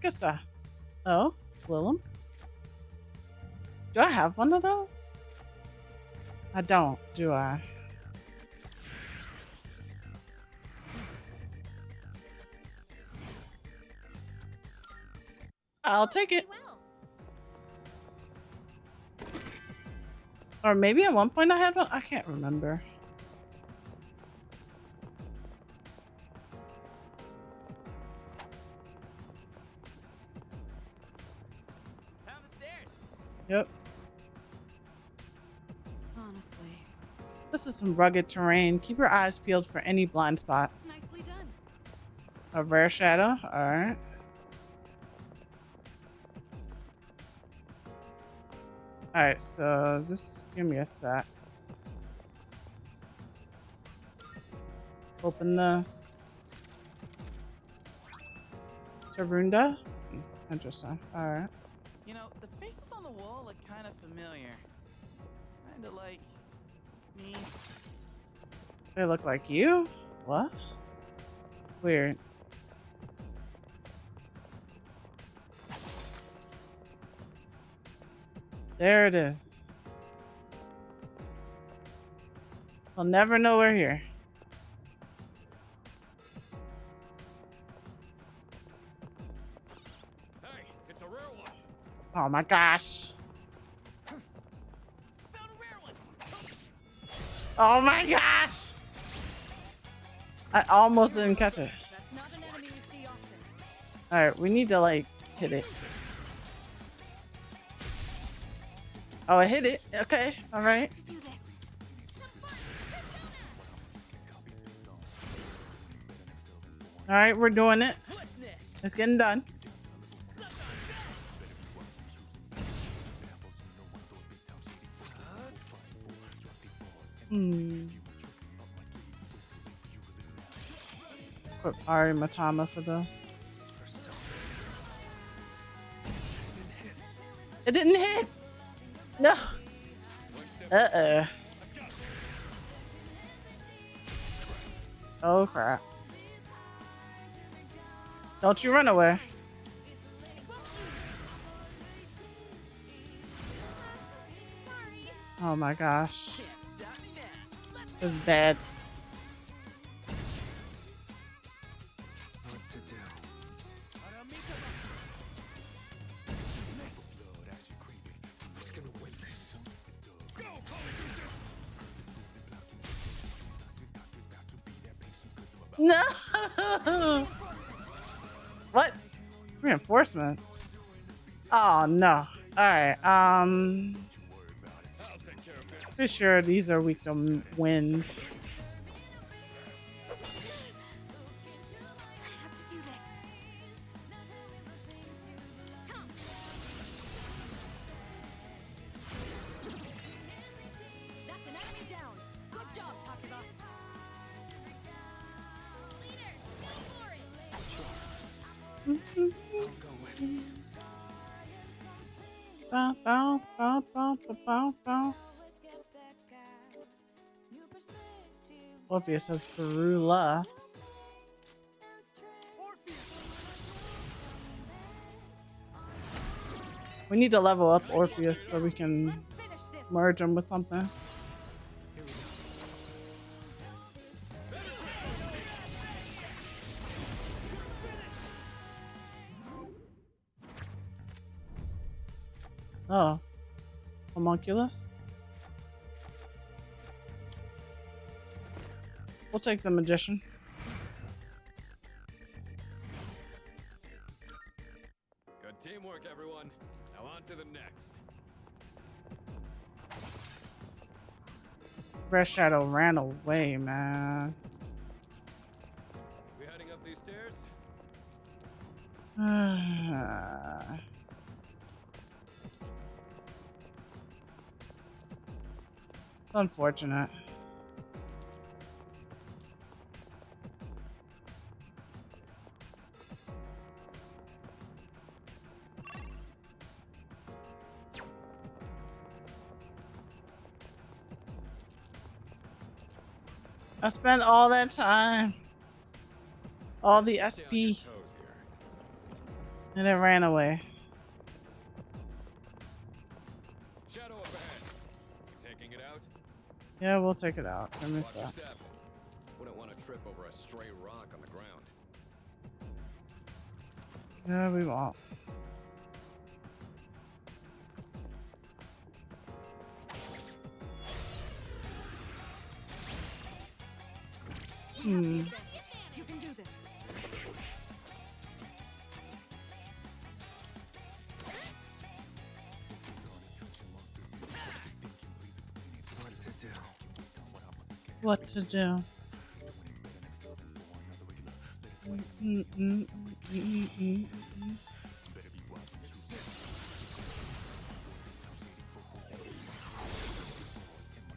Gussa. Oh, Willem. Do I have one of those? I don't, do I? I'll take it. Well, Or maybe at one point I had one. I can't remember. Down the stairs. Yep. Honestly, This is some rugged terrain. Keep your eyes peeled for any blind spots. nicely done. A rare shadow. Alright. Alright, so just give me a sec. Open this. Tarunda? Interesting. Alright. You know, the faces on the wall look kind of familiar. Kind of like me. They look like you? What? Weird. There it is. I'll never know we're here. Hey, it's a rare one. Oh my gosh. Found a rare one. Oh my gosh. I almost didn't catch it. That's not an enemy we see often. Alright, we need to like hit it. Oh, I hit it. Okay, alright. to do this. Alright, we're doing it. What's next? It's getting done. Put Ari Matama for this. It didn't hit. No. Uh-oh. Oh crap. Don't you run away. Oh my gosh. Can't stop me now. This is bad. What to do? He's gonna win this. No. What? Reinforcements? Oh no. Alright, I'll take care of this. pretty sure these are weak to wind. I have to do this. Come. That's an enemy down. Good job, Takiba. Leader, go for it. Bow, bow, bow, bow, bow, bow, bow. Orpheus has Perula. We need to level up Orpheus so we can merge him with something. Oh. Homunculus. We'll take the magician. Good teamwork, everyone. Now on to the next. Red Shadow ran away, man. We heading up these stairs? It's unfortunate. I spent all that time, all the SP, and it ran away. Shadow up ahead. Taking it out? Yeah, we'll take it out. I miss Watch your that. step. Wouldn't want to trip over a stray rock on the ground. Yeah, we won't. You can do this. What to do?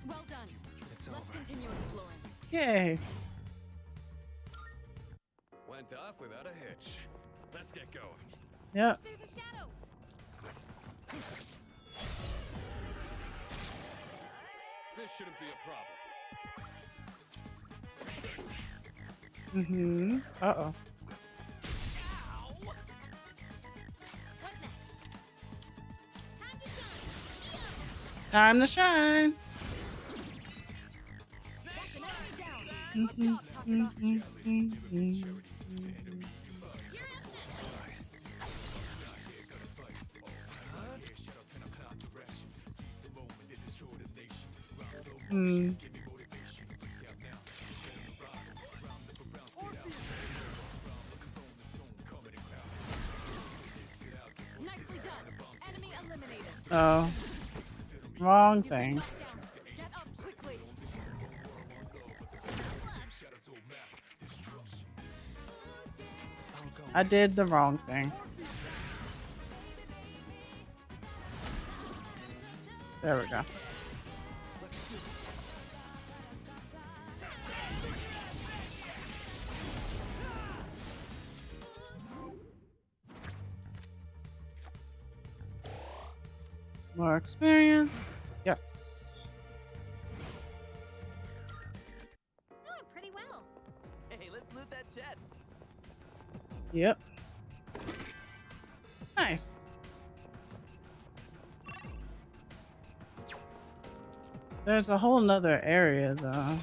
Well done. Let's continue exploring. Yay. Went off without a hitch. Let's get going. Yep. There's a shadow. This shouldn't be a problem. Uh-oh. What next? Time to shine. That's an enemy down. Good job, Takuma. Nicely done. Enemy eliminated. Oh. Wrong thing. Get up quickly. I did the wrong thing. There we go. More experience. Yes. Doing pretty well. Hey, let's loot that chest. Yep. Nice. There's a whole nother area though. A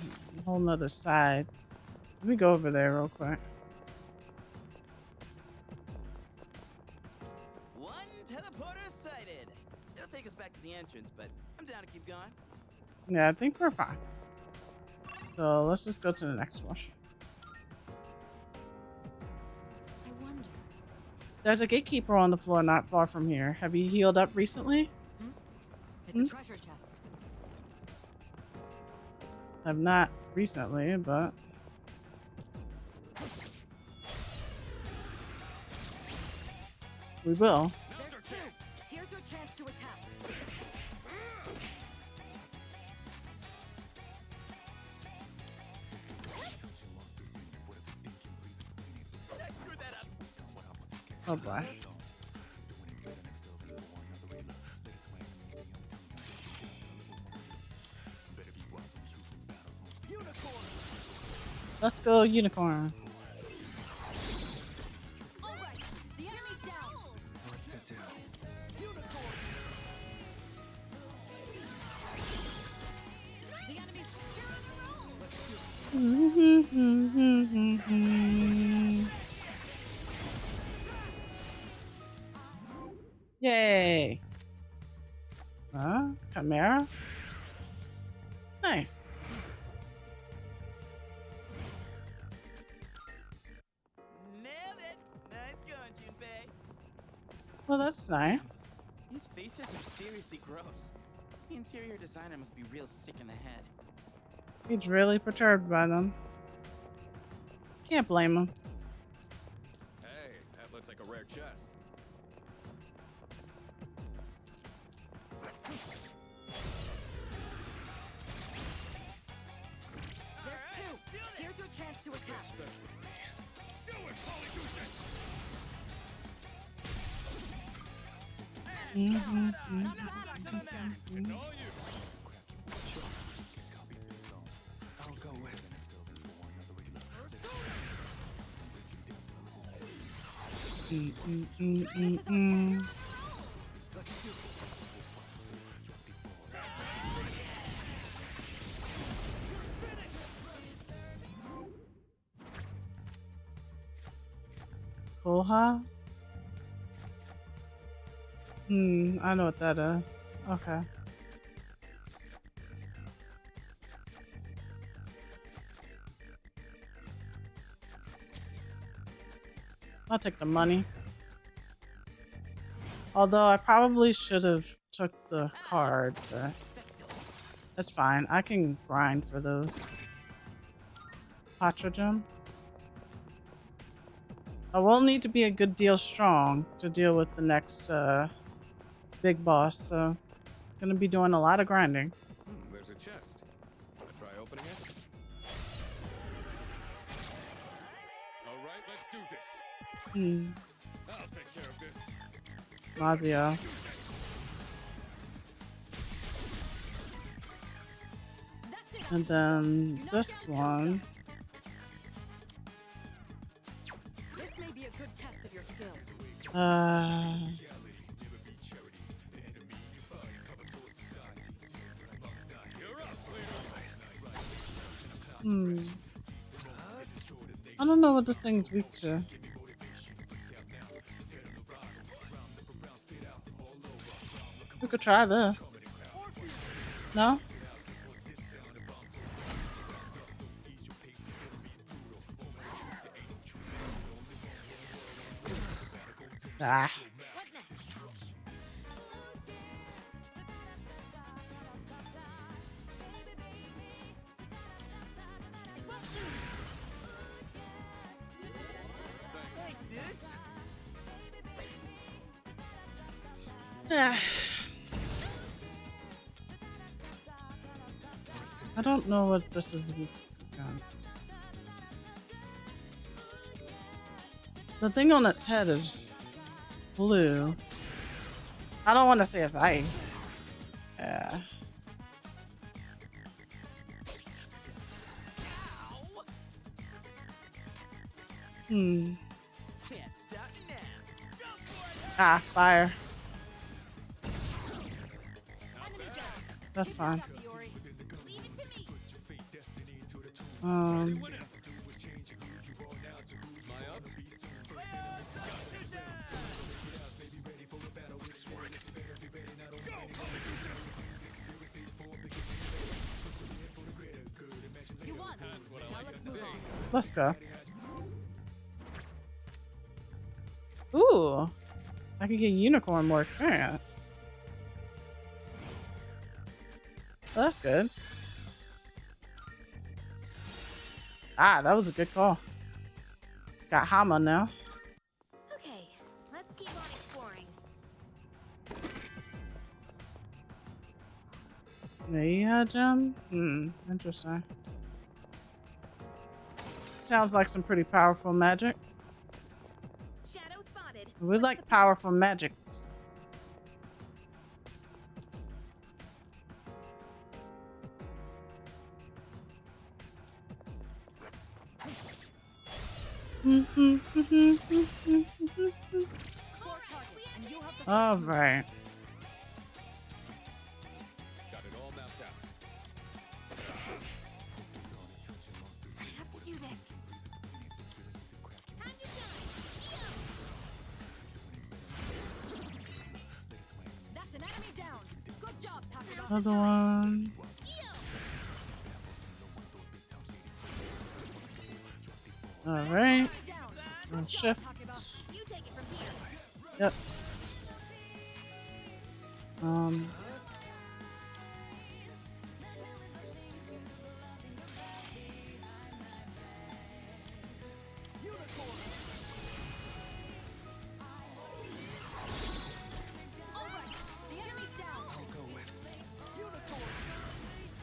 whole nother side. Let me go over there real quick. One teleporter sighted. It'll take us back to the entrance, but I'm down to keep going. Yeah, I think we're fine. So let's just go to the next one. I wonder. There's a gatekeeper on the floor not far from here. Have you healed up recently? It's a treasure chest. I've not recently, but we will. There's two. Here's your chance to attack. I screwed that up. Oh boy. Let's go, unicorn. All right. The enemy's down. Yay! Chimera? Nice. Nailed it! Nice going, Junpei. Well, that's nice. These faces are seriously gross. The interior designer must be real sick in the head. He's really perturbed by them. Can't blame him. Hey, that looks like a rare chest. There's two. Here's your chance to attack. Do it, I'll go with Koha? I know what that is. Okay. I'll take the money. Although I probably should have took the card, but that's fine. I can grind for those. Patra gem. I will need to be a good deal strong to deal with the next big boss, so gonna be doing a lot of grinding. There's a chest. Wanna try opening it? All right, let's do this. I'll take care of this. Mazio. And then this one. This may be a good test of your skills. I don't know what this thing's weak to. We could try this. No? Ah. Yeah. I don't know what this is weak against. The thing on its head is blue. I don't want to say it's ice. Yeah. Ah, fire. That's fine. Let's go. Ooh, I could get unicorn more experience. That's good. Ah, that was a good call. Got Hama now. Okay, let's keep on exploring. Yeah, gem? Interesting. Sounds like some pretty powerful magic. Shadow spotted. We like powerful magics. All right. Got it all mapped out. Another one. All right. Shift. Yep.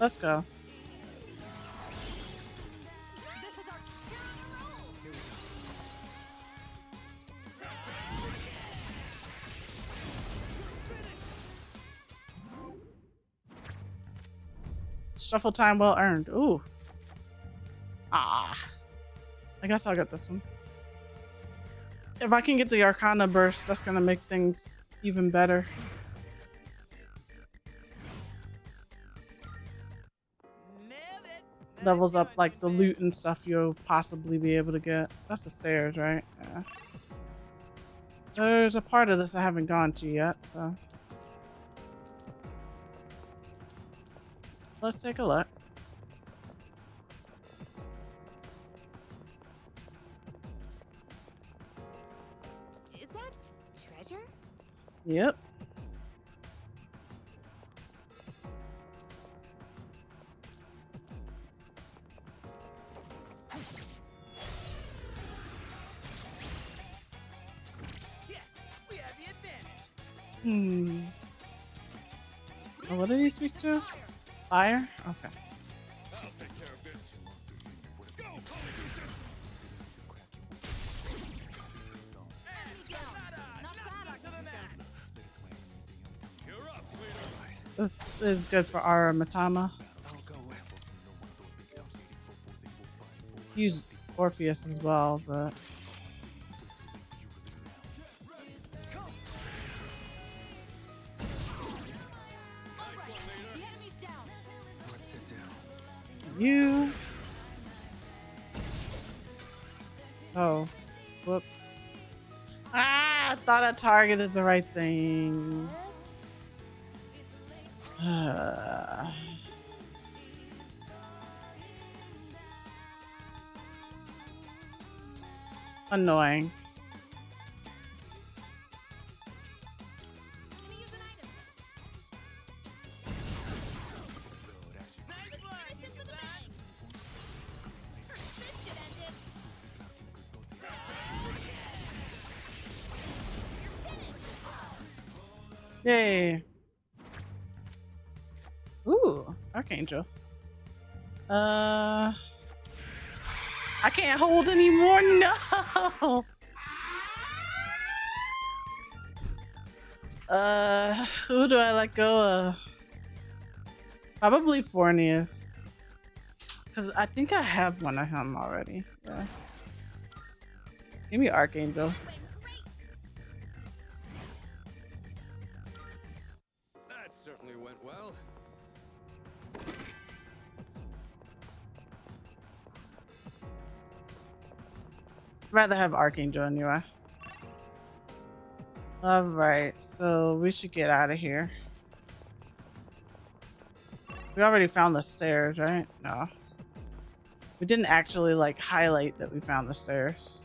Let's go. Shuffle time well earned. Ooh. Ah. I guess I'll get this one. If I can get the Arcana burst, that's gonna make things even better. Levels up like the loot and stuff you'll possibly be able to get. That's the stairs, right? Yeah. There's a part of this I haven't gone to yet, so let's take a look. Is that treasure? Yep. Oh, what did he speak to? Fire? Okay. I'll take care of this. Go! You're up, leader. This is good for our Matama. Use Orpheus as well, but you. Oh, whoops. Ah, I thought I targeted the right thing. Annoying. Yay. Ooh, Archangel. I can't hold anymore. No. Who do I let go of? Probably Fornius. Because I think I have one of him already. Yeah. Give me Archangel. That certainly went well. Rather have Archangel anyway. Alright, so we should get out of here. We already found the stairs, right? No. We didn't actually like highlight that we found the stairs.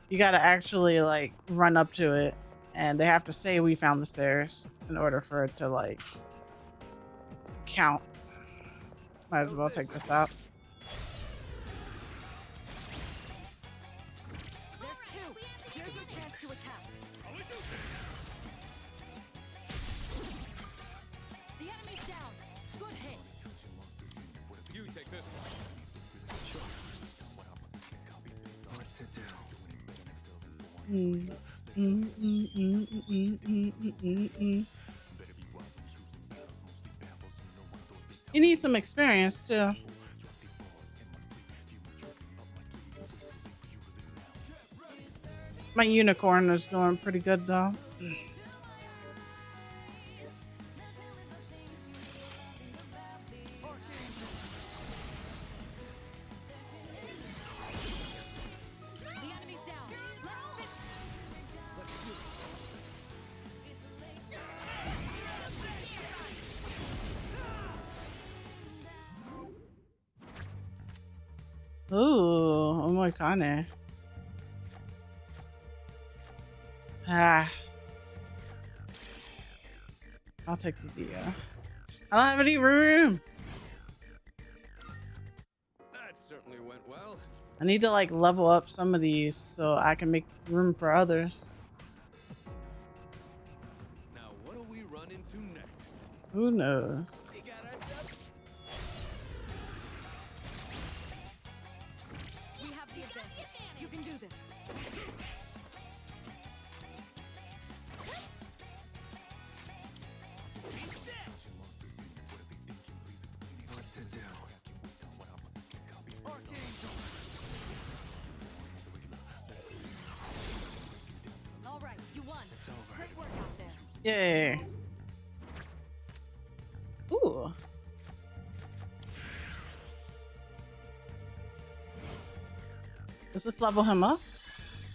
You gotta actually like run up to it and they have to say we found the stairs in order for it to like count. Might as well take this out. You need some experience too. My unicorn is doing pretty good though. Ooh, oh my god. Ah. I'll take the Dia. I don't have any room. That certainly went well. I need to like level up some of these so I can make room for others. Now, what do we run into next? Who knows? We got ourselves. We have the advantage. You can do this. What to do? All right, you won. It's over. Great work out there. Yay. Ooh. Does this level him up?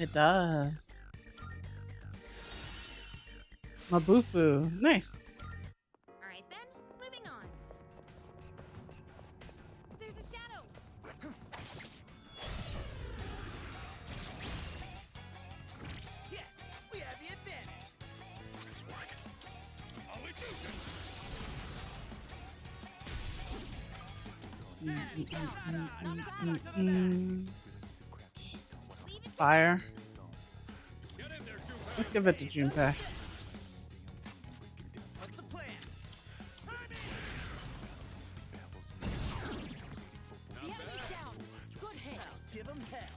It does. Mabufu. Nice. All right then, moving on. There's a shadow. Yes, we have the advantage. This work. I'll let you Fire. Get in there, Junpei. Let's give it to Junpei. What's the plan? The enemy's down. Good hit. Give him hell.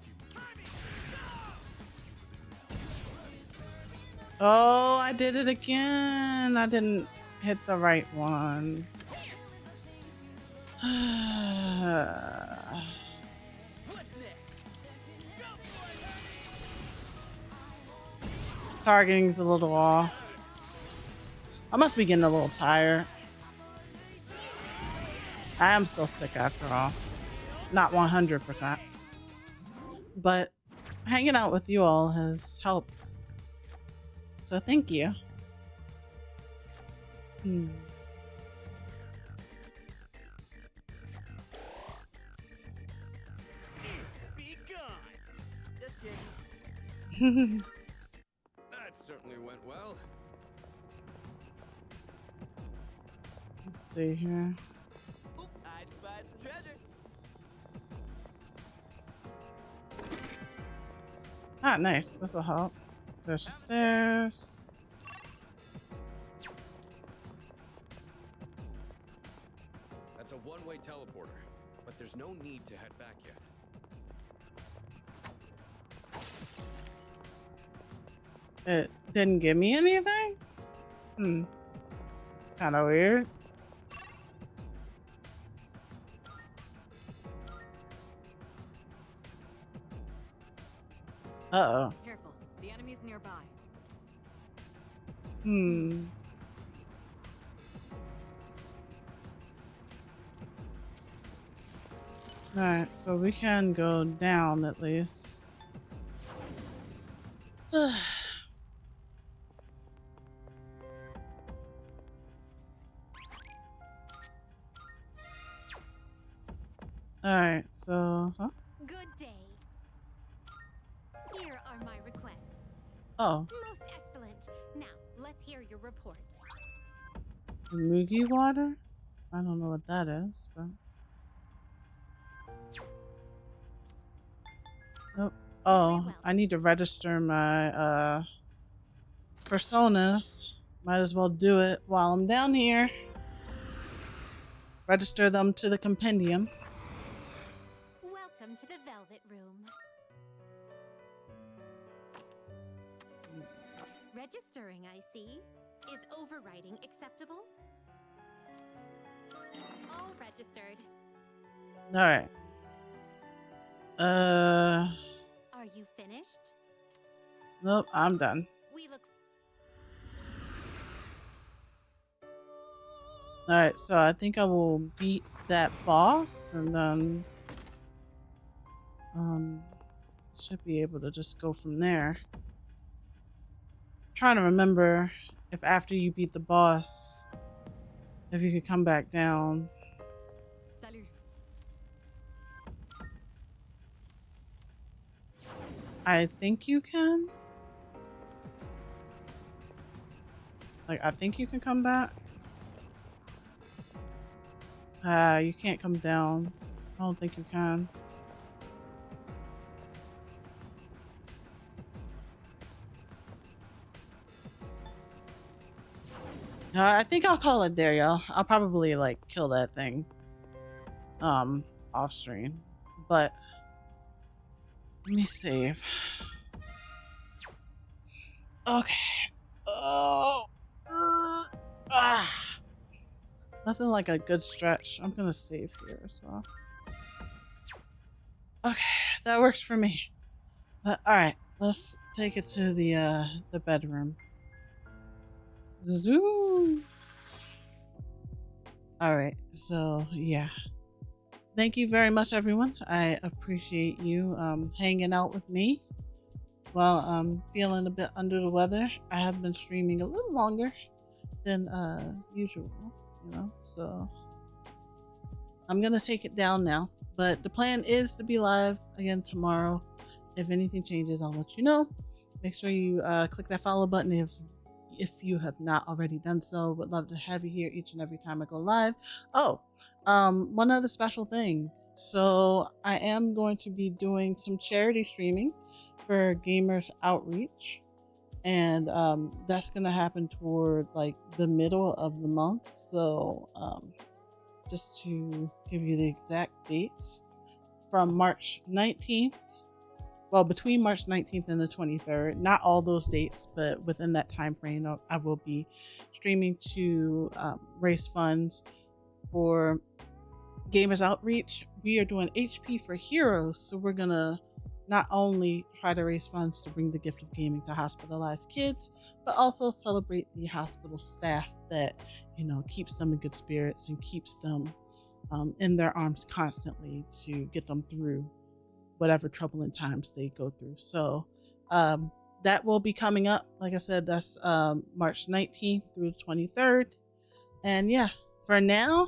Oh, I did it again. I didn't hit the right one. What's next? Targeting's a little off. I must be getting a little tired. I am still sick after all. Not 100%. But hanging out with you all has helped. So thank you. Be gone. Just kidding. That certainly went well. Let's see here. Oop, I spy some treasure. Ah, nice. This will help. There's the stairs. That's a one-way teleporter, but there's no need to head back yet. It didn't give me anything? Kind of weird. Uh-oh. Careful. The enemy's nearby. Alright, so we can go down at least. Alright, so, huh? Good day. Here are my requests. Oh, Most excellent. Now, let's hear your report. the Mugi water? I don't know what that is, but... Nope. Oh, I need to register my, personas. Might as well do it while I'm down here. Register them to the compendium. Welcome to the Velvet Room. Registering, I see. Is overwriting acceptable? All registered. Alright. Are you finished? Nope, I'm done. We look. Alright, so I think I will beat that boss and then should be able to just go from there. I'm trying to remember if after you beat the boss, if you could come back down. Salut. I think you can. Like, I think you can come back. You can't come down. I don't think you can. I think I'll call it there, y'all. I'll probably like kill that thing off screen. But let me save. Okay. Oh. Nothing like a good stretch. I'm gonna save here as well. Okay, that works for me. But all right, let's take it to the bedroom. Zoom. All right, so yeah. Thank you very much, everyone. I appreciate you hanging out with me while I'm feeling a bit under the weather. I have been streaming a little longer than usual, you know, so I'm gonna take it down now. But the plan is to be live again tomorrow. If anything changes, I'll let you know. Make sure you click that follow button if you have not already done so. Would love to have you here each and every time I go live. Oh, one other special thing. So I am going to be doing some charity streaming for Gamers Outreach. And that's going to happen toward like the middle of the month. So just to give you the exact dates, from March 19th, well, between March 19th and the 23rd, not all those dates, but within that time frame, I will be streaming to raise funds for Gamers Outreach. We are doing HP for Heroes, so we're gonna not only try to raise funds to bring the gift of gaming to hospitalized kids, but also celebrate the hospital staff that, you know, keeps them in good spirits and keeps them in their arms constantly to get them through whatever troubling times they go through. So that will be coming up. Like I said, that's March 19th through the 23rd. And yeah, for now,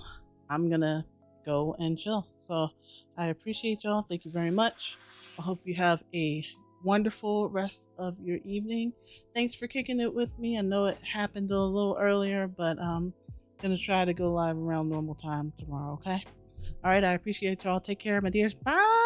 I'm gonna go and chill. So I appreciate y'all. Thank you very much. I hope you have a wonderful rest of your evening. Thanks for kicking it with me. I know it happened a little earlier, but I'm gonna try to go live around normal time tomorrow, okay? All right, I appreciate y'all. Take care, my dears. Bye.